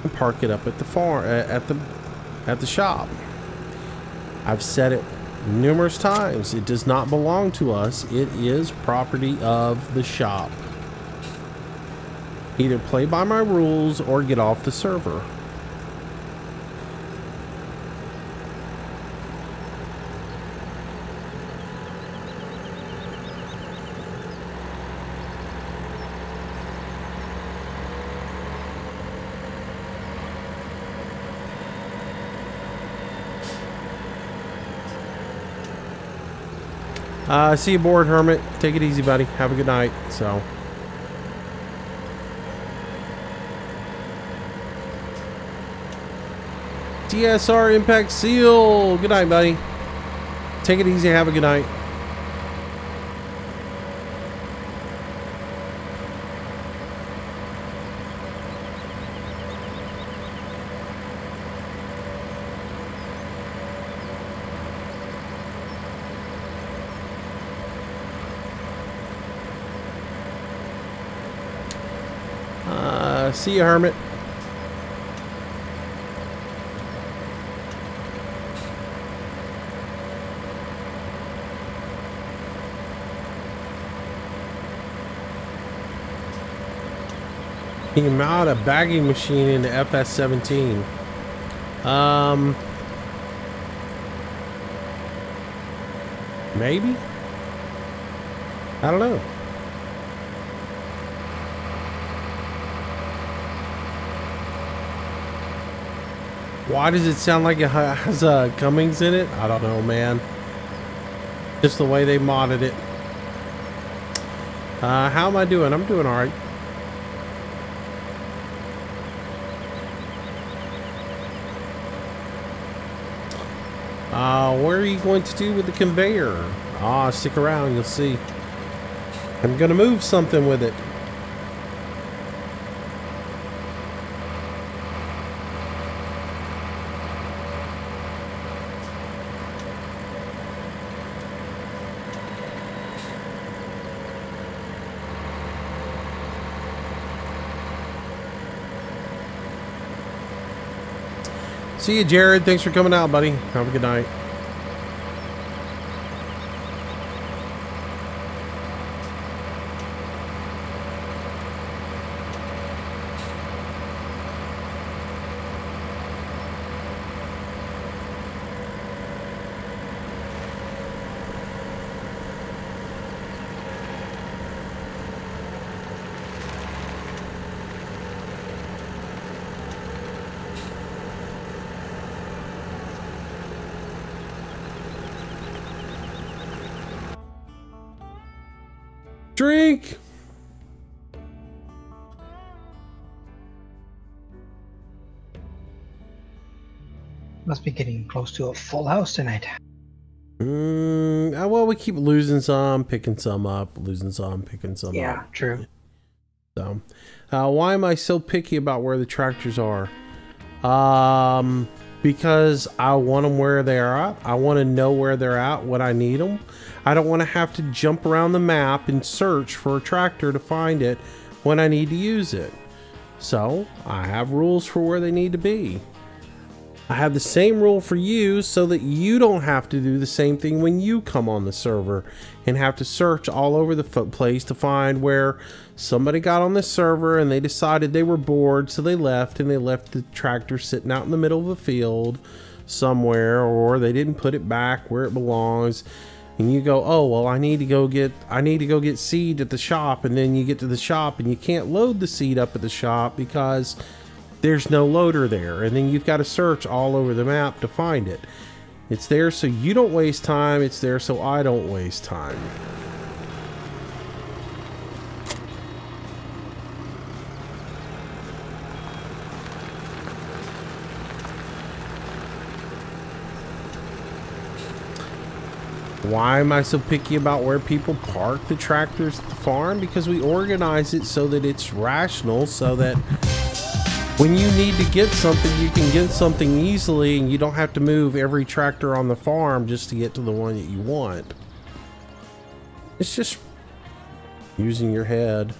and park it up at the farm, at the shop. I've said it numerous times. It does not belong to us. It is property of the shop. Either play by my rules or get off the server. See you aboard, Hermit. Take it easy, buddy. Have a good night. So. TSR Impact Seal. Good night, buddy. Take it easy. Have a good night. See you, Hermit. You can mount a bagging machine into FS17. Maybe? I don't know. Why does it sound like it has Cummings in it? I don't know, man. Just the way they modded it. How am I doing? I'm doing alright. What are you going to do with the conveyor? Stick around, you'll see. I'm gonna move something with it. See you, Jared. Thanks for coming out, buddy. Have a good night. Drink! Must be getting close to a full house tonight. Well, we keep losing some, picking some up, losing some, picking some up. Yeah, true. So, why am I so picky about where the tractors are? Because I want them where they are at. I want to know where they're at when I need them. I don't want to have to jump around the map and search for a tractor to find it when I need to use it. So, I have rules for where they need to be. I have the same rule for you so that you don't have to do the same thing when you come on the server and have to search all over the place to find where somebody got on the server and they decided they were bored, so they left, and they left the tractor sitting out in the middle of the field. somewhere, or they didn't put it back where it belongs, and you go, oh well, I need to go get seed at the shop, and then you get to the shop and you can't load the seed up at the shop because there's no loader there, and then you've got to search all over the map to find it. It's there so you don't waste time, it's there so I don't waste time. Why am I so picky about where people park the tractors at the farm? Because we organize it so that it's rational, so that when you need to get something, you can get something easily, and you don't have to move every tractor on the farm just to get to the one that you want. It's just using your head.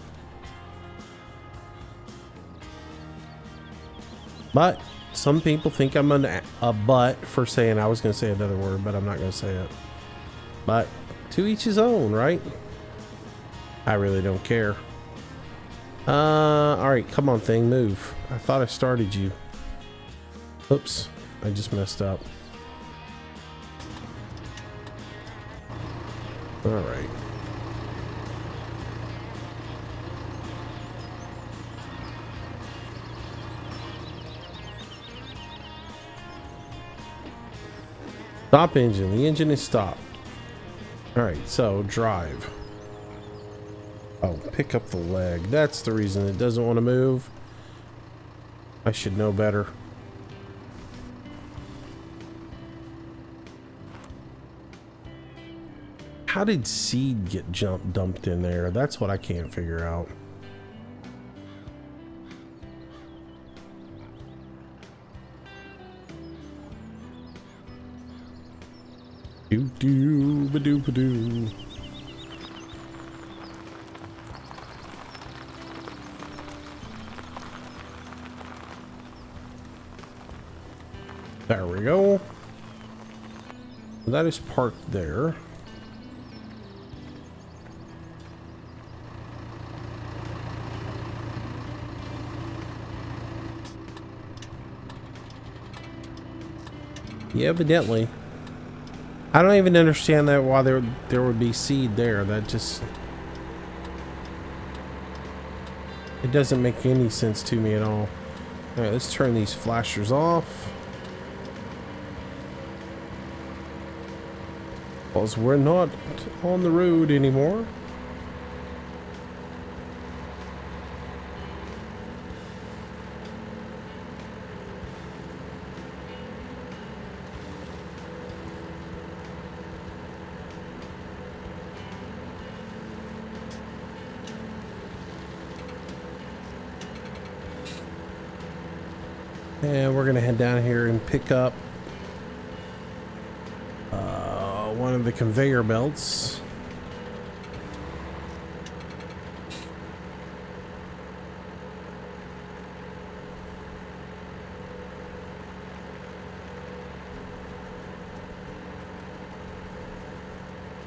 But some people think I'm a butt for saying, I was going to say another word, but I'm not going to say it. But to each his own, right? I really don't care. Alright, come on thing, move. I thought I started you. Oops, I just messed up. Alright. Stop engine. The engine is stopped. Alright, so drive. Oh, pick up the leg. That's the reason it doesn't want to move. I should know better. How did seed get dumped in there? That's what I can't figure out. Ba-doo-ba-doo. There we go. That is parked there. Yeah, evidently. I don't even understand that why there would be seed there. That just, it doesn't make any sense to me at all. All right, let's turn these flashers off. Because we're not on the road anymore. And we're gonna head down here and pick up one of the conveyor belts.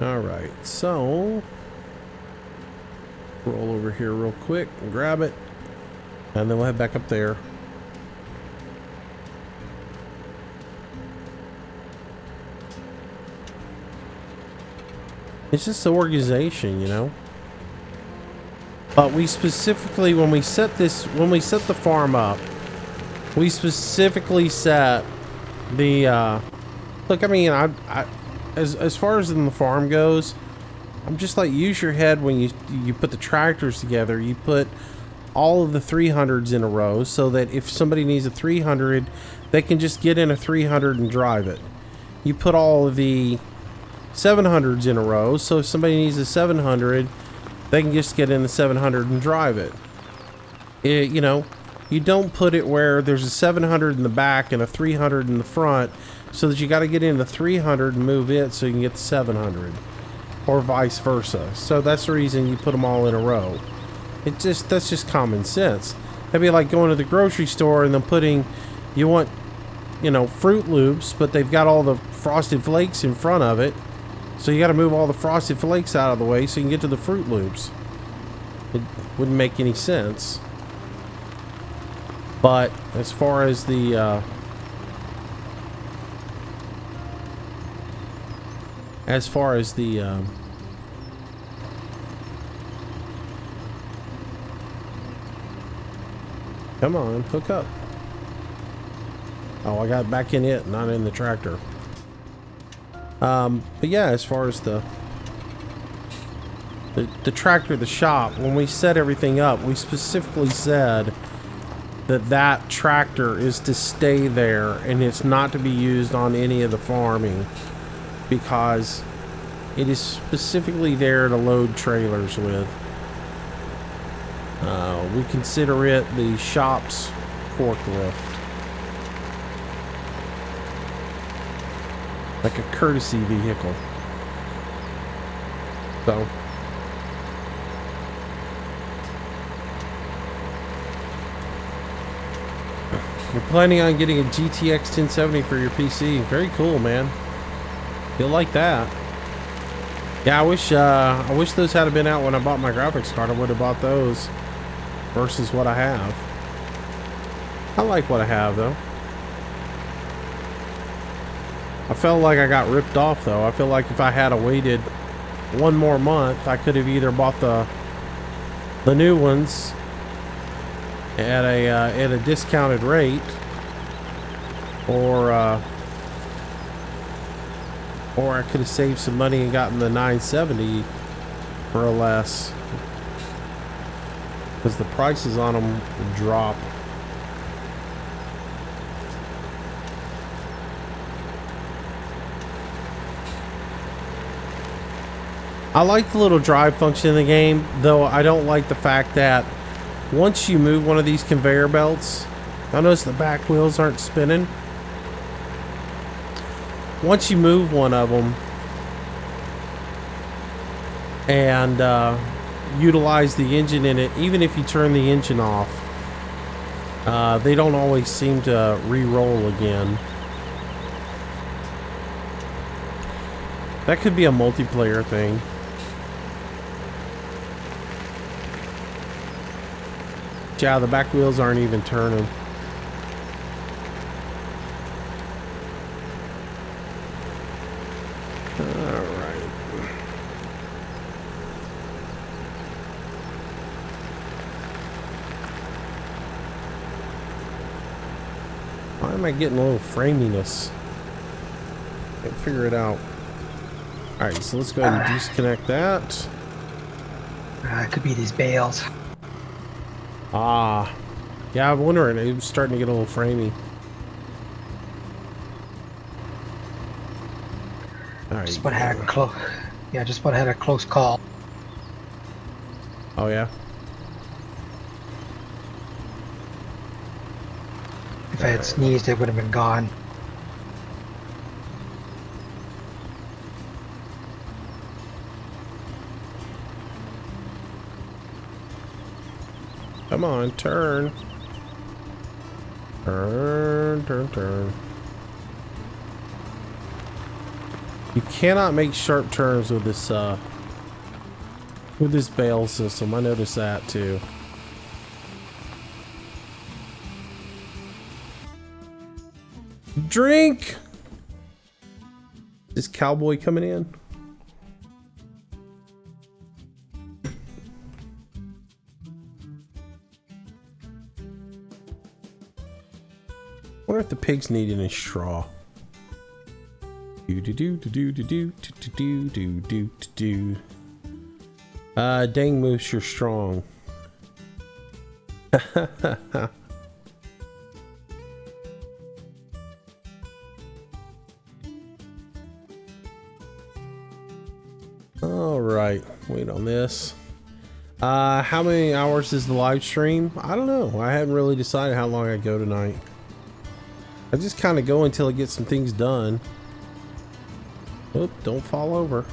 All right, so roll over here real quick and grab it, and then we'll head back up there. It's just the organization, you know. But we specifically, when we set the farm up, we specifically set the look, I mean, as far as in the farm goes, I'm just like, use your head when you put the tractors together. You put all of the 300s in a row so that if somebody needs a 300, they can just get in a 300 and drive it. You put all of the 700s in a row, so if somebody needs a 700, they can just get in the 700 and drive it. You know, you don't put it where there's a 700 in the back and a 300 in the front, so that you got to get in the 300 and move it so you can get the 700, or vice versa. So that's the reason you put them all in a row. That's just common sense. That'd be like going to the grocery store and then putting, you want, you know, Fruit Loops, but they've got all the Frosted Flakes in front of it. So you got to move all the Frosted Flakes out of the way so you can get to the Fruit Loops. It wouldn't make any sense. But as far as the as far as the come on, hook up. Oh, I got back in it, not in the tractor. But yeah, as far as the tractor, the shop, when we set everything up, we specifically said that that tractor is to stay there and it's not to be used on any of the farming, because it is specifically there to load trailers with. We consider it the shop's forklift, like a courtesy vehicle. So you're planning on getting a GTX 1070 for your PC. Very cool, man. You'll like that. Yeah, I wish those had been out when I bought my graphics card. I would have bought those versus what I have. I like what I have, though. I felt like I got ripped off, though. I feel like if I had waited one more month, I could have either bought the new ones at a discounted rate, or I could have saved some money and gotten the 970 for a less, because the prices on them drop. I like the little drive function in the game, though I don't like the fact that once you move one of these conveyor belts, I notice the back wheels aren't spinning. Once you move one of them and utilize the engine in it, even if you turn the engine off, they don't always seem to re-roll again. That could be a multiplayer thing. Yeah, the back wheels aren't even turning. Alright. Why am I getting a little framiness? Can't figure it out. Alright, so let's go ahead and disconnect that. It could be these bales. Ah, yeah, I'm wondering. It was starting to get a little framey. All right, just about had a close. Yeah, just about had a close call. Oh yeah. If I had sneezed, it would have been gone. Come on, turn. Turn, turn, turn. You cannot make sharp turns with this bale system. I noticed that too. Drink! Is Cowboy coming in? I wonder if the pigs need any straw. Dang moose, you're strong. All right, wait on this. How many hours is the live stream? I don't know. I haven't really decided how long I go tonight. I just kind of go until I get some things done. Oop, don't fall over.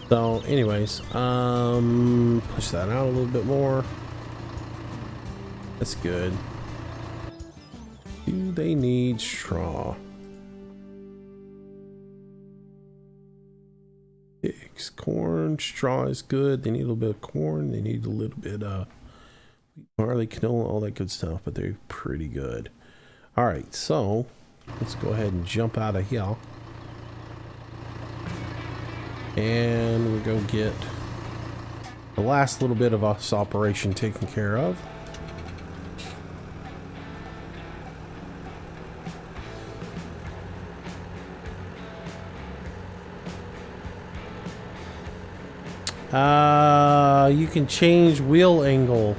So anyways, push that out a little bit more. That's good. Do they need straw? Pigs, corn, straw is good. They need a little bit of corn. They need a little bit barley, canola, all that good stuff, but they're pretty good. All right, so Let's go ahead and jump out of here. And we go get the last little bit of this operation taken care of. You can change wheel angle.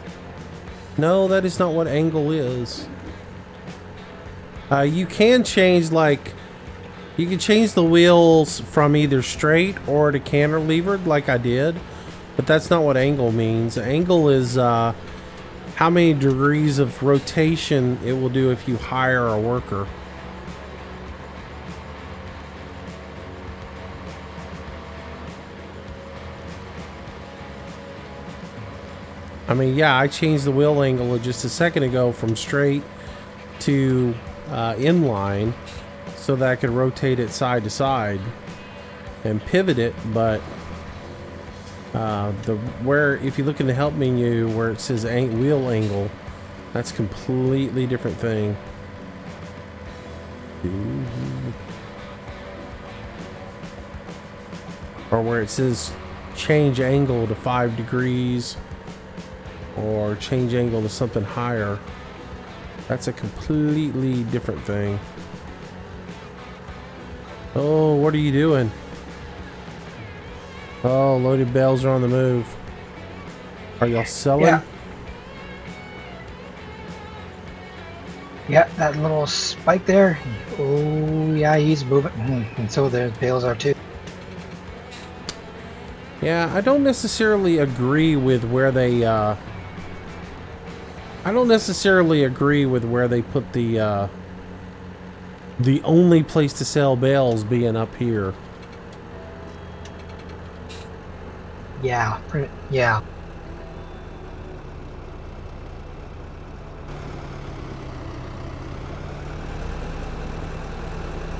No, that is not what angle is. You can change, like, you can change the wheels from either straight or to cantilevered, like I did, but that's not what angle means. Angle is how many degrees of rotation it will do if you hire a worker. I mean, yeah, I changed the wheel angle just a second ago from straight to inline so that I could rotate it side to side and pivot it, but if you look in the help menu where it says wheel angle, that's a completely different thing. Or where it says change angle to 5 degrees or change angle to something higher. That's a completely different thing. Oh, what are you doing? Oh, loaded bales are on the move. Are y'all selling? Yeah. Yeah, that little spike there. Oh, yeah, he's moving. And so the bales are too. Yeah, I don't necessarily agree with where they I don't necessarily agree with where they put the only place to sell bales being up here. Yeah, yeah.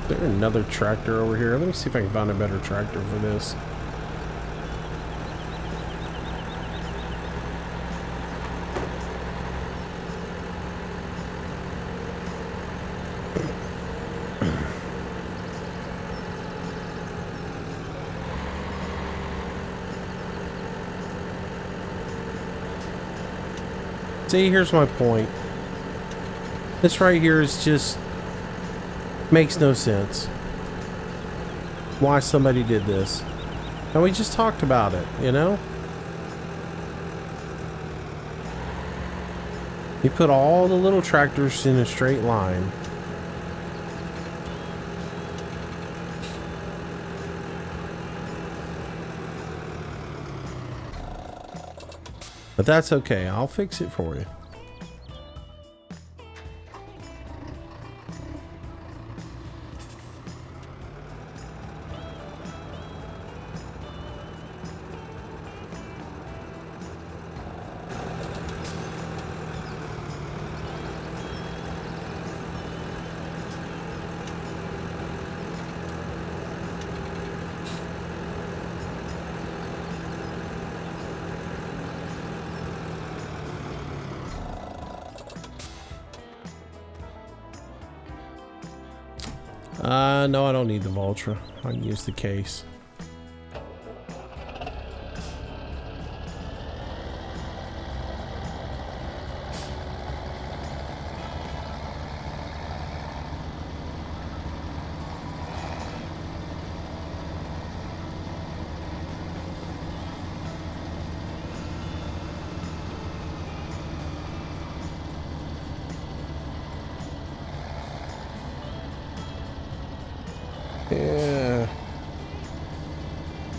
Is there another tractor over here? Let me see if I can find a better tractor for this. See, here's my point. This right here is just makes no sense. Why somebody did this. And we just talked about it, you know? You put all the little tractors in a straight line. But that's okay. I'll fix it for you. No, I don't need the Vultra. I can use the case. Yeah.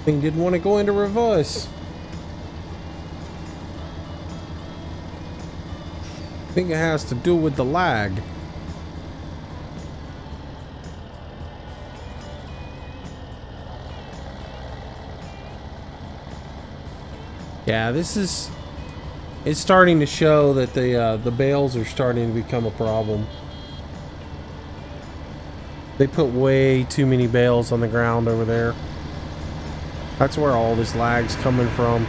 Thing didn't want to go into reverse. I think it has to do with the lag. Yeah, it's starting to show that the bales are starting to become a problem. They put way too many bales on the ground over there. That's where all this lag's coming from.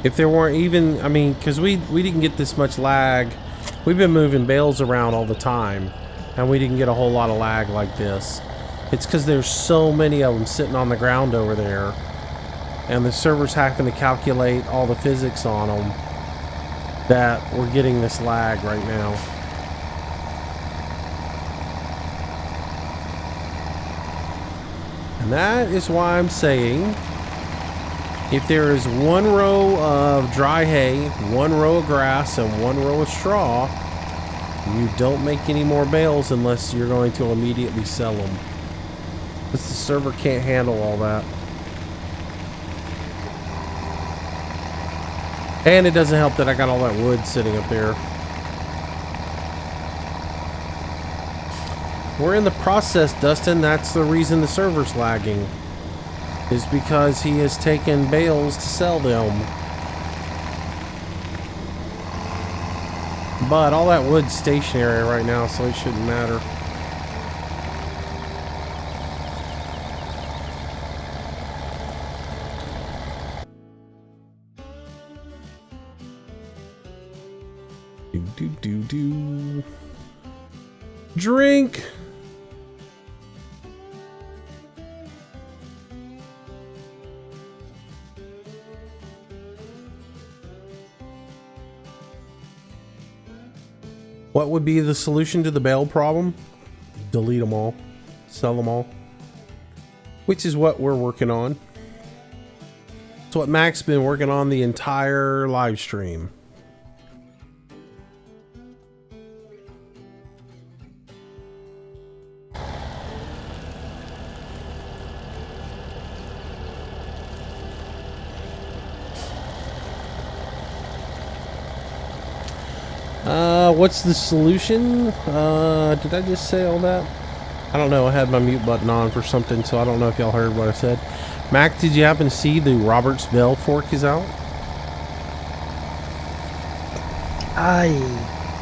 If there weren't even, I mean, because we didn't get this much lag. We've been moving bales around all the time, and we didn't get a whole lot of lag like this. It's because there's so many of them sitting on the ground over there, and the server's having to calculate all the physics on them, that we're getting this lag right now. And that is why I'm saying, if there is one row of dry hay, one row of grass, and one row of straw, you don't make any more bales unless you're going to immediately sell them. Because the server can't handle all that. And it doesn't help that I got all that wood sitting up there. We're in the process, Dustin. That's the reason the server's lagging. Is because he has taken bales to sell them. But all that wood's stationary right now, so it shouldn't matter. Do. Drink! What would be the solution to the bale problem? Delete them all. Sell them all. Which is what we're working on. It's what Mac's been working on the entire live stream. What's the solution? Did I just say all that? I don't know. I had my mute button on for something, so I don't know if y'all heard what I said. Mac, did you happen to see the Roberts Bell fork is out?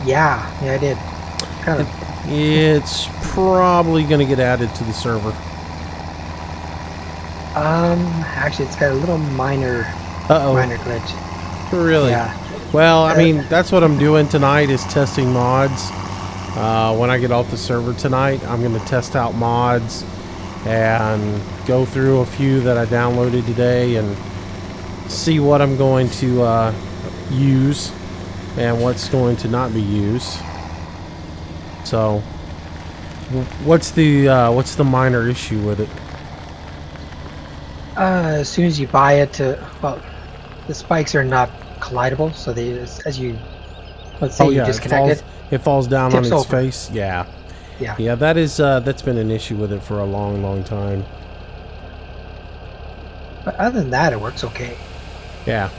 Yeah, I did. Kind of. It's probably going to get added to the server. Actually, it's got a little minor glitch. Really? Yeah. Well, I mean, that's what I'm doing tonight is testing mods. When I get off the server tonight, I'm going to test out mods and go through a few that I downloaded today and see what I'm going to use and what's going to not be used. So, what's the minor issue with it? As soon as you buy it, well, the spikes are not collidable, so they, as you, let's say you disconnect it falls down on its over. face. Yeah. That is that's been an issue with it for a long time. But other than that, it works okay. Yeah.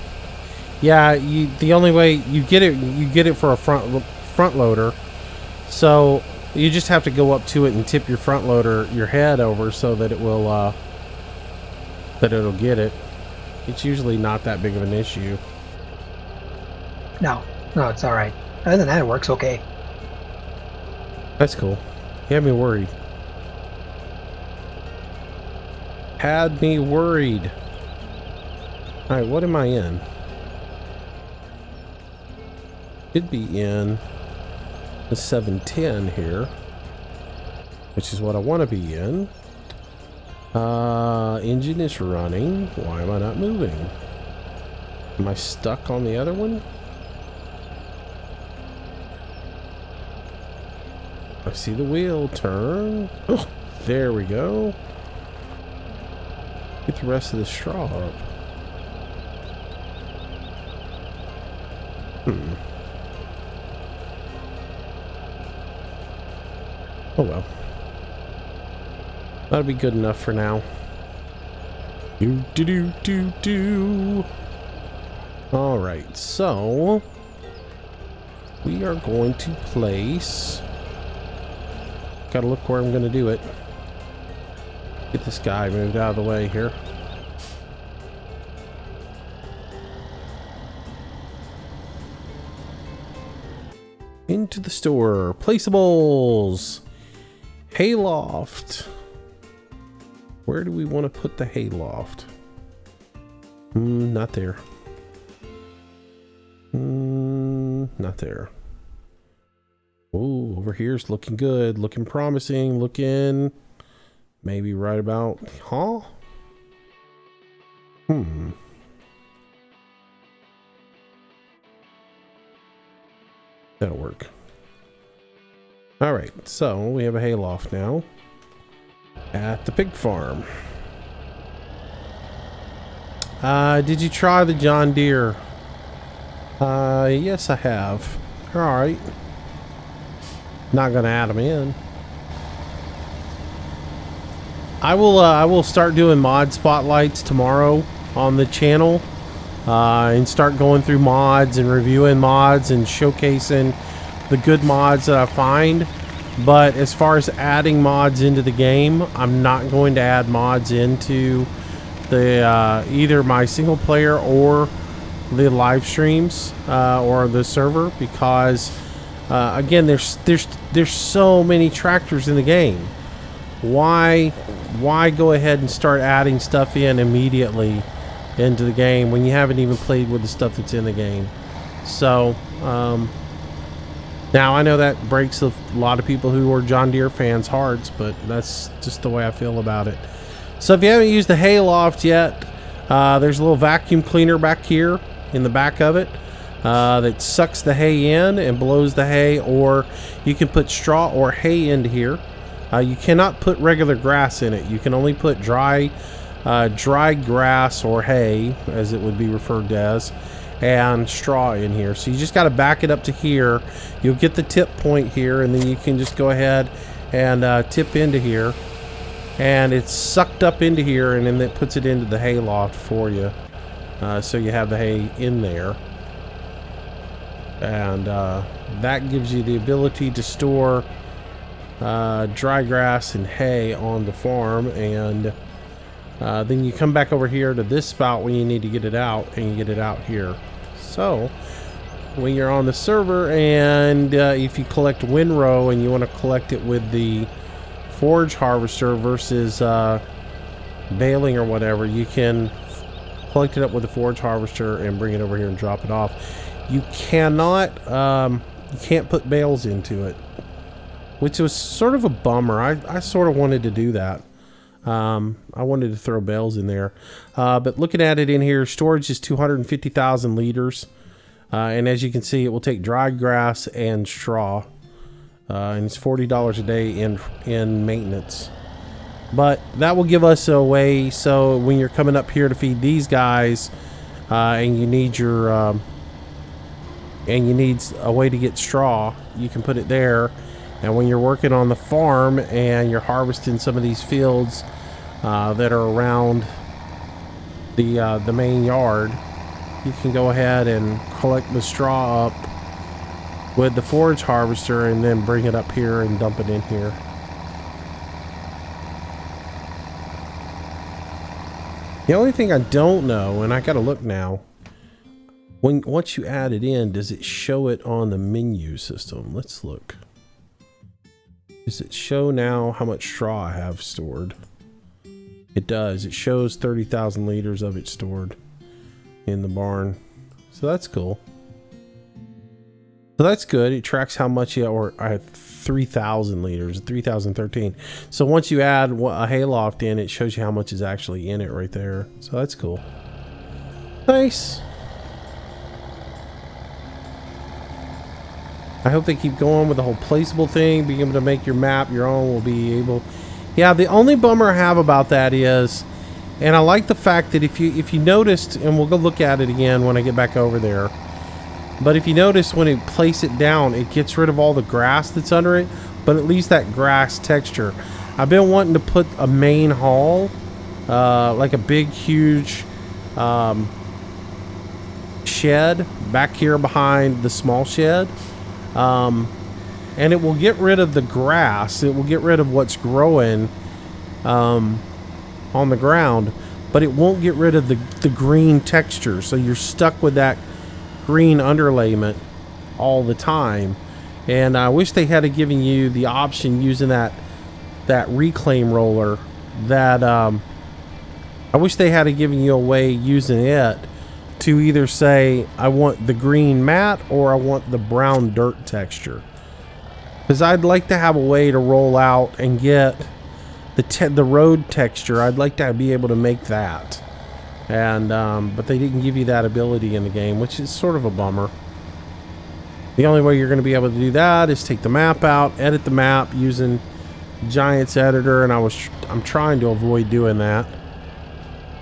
The only way you get it for a front loader, so you just have to go up to it and tip your front loader your head over so that it will it'll get it. It's usually not that big of an issue. No, it's all right. Other than that, it works okay. That's cool. You had me worried. All right, what am I in? Should be in the 710 here, which is what I want to be in. Engine is running. Why am I not moving? Am I stuck on the other one? I see the wheel turn. Oh, there we go. Get the rest of the straw up. Oh well. That'll be good enough for now. Alright, so we are going to place. Gotta look where I'm gonna do it. Get this guy moved out of the way here. Into the store. Placeables. Hayloft. Where do we want to put the hayloft? Not there. Not there. Oh, over here's looking good, looking promising, looking maybe right about, huh? That'll work. All right, so we have a hayloft now at the pig farm. Did you try the John Deere? Yes, I have. All right. Not gonna add them in. I will start doing mod spotlights tomorrow on the channel, and start going through mods and reviewing mods and showcasing the good mods that I find. But as far as adding mods into the game, I'm not going to add mods into the either my single player or the live streams or the server, because again, there's so many tractors in the game. Why go ahead and start adding stuff in immediately into the game when you haven't even played with the stuff that's in the game? So now I know that breaks a lot of people who are John Deere fans' hearts, but that's just the way I feel about it. So if you haven't used the hayloft yet, there's a little vacuum cleaner back here in the back of it that sucks the hay in and blows the hay, or you can put straw or hay into here. You cannot put regular grass in it. You can only put dry grass or hay, as it would be referred to as, and straw in here. So you just got to back it up to here. You'll get the tip point here, and then you can just go ahead and tip into here, and it's sucked up into here, and then it puts it into the hayloft for you. So you have the hay in there, and that gives you the ability to store dry grass and hay on the farm. And then you come back over here to this spout when you need to get it out, and you get it out here. So when you're on the server, and if you collect windrow and you want to collect it with the forage harvester versus baling or whatever, you can collect it up with the forage harvester and bring it over here and drop it off. You cannot you can't put bales into it, which was sort of a bummer. I sort of wanted to do that. I wanted to throw bales in there, but looking at it in here, storage is 250,000 liters, and as you can see, it will take dry grass and straw, and it's $40 a day in maintenance. But that will give us a way, so when you're coming up here to feed these guys, and you need your a way to get straw, you can put it there. And when you're working on the farm and you're harvesting some of these fields that are around the main yard, you can go ahead and collect the straw up with the forage harvester and then bring it up here and dump it in here. The only thing I don't know, and I gotta look now, once you add it in, does it show it on the menu system? Let's look. Does it show now how much straw I have stored? It does. It shows 30,000 liters of it stored in the barn. So that's cool. So that's good. It tracks how much I have 3,000 liters, 3,013. So once you add a hayloft in, it shows you how much is actually in it right there. So that's cool. Nice. I hope they keep going with the whole placeable thing. Being able to make your map your own will be able. Yeah, the only bummer I have about that is, and I like the fact that if you noticed, and we'll go look at it again when I get back over there, but if you notice when you place it down, it gets rid of all the grass that's under it, but it leaves that grass texture. I've been wanting to put a main hall, like a big, huge shed back here behind the small shed. And it will get rid of the grass. It will get rid of what's growing on the ground, but it won't get rid of the green texture. So you're stuck with that green underlayment all the time. And I wish they had given you the option using that reclaim roller. That I wish they had given you a way using it to either say I want the green matte or I want the brown dirt texture, because I'd like to have a way to roll out and get the road texture. I'd like to be able to make that, and but they didn't give you that ability in the game, which is sort of a bummer. The only way you're going to be able to do that is take the map out, edit the map using Giants Editor, and I'm trying to avoid doing that,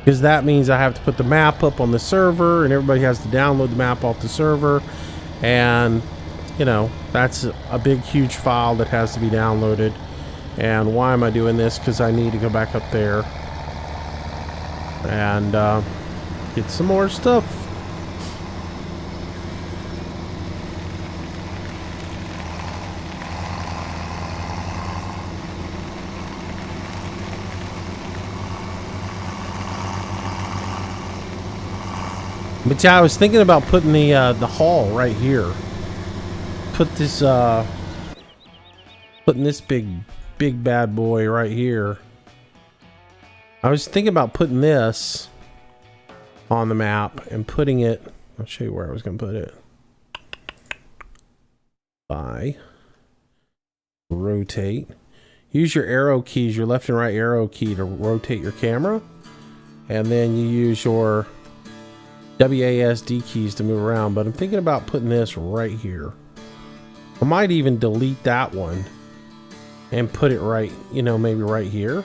because that means I have to put the map up on the server and everybody has to download the map off the server, and you know, that's a big huge file that has to be downloaded. And why am I doing this? Because I need to go back up there and get some more stuff. But yeah, I was thinking about putting the hall right here. Putting this big bad boy right here. I was thinking about putting this on the map and putting it. I'll show you where I was going to put it. Rotate. Use your arrow keys, your left and right arrow key, to rotate your camera, and then you use your WASD keys to move around. But I'm thinking about putting this right here. I might even delete that one and put it right, you know, maybe right here.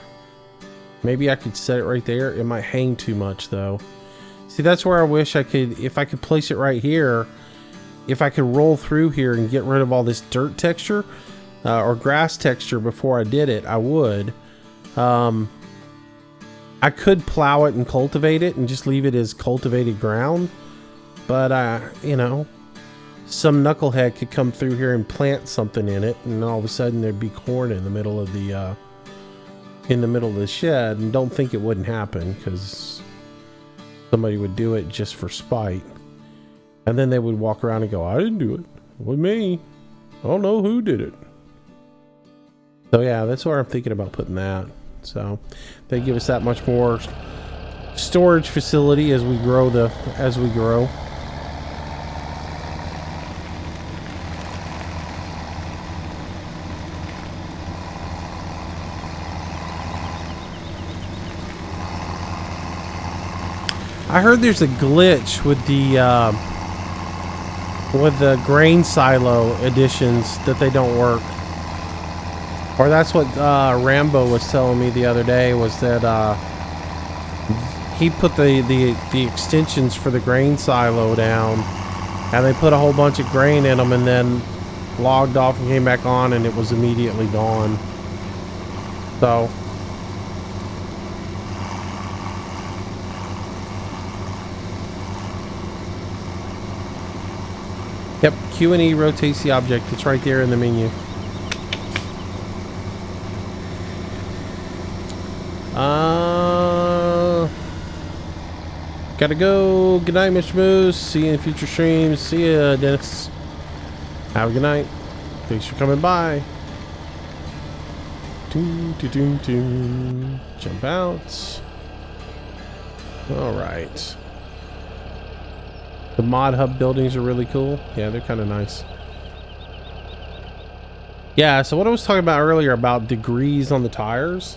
Maybe I could set it right there. It might hang too much though. See, that's where I wish I could, if I could place it right here, if I could roll through here and get rid of all this dirt texture or grass texture before I did it, I would. I could plow it and cultivate it and just leave it as cultivated ground, but you know, some knucklehead could come through here and plant something in it, and all of a sudden there'd be corn in the middle of the shed. And don't think it wouldn't happen, because somebody would do it just for spite, and then they would walk around and go, I didn't do it, it was me, I don't know who did it. So yeah, that's where I'm thinking about putting that. So they give us that much more storage facility as we grow I heard there's a glitch with the grain silo editions, that they don't work. Or that's what Rambo was telling me the other day, was that he put the extensions for the grain silo down, and they put a whole bunch of grain in them, and then logged off and came back on, and it was immediately gone. So yep, Q&E rotates the object. It's right there in the menu. Gotta go. Good night, Mr. Moose. See you in future streams. See ya, Dennis. Have a good night. Thanks for coming by. Jump out. Alright. The mod hub buildings are really cool. Yeah, they're kind of nice. Yeah, so what I was talking about earlier about degrees on the tires.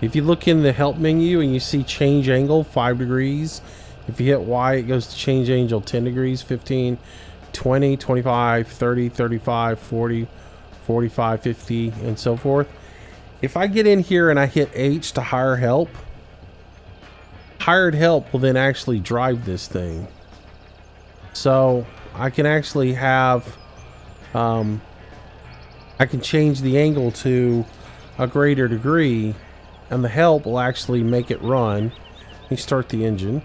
If you look in the help menu and you see change angle 5 degrees, if you hit Y, it goes to change angle 10 degrees, 15, 20, 25, 30, 35, 40, 45, 50, and so forth. If I get in here and I hit H to hire help, hired help will then actually drive this thing. So I can actually have, I can change the angle to a greater degree, and the help will actually make it run. Let me start the engine.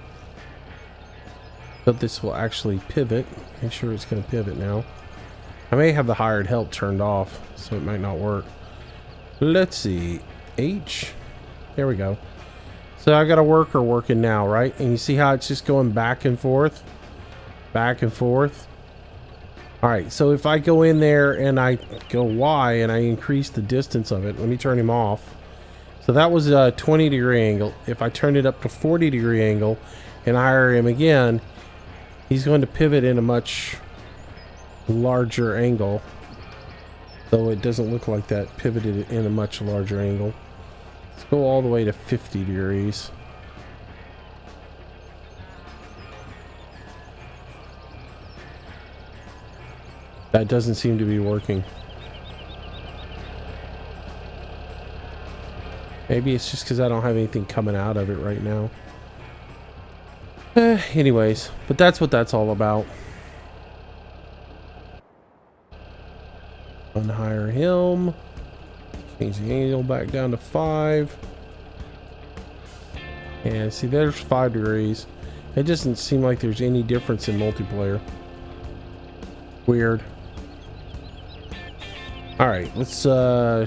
But this will actually pivot. Make sure it's going to pivot now. I may have the hired help turned off, so it might not work. Let's see. H. There we go. So I got a worker working now, right? And you see how it's just going back and forth? Back and forth. Alright, so if I go in there and I go Y and I increase the distance of it, let me turn him off. So that was a 20 degree angle. If I turn it up to 40 degree angle and hire him again, He's going to pivot in a much larger angle, though it doesn't look like that pivoted in a much larger angle. Let's go all the way to 50 degrees. That doesn't seem to be working. Maybe it's just because I don't have anything coming out of it right now. Anyways, but that's what that's all about. Unhire him. Change the angle back down to 5. And see, there's 5 degrees. It doesn't seem like there's any difference in multiplayer. Weird. Alright, let's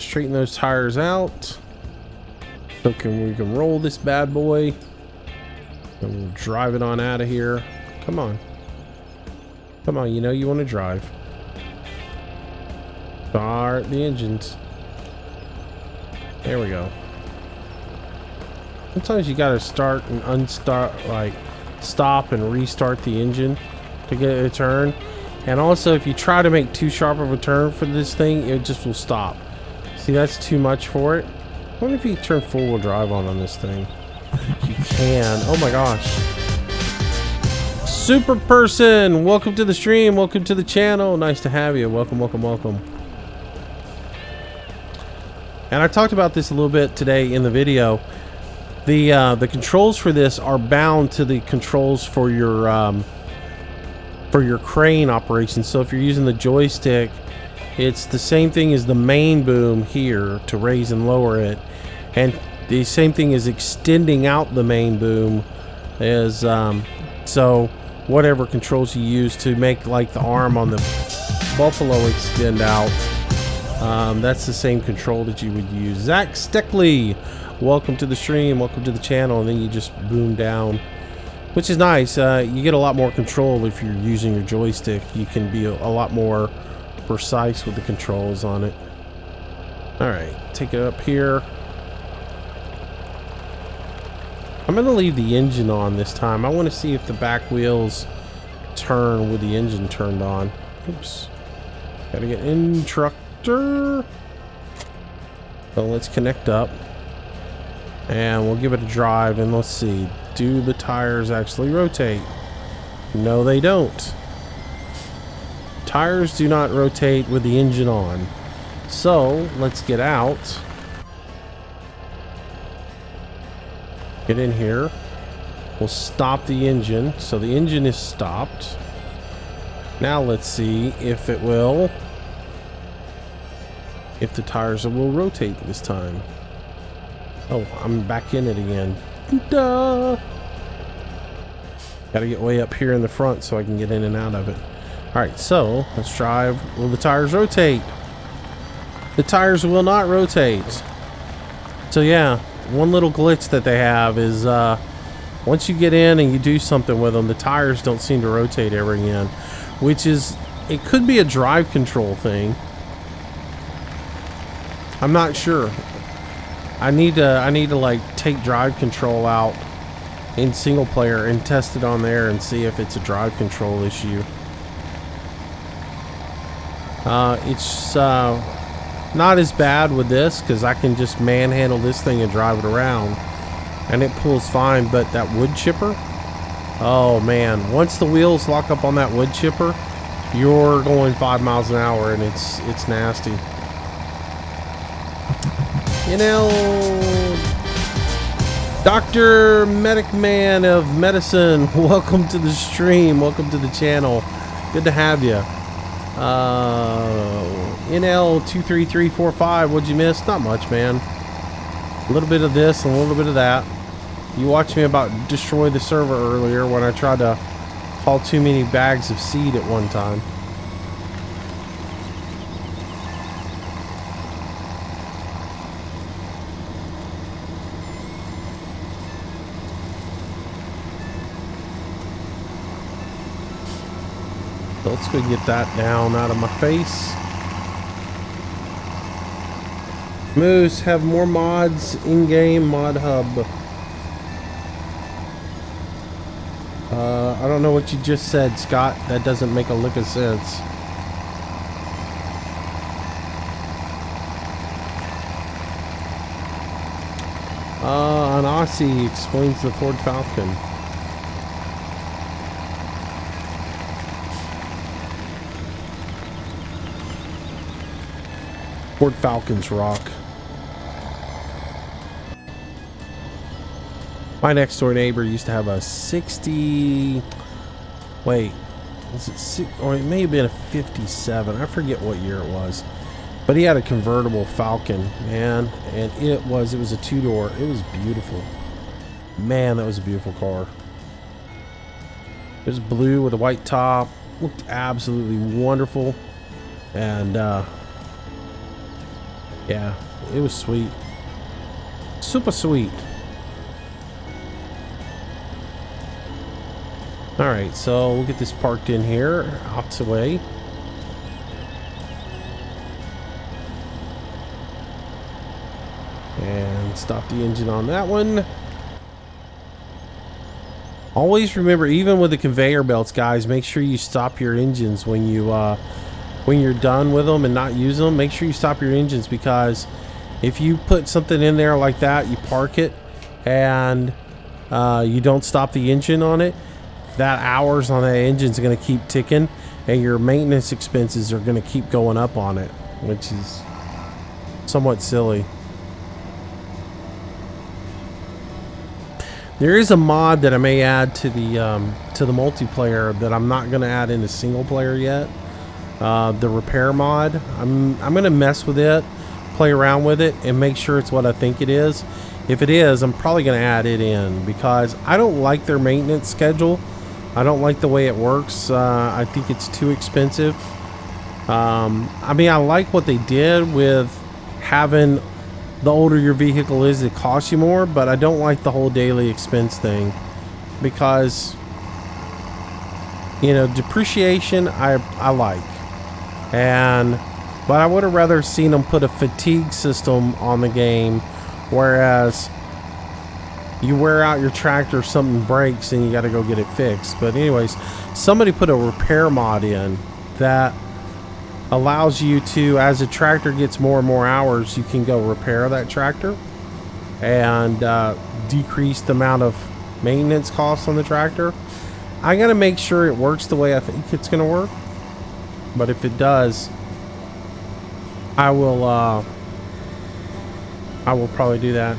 straighten those tires out. So we can roll this bad boy. And we'll drive it on out of here. Come on. Come on, you know you want to drive. Start the engines. There we go. Sometimes you gotta start and unstart, like stop and restart the engine to get it to turn. And also, if you try to make too sharp of a turn for this thing, it just will stop. See, that's too much for it. I wonder if you turn full-wheel drive on this thing. You can. Oh my gosh. Super person, welcome to the stream. Welcome to the channel. Nice to have you. Welcome, welcome, welcome. And I talked about this a little bit today in the video. The controls for this are bound to the controls for your crane operation. So if you're using the joystick, it's the same thing as the main boom here to raise and lower it, and the same thing is extending out the main boom as so whatever controls you use to make like the arm on the Buffalo extend out, that's the same control that you would use. Zach Steckley, welcome to the stream, welcome to the channel. And then you just boom down, which is nice. You get a lot more control if you're using your joystick. You can be a lot more precise with the controls on it. Alright, take it up here. I'm going to leave the engine on this time. I want to see if the back wheels turn with the engine turned on. Oops. Gotta get instructor. So let's connect up. And we'll give it a drive and let's see. Do the tires actually rotate? No, they don't. Tires do not rotate with the engine on. So let's get out. Get in here. We'll stop the engine. So the engine is stopped. Now let's see if it will. If the tires will rotate this time. Oh, I'm back in it again. Duh. Gotta get way up here in the front so I can get in and out of it. Alright, so let's drive. Will the tires rotate? The tires will not rotate. So yeah, one little glitch that they have is once you get in and you do something with them, the tires don't seem to rotate ever again, which is, it could be a drive control thing. I'm not sure. I need to like take drive control out in single player and test it on there and see if it's a drive control issue. It's not as bad with this because I can just manhandle this thing and drive it around and it pulls fine, but that wood chipper, oh man, once the wheels lock up on that wood chipper, you're going 5 miles an hour and it's nasty. You know, Dr. Medic Man of Medicine, welcome to the stream, welcome to the channel, good to have you. NL23345, what'd you miss? Not much, man. A little bit of this and a little bit of that. You watched me about destroy the server earlier when I tried to haul too many bags of seed at one time. So let's go get that down out of my face. Moose, have more mods in-game mod hub. I don't know what you just said, Scott. That doesn't make a lick of sense. An Aussie explains the Ford Falcon. Ford Falcons rock. My next door neighbor used to have a 60. Wait, was it 6, or it may have been a 57? I forget what year it was. But he had a convertible Falcon, man, and it was a two-door. It was beautiful. Man, that was a beautiful car. It was blue with a white top. Looked absolutely wonderful. And yeah, it was sweet. Super sweet. Alright, so we'll get this parked in here, out the way. And stop the engine on that one. Always remember, even with the conveyor belts, guys, make sure you stop your engines when you're done with them and not use them. Make sure you stop your engines, because if you put something in there like that, you park it, and you don't stop the engine on it, that hours on that engine is going to keep ticking, and your maintenance expenses are going to keep going up on it, which is somewhat silly. There is a mod that I may add to the multiplayer that I'm not going to add into single player yet. The repair mod. I'm going to mess with it, play around with it, and make sure it's what I think it is. If it is, I'm probably going to add it in, because I don't like their maintenance schedule. I don't like the way it works. I think it's too expensive. I mean, I like what they did with having the older your vehicle is, it costs you more, but I don't like the whole daily expense thing, because, you know, depreciation I like, but I would have rather seen them put a fatigue system on the game, whereas you wear out your tractor, something breaks, and you got to go get it fixed. But anyways, somebody put a repair mod in that allows you to, as a tractor gets more and more hours, you can go repair that tractor and decrease the amount of maintenance costs on the tractor. I gotta make sure it works the way I think it's gonna work, but if it does, I will probably do that.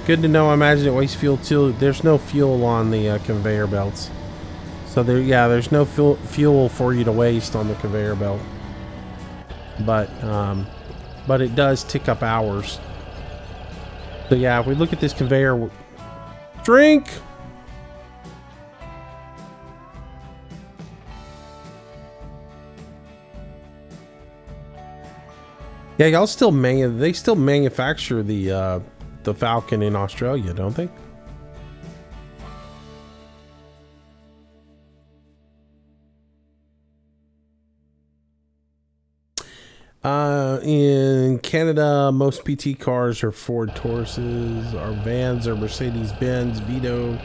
Good to know. I imagine it wastes fuel too. There's no fuel on the conveyor belts, so there's no fuel for you to waste on the conveyor belt. But it does tick up hours. So yeah, if we look at this conveyor, drink. Yeah, y'all still they still manufacture the Falcon in Australia, don't they? In Canada, most PT cars are Ford Tauruses. Our vans are Mercedes-Benz Vito.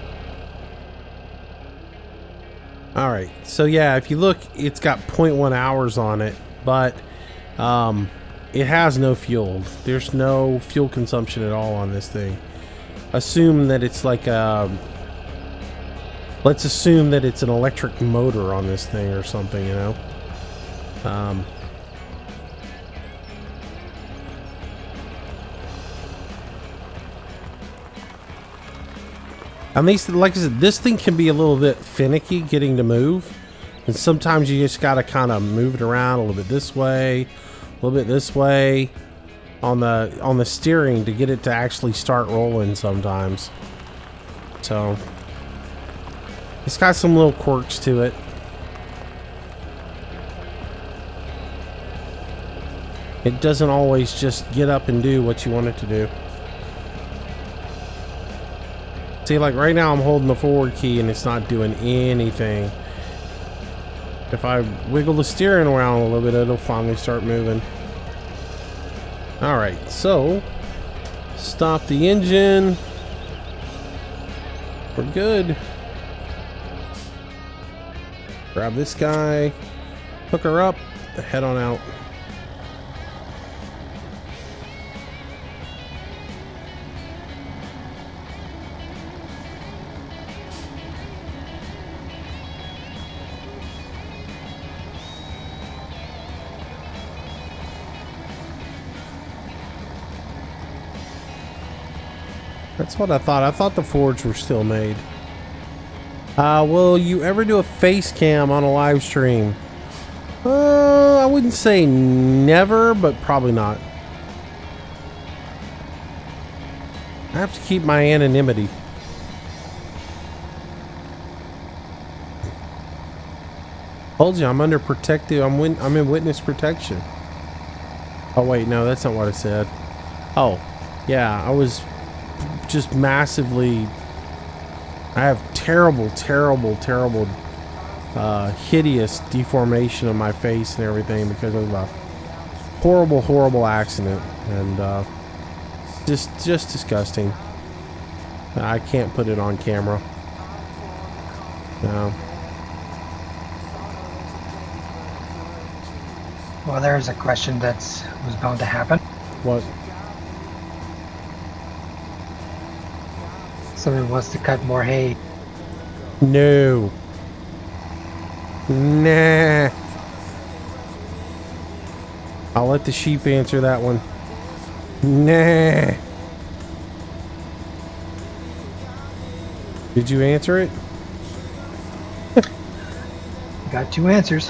All right, so yeah, if you look, it's got 0.1 hours on it, but it has no fuel. There's no fuel consumption at all on this thing. Assume that it's like let's assume that it's an electric motor on this thing or something, you know. At least, like I said, this thing can be a little bit finicky getting to move, and sometimes you just gotta kind of move it around a little bit this way, a little bit this way on the steering to get it to actually start rolling sometimes. So it's got some little quirks to it. It doesn't always just get up and do what you want it to do. See, like right now I'm holding the forward key and it's not doing anything. If I wiggle the steering around a little bit, it'll finally start moving. Alright, so stop the engine. We're good. Grab this guy, hook her up, head on out. That's what I thought. I thought the Fords were still made. Will you ever do a face cam on a live stream? I wouldn't say never, but probably not. I have to keep my anonymity. Told you I'm under protective. I'm in witness protection. Oh wait, no, that's not what I said. Oh, yeah, I was just massively. I have terrible, hideous deformation of my face and everything because of a horrible accident, and just disgusting. I can't put it on camera. No. Well, there's a question that was bound to happen. What? Someone wants to cut more hay. No. Nah. I'll let the sheep answer that one. Nah. Did you answer it? Got two answers.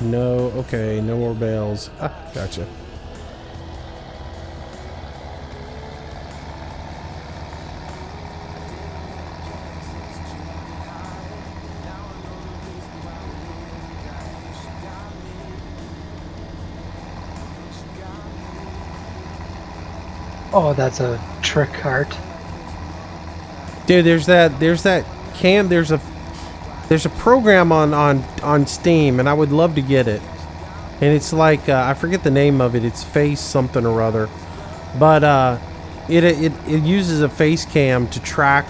No. Okay, no more bales. Ah, gotcha. Oh, that's a trick art. Dude, there's that cam. There's a program on Steam, and I would love to get it. And it's like I forget the name of it. It's Face something or other, but it uses a face cam to track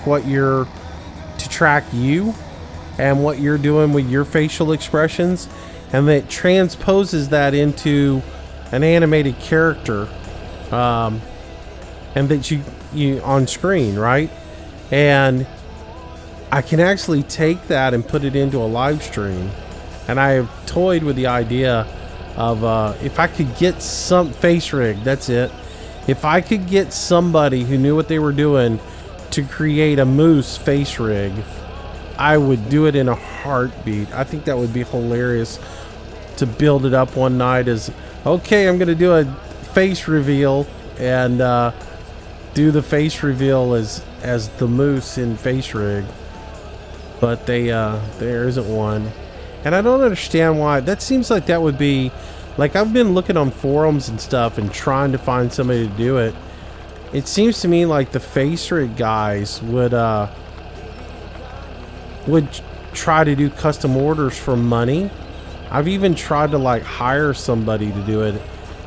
track you and what you're doing with your facial expressions, and it transposes that into an animated character, and that you on screen, right? And I can actually take that and put it into a live stream. And I have toyed with the idea of if I could get some face rig, that's it. If I could get somebody who knew what they were doing to create a moose face rig, I would do it in a heartbeat. I think that would be hilarious to build it up one night as, okay, I'm going to do a face reveal and do the face reveal as the moose in face rig. But there isn't one, and I don't understand why. That seems like that would be, like, I've been looking on forums and stuff and trying to find somebody to do it. It seems to me like the face rig guys would try to do custom orders for money. I've even tried to like hire somebody to do it,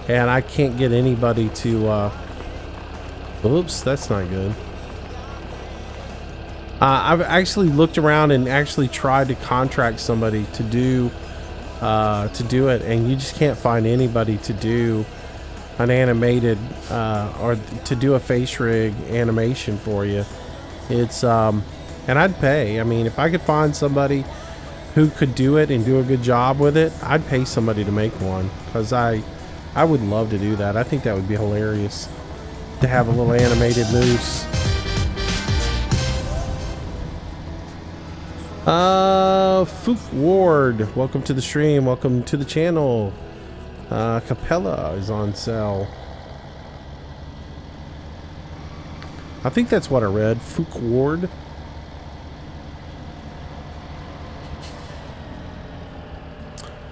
and I can't get anybody to. Oops, that's not good. I've actually looked around and actually tried to contract somebody to do it, and you just can't find anybody to do an animated or to do a face rig animation for you. It's and I'd pay. I mean, if I could find somebody who could do it and do a good job with it, I'd pay somebody to make one, because I would love to do that. I think that would be hilarious to have a little animated moose. Fook Ward, welcome to the stream, welcome to the channel. Capella is on sale. I think that's what I read. Fook Ward.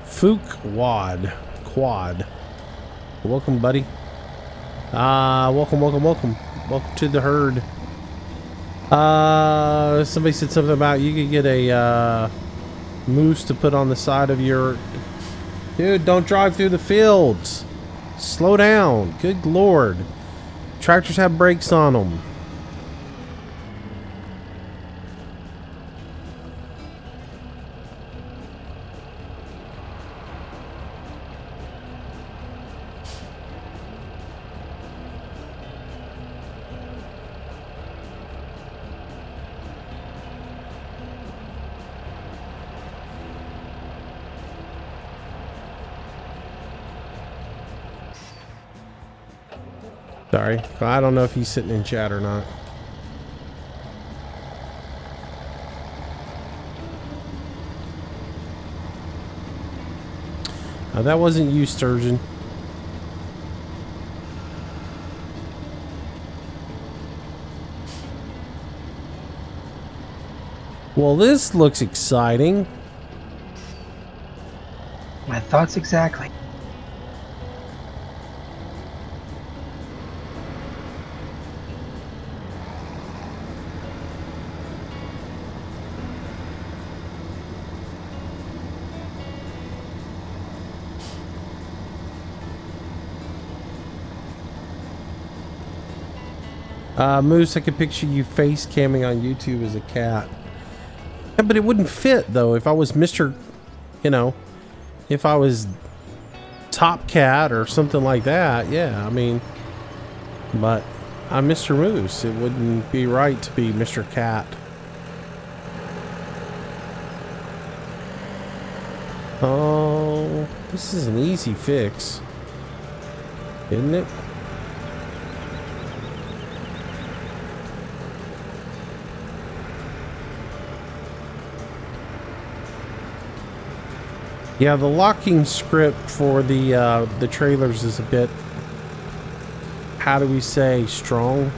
Fook Wad. Quad. Welcome, buddy. Welcome to the herd. Somebody said something about you could get a moose to put on the side of your. Dude, don't drive through the fields. Slow down. Good lord. Tractors have brakes on them. Sorry, I don't know if he's sitting in chat or not. That wasn't you, Sturgeon. Well, this looks exciting. My thoughts exactly. Moose, I could picture you face camming on YouTube as a cat. Yeah, but it wouldn't fit though. If I was Mr. You know, if I was Top Cat or something like that, yeah, I mean, but I'm Mr. Moose. It wouldn't be right to be Mr. Cat. Oh, this is an easy fix, isn't it? Yeah, the locking script for the trailers is a bit, how do we say, strong.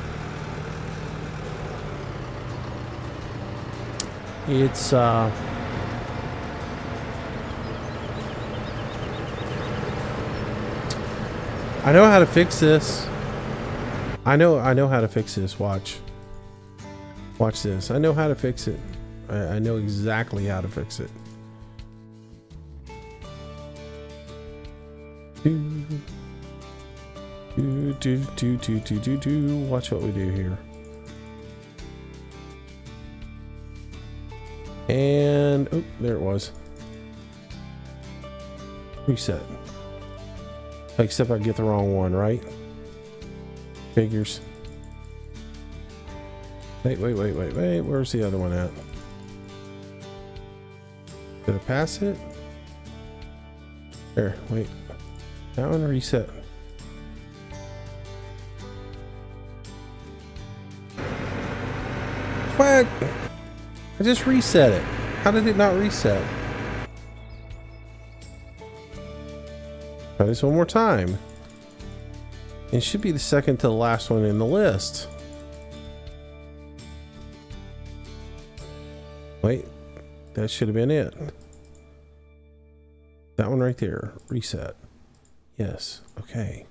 It's I know how to fix this. I know how to fix this. Watch this. I know how to fix it. I know exactly how to fix it. Watch what we do here. And oh, there it was. Reset. Except I get the wrong one, right? Figures. Wait. Where's the other one at? Did I pass it? There, wait. That one reset. What? I just reset it. How did it not reset? Try this one more time. It should be the second to the last one in the list. Wait, that should have been it. That one right there. Reset. Yes. Okay.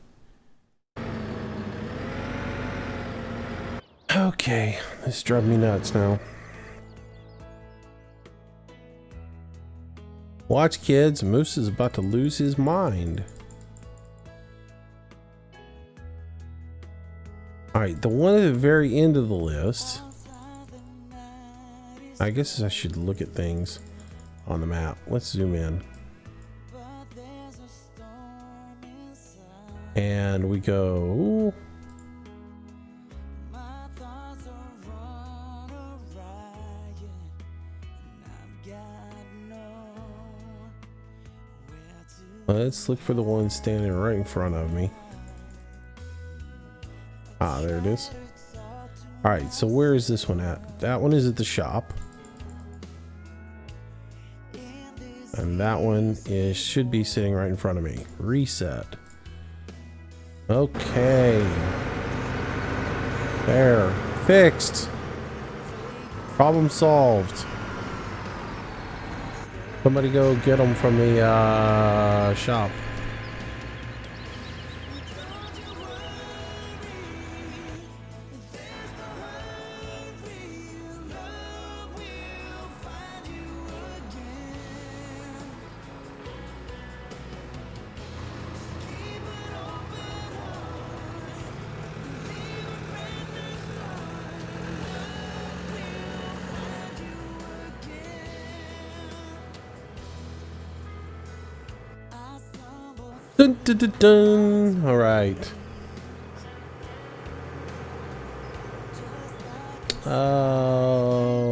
Okay. This drives me nuts now. Watch, kids. Moose is about to lose his mind. Alright, the one at the very end of the list. I guess I should look at things on the map. Let's zoom in. And we go. Let's look for the one standing right in front of me. Ah, there it is. All right, so where is this one at? That one is at the shop. And that one is should be sitting right in front of me. Reset. Okay. There. Fixed. Problem solved. Somebody go get them from the shop. Dun, dun, dun, dun. All right.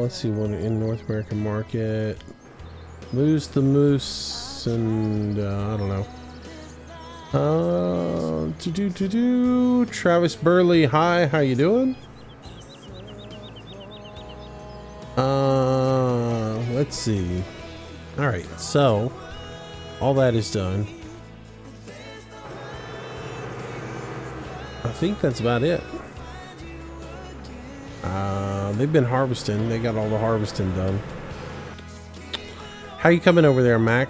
Let's see what in North American market. Moose the moose and I don't know. Travis Burley, hi, how you doing? Let's see. All right, so all that is done. I think that's about it. They've been harvesting. They got all the harvesting done. How you coming over there, Mac?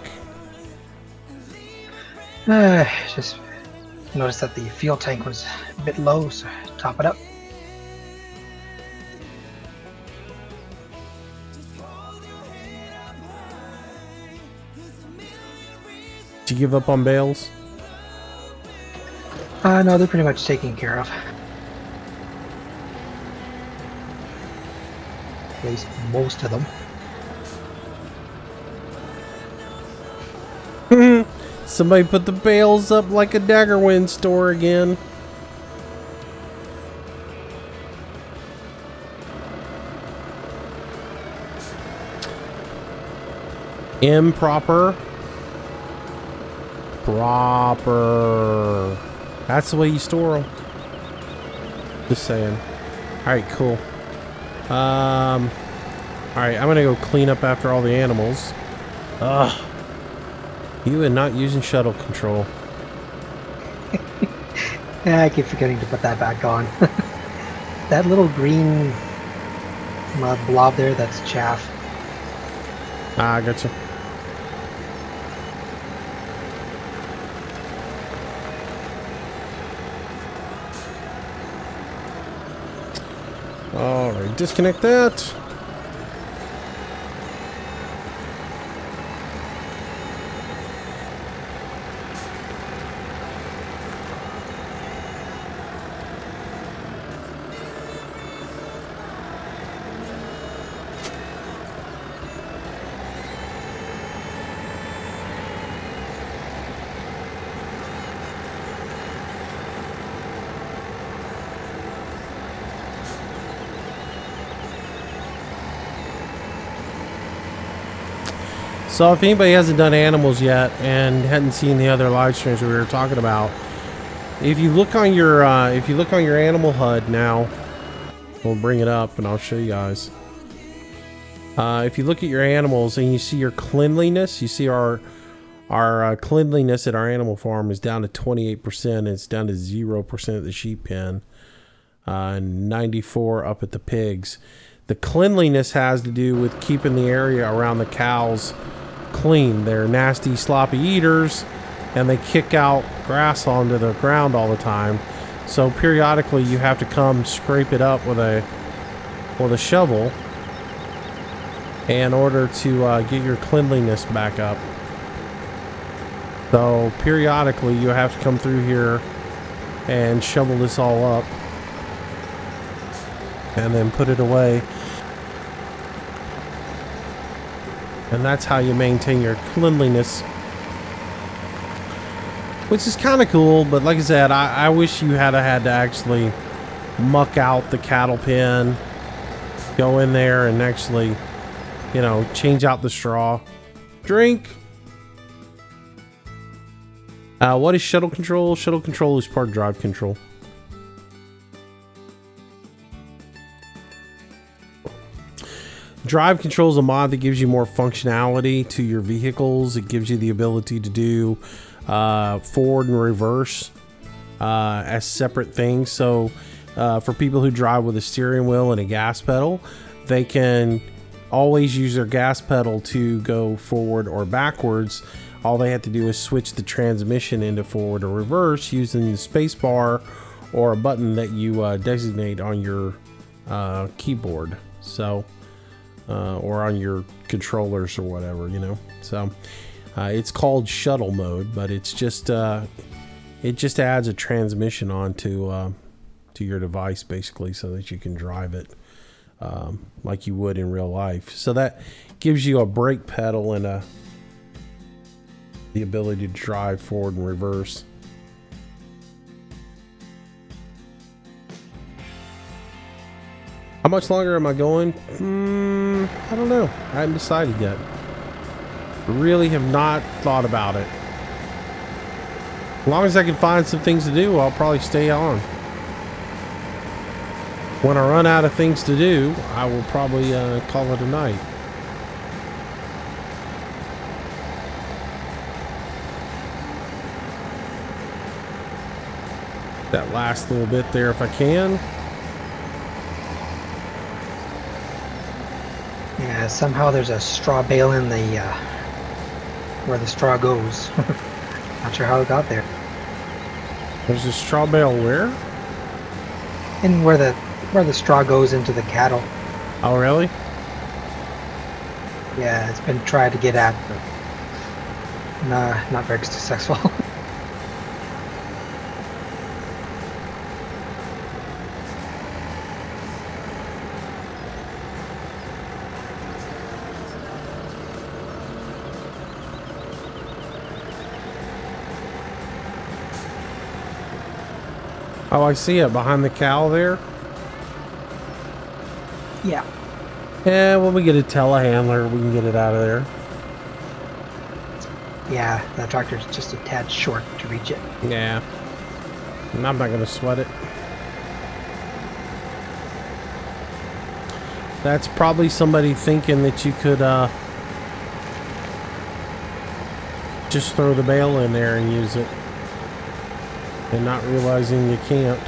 Just noticed that the fuel tank was a bit low, so top it up. Did you give up on bales? No, they're pretty much taken care of. At least most of them. Somebody put the bales up like a Daggerwind store again. Improper. Proper. That's the way you store them. Just saying. Alright, cool. Alright, I'm gonna go clean up after all the animals. Ugh. You and not using shuttle control. Yeah, I keep forgetting to put that back on. That little green blob there, that's chaff. Ah, I gotcha. Alright, disconnect that. So if anybody hasn't done animals yet and hadn't seen the other live streams we were talking about, if you look on your animal HUD now, we'll bring it up and I'll show you guys. If you look at your animals and you see your cleanliness, you see our cleanliness at our animal farm is down to 28%. It's down to 0% at the sheep pen, and 94 up at the pigs. The cleanliness has to do with keeping the area around the cows clean. They're nasty, sloppy eaters, and they kick out grass onto the ground all the time. So periodically you have to come scrape it up with a shovel in order to get your cleanliness back up. So periodically you have to come through here and shovel this all up and then put it away. And that's how you maintain your cleanliness, which is kind of cool. But like I said, I wish you had to actually muck out the cattle pen, go in there and actually, you know, change out the straw. Drink. What is shuttle control? Shuttle control is part of drive control. Drive control is a mod that gives you more functionality to your vehicles. It gives you the ability to do forward and reverse as separate things. So for people who drive with a steering wheel and a gas pedal, they can always use their gas pedal to go forward or backwards. All they have to do is switch the transmission into forward or reverse using the space bar or a button that you designate on your keyboard. So or on your controllers or whatever, you know. So it's called shuttle mode, but it's just it just adds a transmission onto to your device basically, so that you can drive it like you would in real life. So that gives you a brake pedal and the ability to drive forward and reverse. How much longer am I going? I don't know. I haven't decided yet. Really have not thought about it. As long as I can find some things to do, I'll probably stay on. When I run out of things to do, I will probably call it a night. That last little bit there if I can. Yeah, somehow there's a straw bale in the where the straw goes. Not sure how it got there. There's a straw bale where? And where the straw goes into the cattle. Oh, really? Yeah, it's been tried to get at, but not very successful. Oh, I see it behind the cow there. Yeah. Yeah, when we get a telehandler, we can get it out of there. Yeah, that tractor's just a tad short to reach it. Yeah. And I'm not going to sweat it. That's probably somebody thinking that you could just throw the bale in there and use it. And not realizing you can't.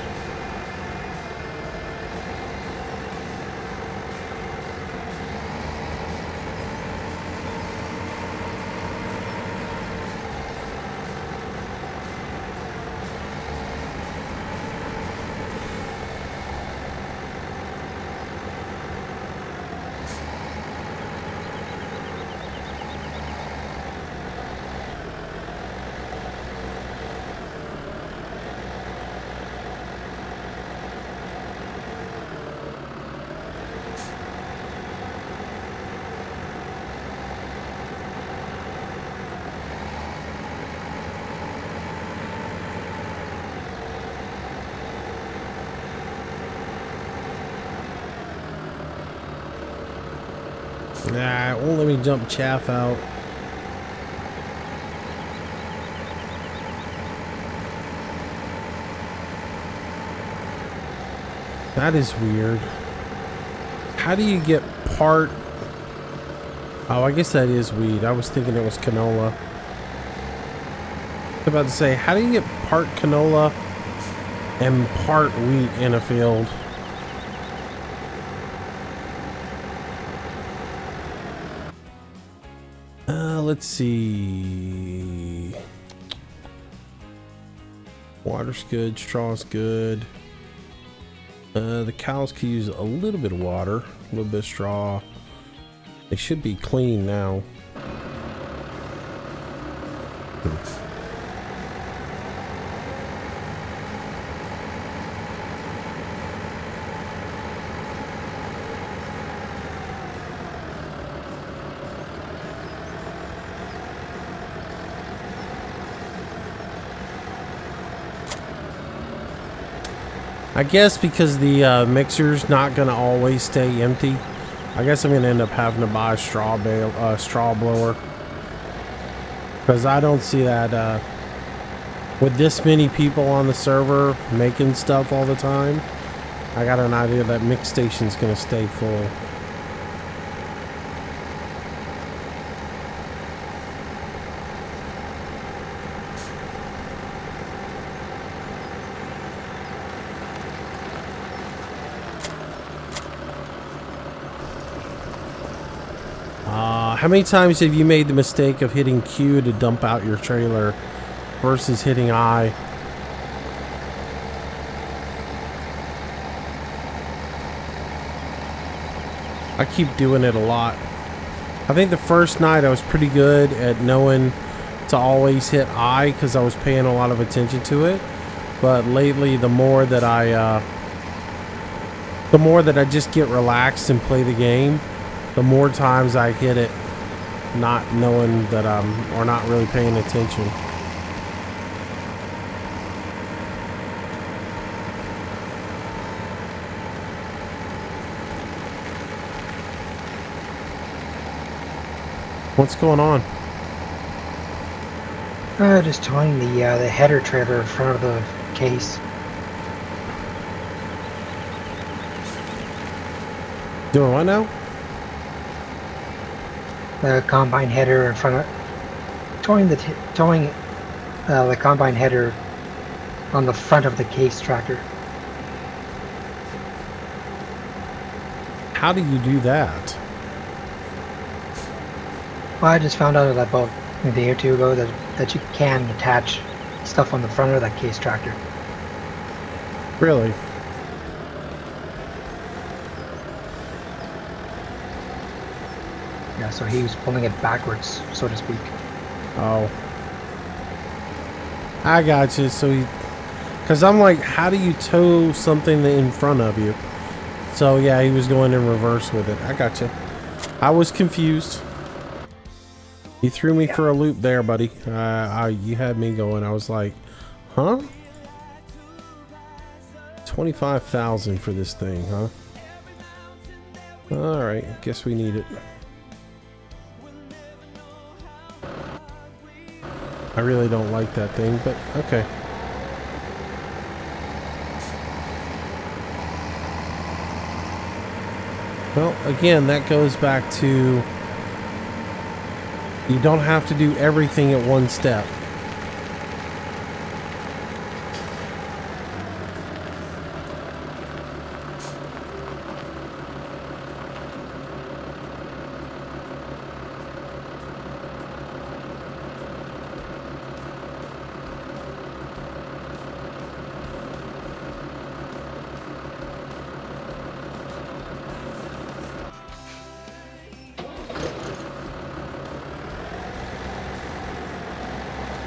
Nah, it won't let me jump chaff out. That is weird. How do you get part... Oh, I guess that is wheat. I was thinking it was canola. I was about to say, how do you get part canola and part wheat in a field? Let's see. Water's good, straw's good. The cows could use a little bit of water, a little bit of straw. They should be clean now. I guess because the mixer's not gonna always stay empty, I guess I'm gonna end up having to buy a straw blower, because I don't see that with this many people on the server making stuff all the time. I got an idea that mix station's gonna stay full. How many times have you made the mistake of hitting Q to dump out your trailer versus hitting I? I keep doing it a lot. I think the first night I was pretty good at knowing to always hit I because I was paying a lot of attention to it. But lately, the more that I just get relaxed and play the game, the more times I hit it not knowing that or not really paying attention. What's going on? Just towing the header trailer in front of the case. Doing what now? The combine header in front of towing the combine header on the front of the case tractor. How do you do that? Well, I just found out about a day or two ago that you can attach stuff on the front of that case tractor. Really? Yeah, so he was pulling it backwards, so to speak. Oh. I got you. So because I'm like, how do you tow something in front of you? So yeah, he was going in reverse with it. I got you. I was confused. You threw me for a loop there, buddy. You had me going. I was like, huh? 25,000 for this thing, huh? All right, guess we need it. I really don't like that thing, but okay. Well, again, that goes back to you don't have to do everything at one step.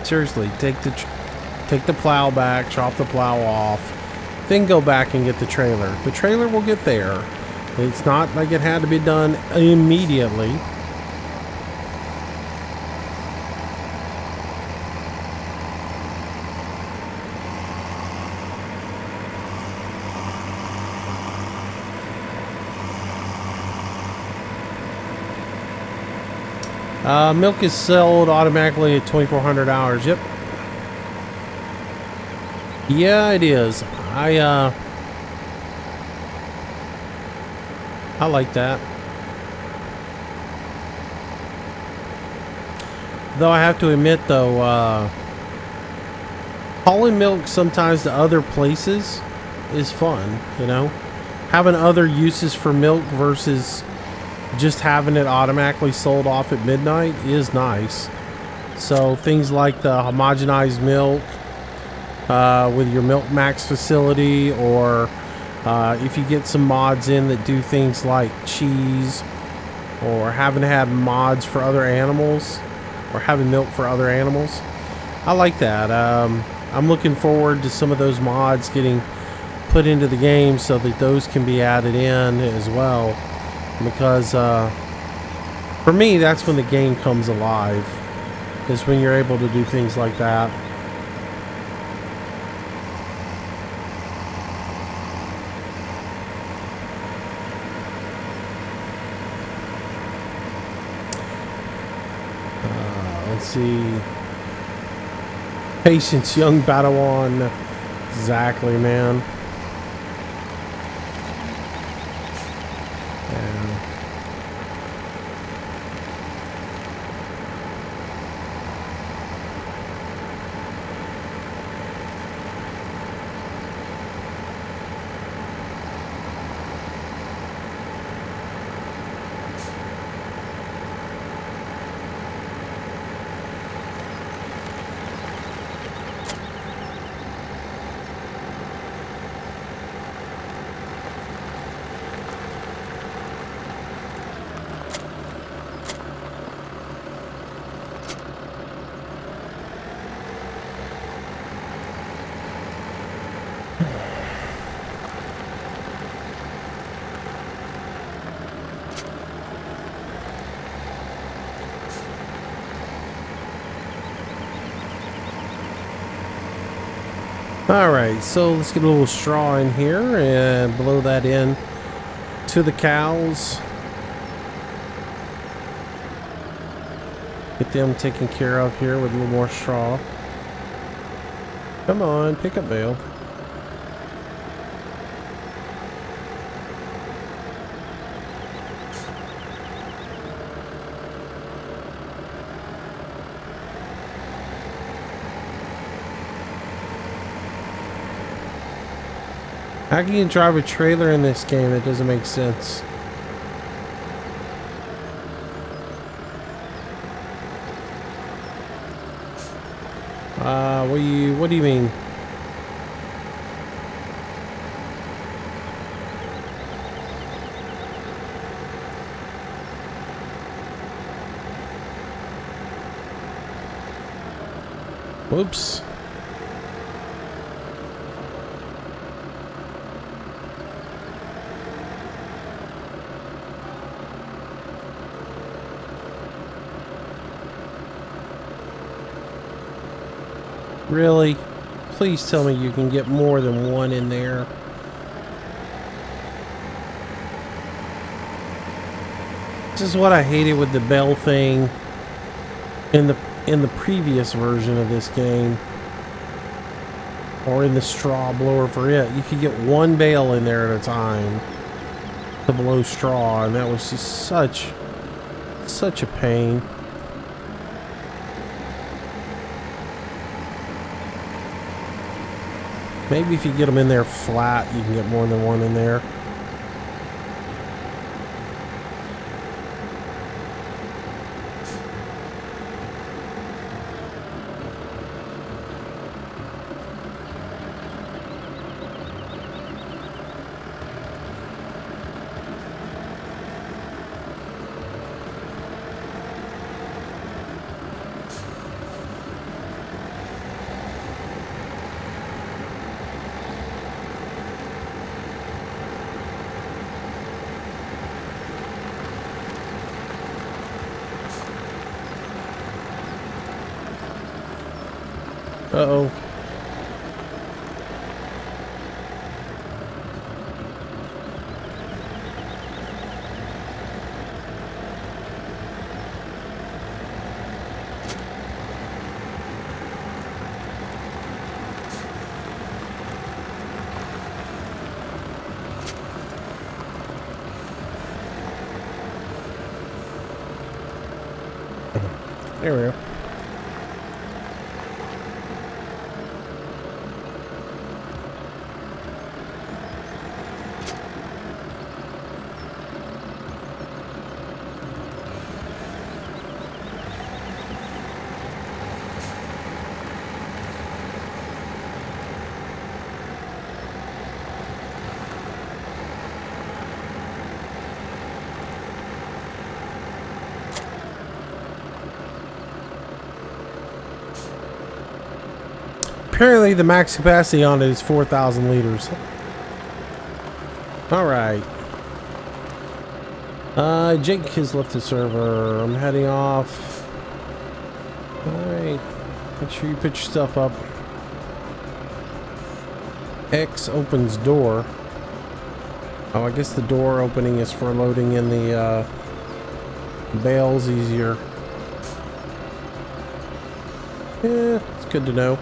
Seriously, take the plow back, chop the plow off, then go back and get the trailer. The trailer will get there. It's not like it had to be done immediately. Milk is sold automatically at 2,400 hours. Yep. Yeah, it is. I like that. Though I have to admit, though, hauling milk sometimes to other places is fun, you know? Having other uses for milk versus just having it automatically sold off at midnight is nice. So things like the homogenized milk with your Milk Max facility, or if you get some mods in that do things like cheese, or having to have mods for other animals, or having milk for other animals, I like that. I'm looking forward to some of those mods getting put into the game so that those can be added in as well. Because for me, that's when the game comes alive, is when you're able to do things like that. Let's see. Patience, young Padawan. Exactly, man. All right, so let's get a little straw in here and blow that in to the cows. Get them taken care of here with a little more straw. Come on, pick up bale. How can you drive a trailer in this game? That doesn't make sense. What do you mean? Whoops. Really? Please tell me you can get more than one in there. This is what I hated with the bell thing in the previous version of this game. Or in the straw blower for it. You could get one bale in there at a time to blow straw, and that was just such a pain. Maybe if you get them in there flat, you can get more than one in there. Uh-oh. There we go. Apparently the max capacity on it is 4,000 liters. Alright. Jake has left the server. I'm heading off. Alright. Make sure you put your stuff up. X opens door. Oh, I guess the door opening is for loading in the bales easier. Yeah, it's good to know.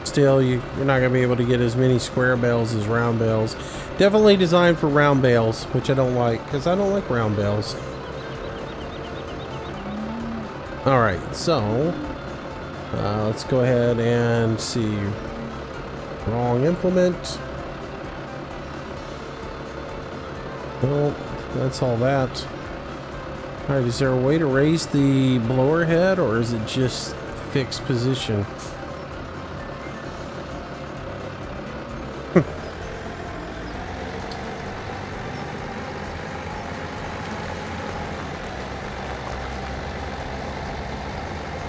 Still, you're not going to be able to get as many square bales as round bales. Definitely designed for round bales, which I don't like, because I don't like round bales. Alright, so let's go ahead and see. Wrong implement. Well, that's all that. Alright, is there a way to raise the blower head, or is it just fixed position?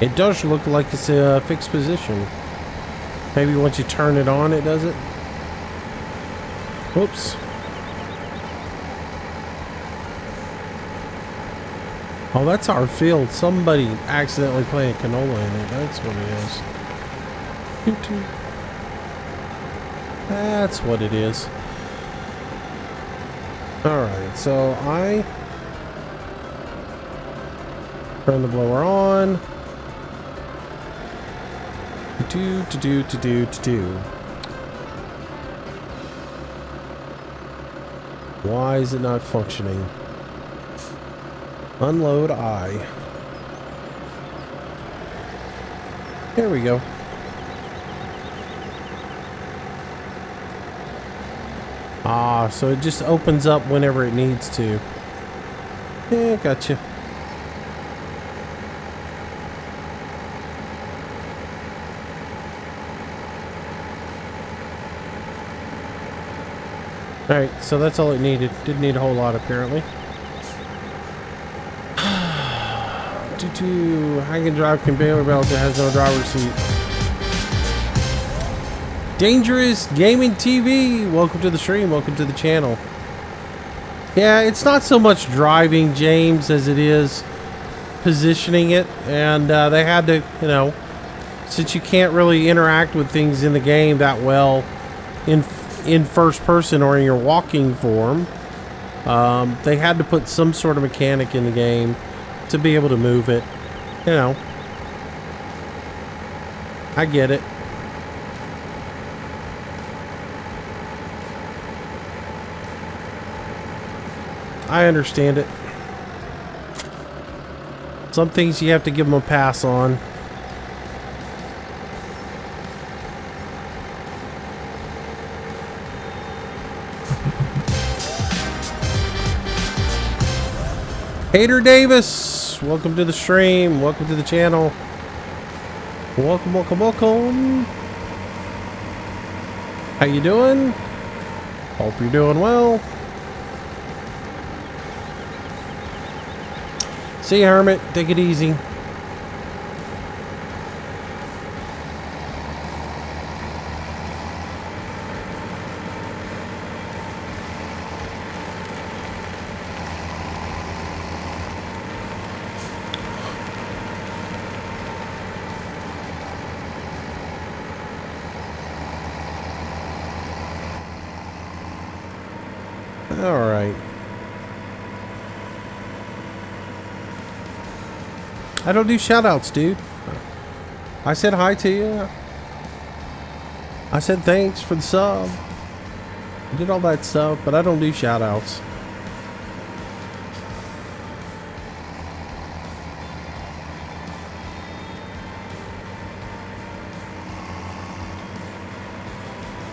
It does look like it's a fixed position. Maybe once you turn it on, it does it. Whoops. Oh, that's our field. Somebody accidentally planted canola in it. That's what it is. That's what it is. Alright, so I turn the blower on. Why is it not functioning? Unload I. There we go. Ah, so it just opens up whenever it needs to. Yeah, gotcha. Alright, so that's all it needed. Didn't need a whole lot, apparently. I can drive conveyor belt that has no driver's seat. Dangerous Gaming TV! Welcome to the stream, welcome to the channel. Yeah, it's not so much driving, James, as it is positioning it. And they had to, you know, since you can't really interact with things in the game that well in first person or in your walking form, they had to put some sort of mechanic in the game to be able to move it. You know, I get it. I understand it. Some things you have to give them a pass on. Hater Davis, welcome to the stream. Welcome to the channel. Welcome, welcome, welcome. How you doing? Hope you're doing well. See you, Hermit. Take it easy. All right. I don't do shoutouts, dude. I said hi to you. I said thanks for the sub. I did all that stuff, but I don't do shoutouts.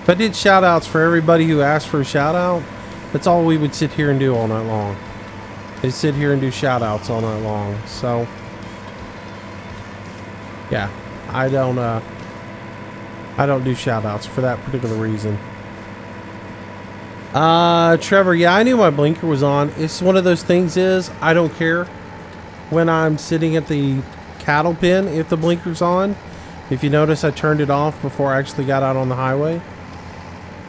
If I did shoutouts for everybody who asked for a shoutout, that's all we would sit here and do all night long. Is sit here and do shoutouts all night long. So yeah, I don't do shoutouts for that particular reason. Trevor, yeah, I knew my blinker was on. It's one of those things is I don't care when I'm sitting at the cattle pen if the blinker's on. If you notice, I turned it off before I actually got out on the highway,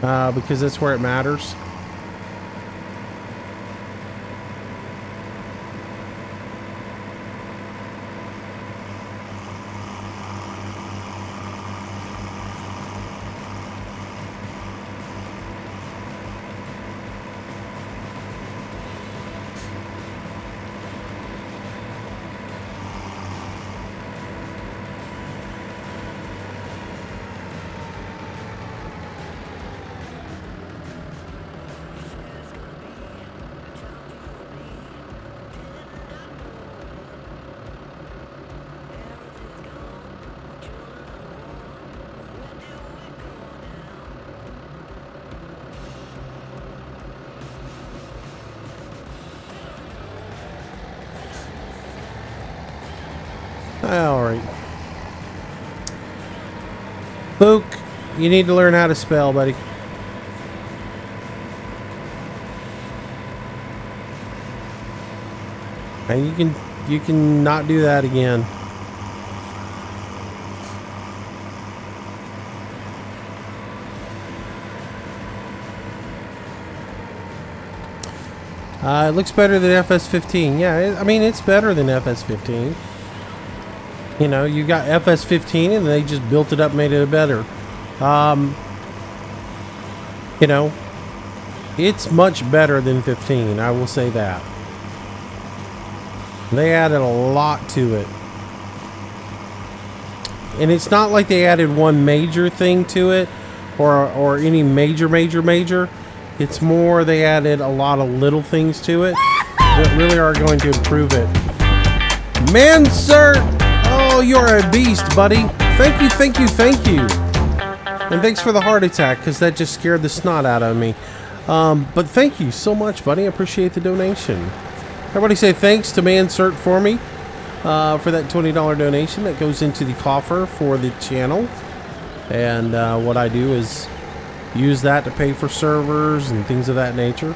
because that's where it matters. Alright. Luke, you need to learn how to spell, buddy. And you can not do that again. It looks better than FS15. Yeah, I mean, it's better than FS15. You know, you got FS15 and they just built it up, made it better. You know, it's much better than 15. I will say that. They added a lot to it. And it's not like they added one major thing to it or any major. It's more they added a lot of little things to it that really are going to improve it. Man, sir! Oh, you're a beast, buddy. Thank you. And thanks for the heart attack, because that just scared the snot out of me. But thank you so much, buddy. I appreciate the donation. Everybody say thanks to Mansert for me. For that $20 donation that goes into the coffer for the channel. And what I do is use that to pay for servers and things of that nature.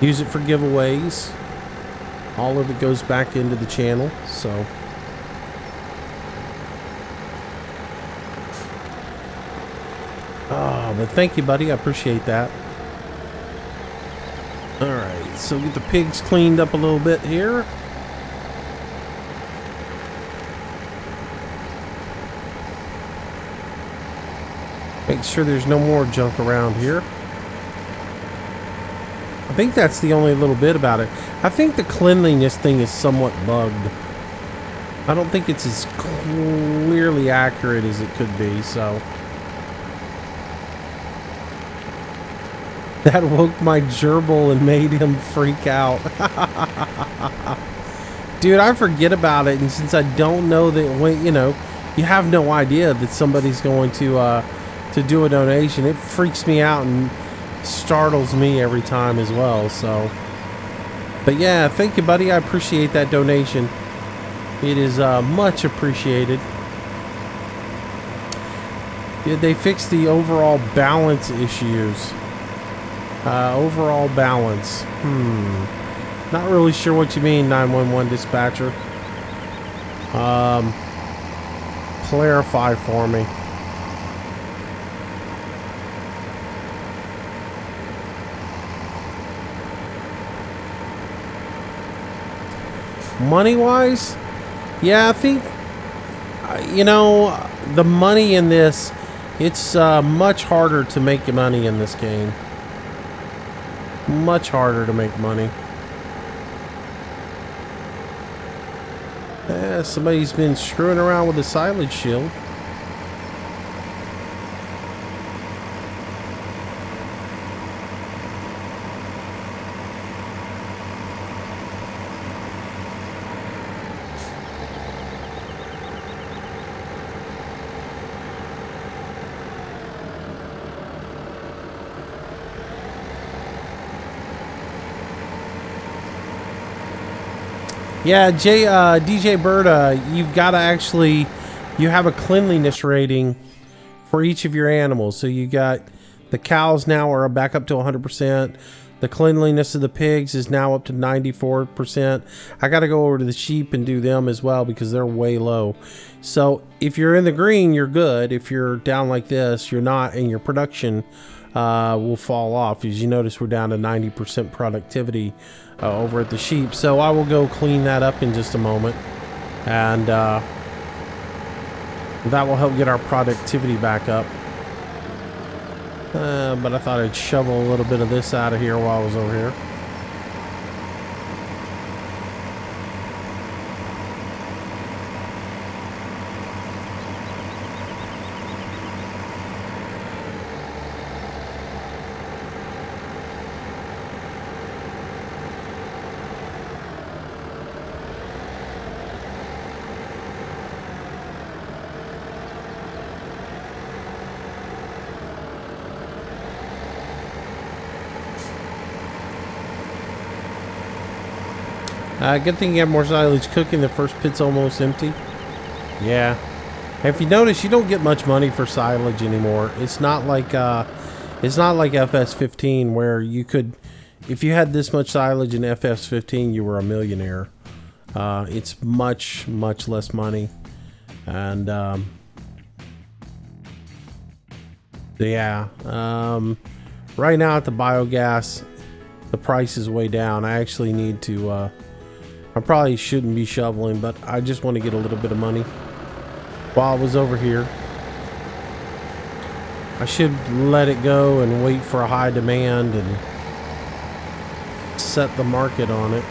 Use it for giveaways. All of it goes back into the channel. So but thank you, buddy. I appreciate that. Alright, so get the pigs cleaned up a little bit here. Make sure there's no more junk around here. I think that's the only little bit about it. I think the cleanliness thing is somewhat bugged. I don't think it's as clearly accurate as it could be, so. That woke my gerbil and made him freak out. Dude, I forget about it, and since I don't know that, you know, you have no idea that somebody's going to do a donation, it freaks me out and startles me every time as well. So, but yeah, thank you, buddy. I appreciate that donation. It is much appreciated. Did they fix the overall balance issues? Overall balance. Not really sure what you mean, 911 dispatcher. Clarify for me. Money-wise? Yeah, I think, you know, the money in this, it's much harder to make money in this game. Much harder to make money. Yeah, somebody's been screwing around with the silage shield. Yeah, DJ Bird, you've got to actually, you have a cleanliness rating for each of your animals. So you got the cows now are back up to 100%. The cleanliness of the pigs is now up to 94%. I got to go over to the sheep and do them as well because they're way low. So if you're in the green, you're good. If you're down like this, you're not, and your production will fall off. As you notice, we're down to 90% productivity over at the sheep. So I will go clean that up in just a moment, and that will help get our productivity back up. But I thought I'd shovel a little bit of this out of here while I was over here. Good thing you have more silage cooking. The first pit's almost empty. Yeah. If you notice, you don't get much money for silage anymore. It's not like FS15 where you could, if you had this much silage in FS15, you were a millionaire. It's much less money, and yeah. Right now at the biogas, the price is way down. I actually need to. I probably shouldn't be shoveling, but I just want to get a little bit of money while I was over here. I should let it go and wait for a high demand and set the market on it.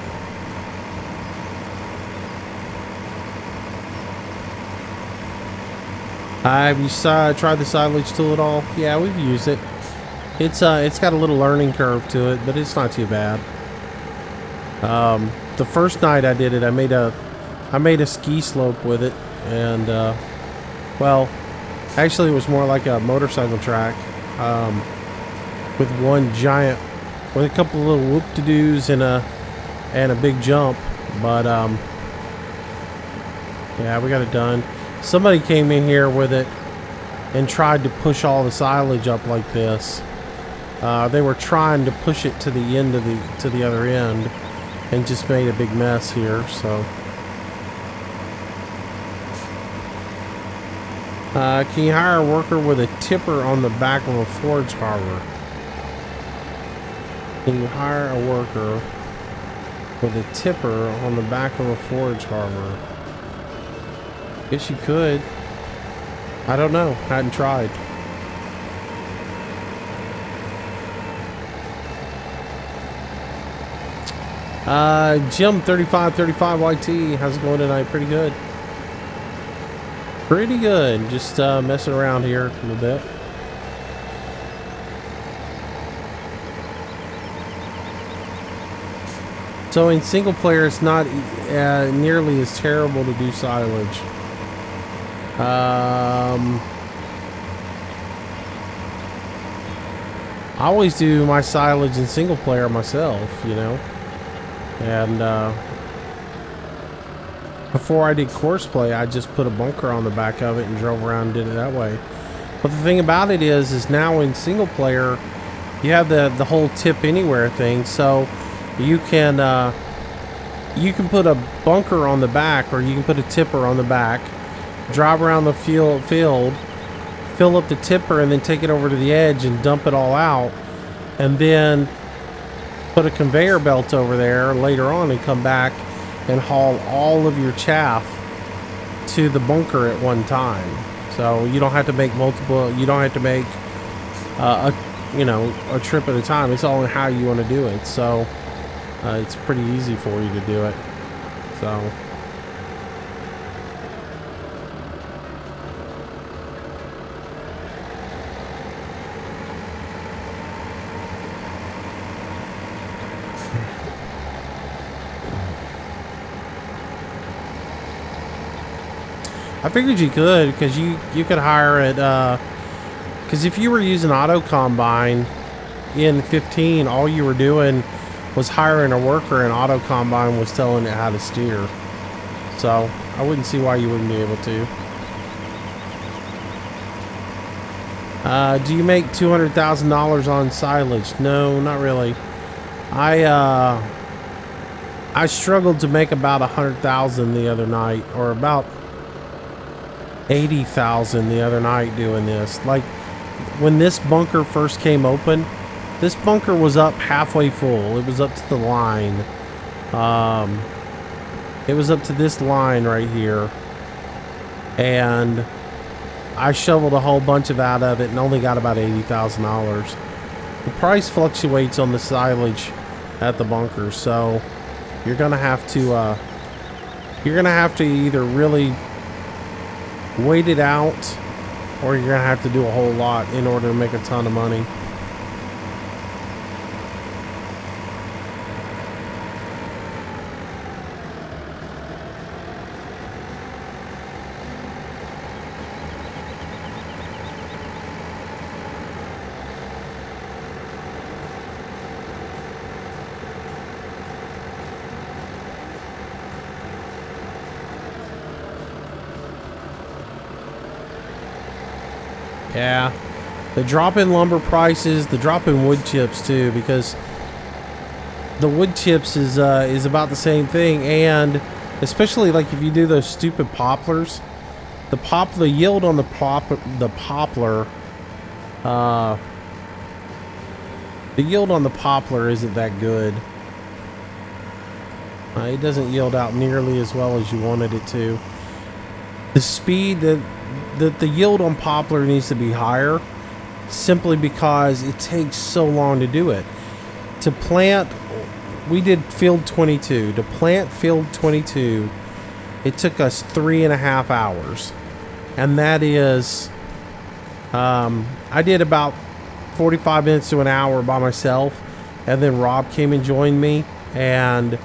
Have you tried the silage tool at all? Yeah, we've used it. It's got a little learning curve to it, but it's not too bad. The first night I did it, I made a ski slope with it, and well, actually it was more like a motorcycle track, with one giant, with a couple of little whoop-de-doos and a big jump. But yeah, we got it done. Somebody came in here with it and tried to push all the silage up like this. They were trying to push it to the end of the other end, and just made a big mess here. So, can you hire a worker with a tipper on the back of a forage harbor? Can you hire a worker with a tipper on the back of a forage harbor? Guess you could. I don't know. Hadn't tried. Jim 3535 YT, how's it going tonight? Pretty good. Pretty good. Just messing around here a little bit. So in single player, it's not nearly as terrible to do silage. I always do my silage in single player myself, you know. And before I did course play, I just put a bunker on the back of it and drove around and did it that way. But the thing about it is now in single player, you have the whole tip anywhere thing, so you can put a bunker on the back, or you can put a tipper on the back, drive around the field, fill up the tipper, and then take it over to the edge and dump it all out, and then put a conveyor belt over there later on and come back and haul all of your chaff to the bunker at one time. So you don't have to make multiple, you don't have to make a trip at a time. It's all in how you want to do it. So it's pretty easy for you to do it. So I figured you could, because you could hire it, because if you were using auto combine in 15, all you were doing was hiring a worker, and auto combine was telling it how to steer. So I wouldn't see why you wouldn't be able to. Do you make $200,000 on silage? No, not really. I struggled to make about 100,000 the other night, or about 80,000 the other night doing this. Like when this bunker first came open, this bunker was up halfway full. It was up to the line. It was up to this line right here, and I shoveled a whole bunch out of it and only got about $80,000. The price fluctuates on the silage at the bunker, so you're gonna have to either really wait it out, or you're gonna have to do a whole lot in order to make a ton of money. Yeah, the drop in lumber prices, the drop in wood chips too, because the wood chips is about the same thing, and especially like if you do those stupid poplars, the yield on the poplar, the yield on the poplar isn't that good. It doesn't yield out nearly as well as you wanted it to. The speed that the yield on poplar needs to be higher, simply because it takes so long to do it. To plant, we did field 22. To plant field 22, it took us 3.5 hours. And that is, I did about 45 minutes to an hour by myself. And then Rob came and joined me. And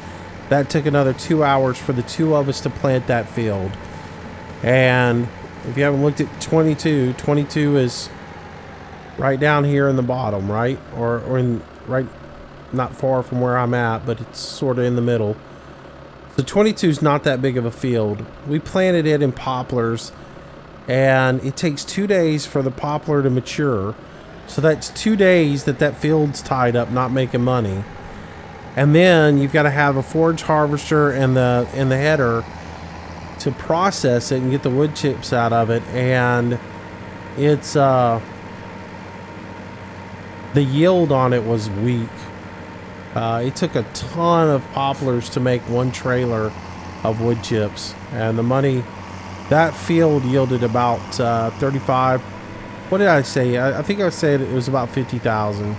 that took another 2 hours for the two of us to plant that field. And if you haven't looked at 22, 22 is right down here in the bottom, right? Or in right, not far from where I'm at, but it's sort of in the middle. So 22 is not that big of a field. We planted it in poplars, and it takes 2 days for the poplar to mature. So that's 2 days that field's tied up, not making money. And then you've got to have a forage harvester and the header to process it and get the wood chips out of it. And it's the yield on it was weak. It took a ton of poplars to make one trailer of wood chips, and the money, that field yielded about 35. What did I say? I think I said it was about 50,000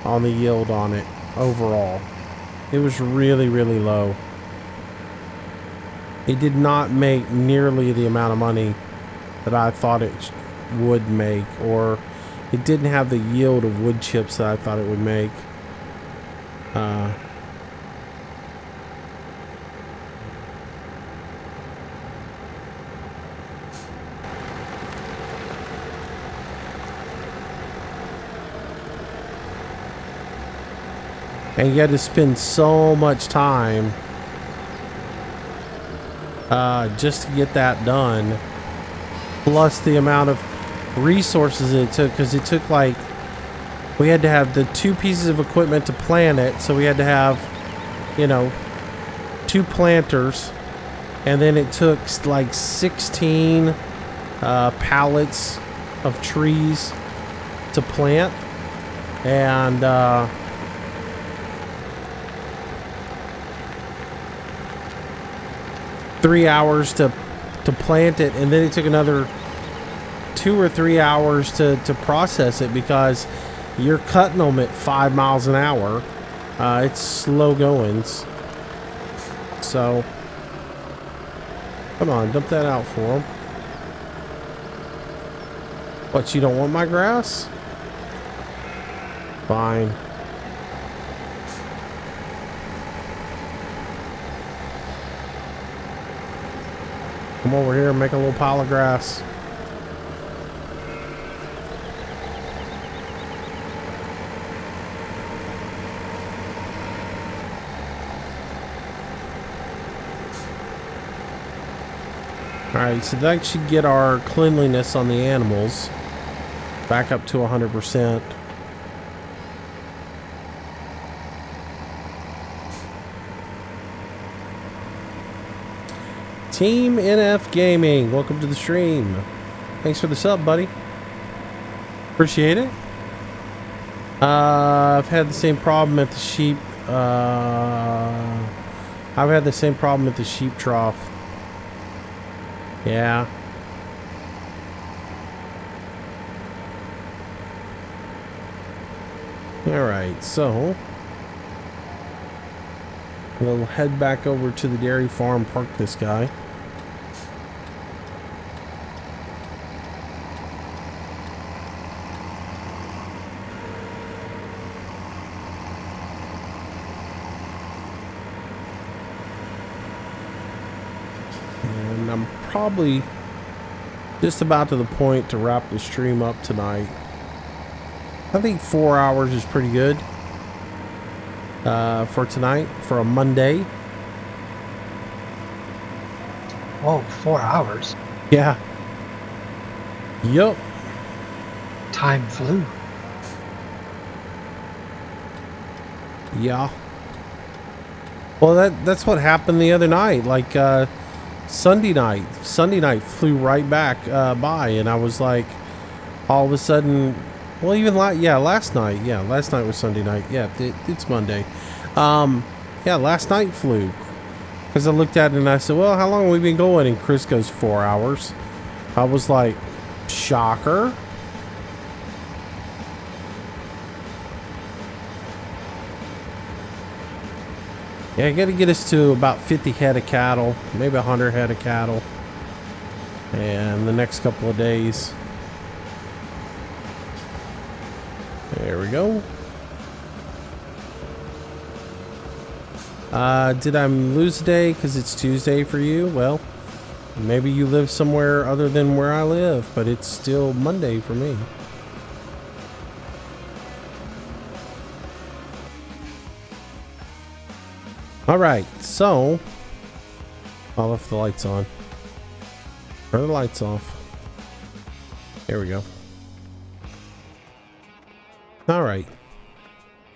on the yield on it overall. It was really, really low. It did not make nearly the amount of money that I thought it would make, or it didn't have the yield of wood chips that I thought it would make. And you had to spend so much time just to get that done, plus the amount of resources it took, because it took, like, we had to have the 2 pieces of equipment to plant it, so we had to have, you know, 2 planters, and then it took like 16 pallets of trees to plant, and 3 hours to plant it, and then it took another 2 or 3 hours to process it, because you're cutting them at 5 miles an hour. It's slow goings. So come on, dump that out for them. What, you don't want my grass? Fine. Come over here and make a little pile of grass. Alright, so that should get our cleanliness on the animals back up to 100%. Team NF Gaming, welcome to the stream. Thanks for the sub, buddy. Appreciate it. I've had the same problem at the sheep. I've had the same problem at the sheep trough. Yeah. Alright, so we'll head back over to the dairy farm, park this guy. And I'm probably just about to the point to wrap the stream up tonight. I think 4 hours is pretty good for tonight, for a Monday. Oh, 4 hours. Yeah. Yup. Time flew. Yeah. Well, that's what happened the other night. Like Sunday night flew right back by, and I was like, all of a sudden, well, even last night. Yeah, last night was Sunday night. Yeah, it's Monday. Yeah, last night flew, because I looked at it and I said, well, how long have we been going? And Chris goes 4 hours. I was like, shocker. Yeah, I got to get us to about 50 head of cattle, maybe 100 head of cattle, and the next couple of days. There we go. Did I lose a day because it's Tuesday for you? Well, maybe you live somewhere other than where I live, but it's still Monday for me. All right, so I'll left the lights on. Turn the lights off. There we go. All right.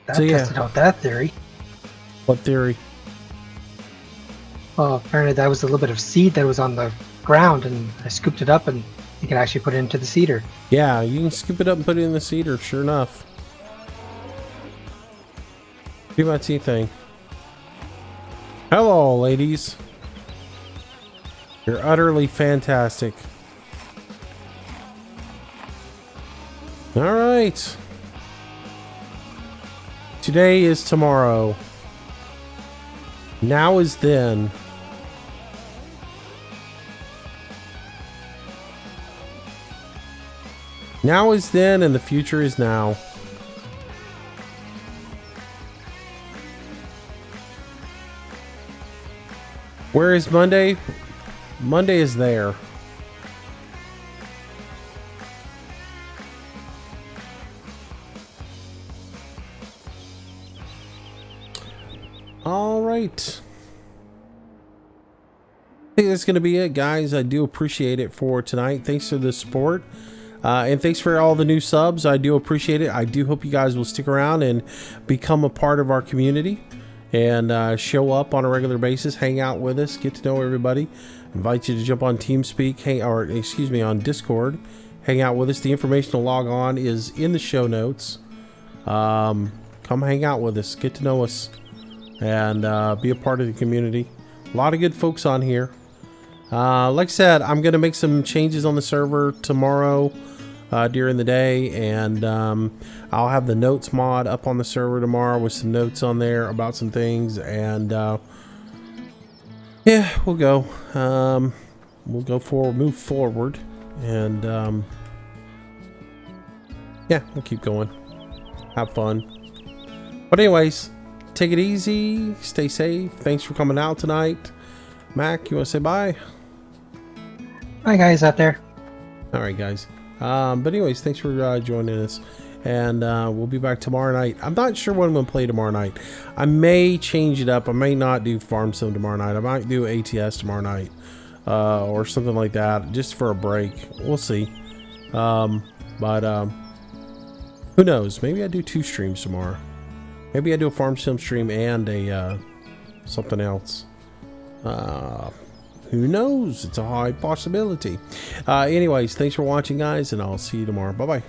That tested out that theory. What theory? Well, apparently that was a little bit of seed that was on the ground, and I scooped it up, and you can actually put it into the seeder. Yeah, you can scoop it up and put it in the seeder, sure enough. Do my tea thing. Hello, ladies. You're utterly fantastic. All right. Today is tomorrow. Now is then. Now is then, and the future is now. Where is Monday? Monday is there. All right. I think that's going to be it, guys. I do appreciate it for tonight. Thanks for the support. And thanks for all the new subs. I do appreciate it. I do hope you guys will stick around and become a part of our community and show up on a regular basis, hang out with us, get to know everybody. Invite you to jump on TeamSpeak, on Discord, hang out with us. The information to log on is in the show notes. Come hang out with us, get to know us, and be a part of the community. A lot of good folks on here. Like I said, I'm going to make some changes on the server tomorrow during the day, and I'll have the notes mod up on the server tomorrow with some notes on there about some things, and yeah, we'll go forward, move forward, and yeah, we'll keep going, have fun. But anyways, take it easy, stay safe. Thanks for coming out tonight. Mac, you want to say bye? Bye, guys out there. All right, guys. But anyways, thanks for joining us, and we'll be back tomorrow night. I'm not sure what I'm gonna play tomorrow night. I may change it up. I may not do Farm Sim tomorrow night. I might do ATS tomorrow night, or something like that, just for a break. We'll see. But who knows? Maybe I do 2 streams tomorrow. Maybe I do a Farm Sim stream and a something else. Who knows? It's a high possibility. Anyways, thanks for watching, guys, and I'll see you tomorrow. Bye-bye.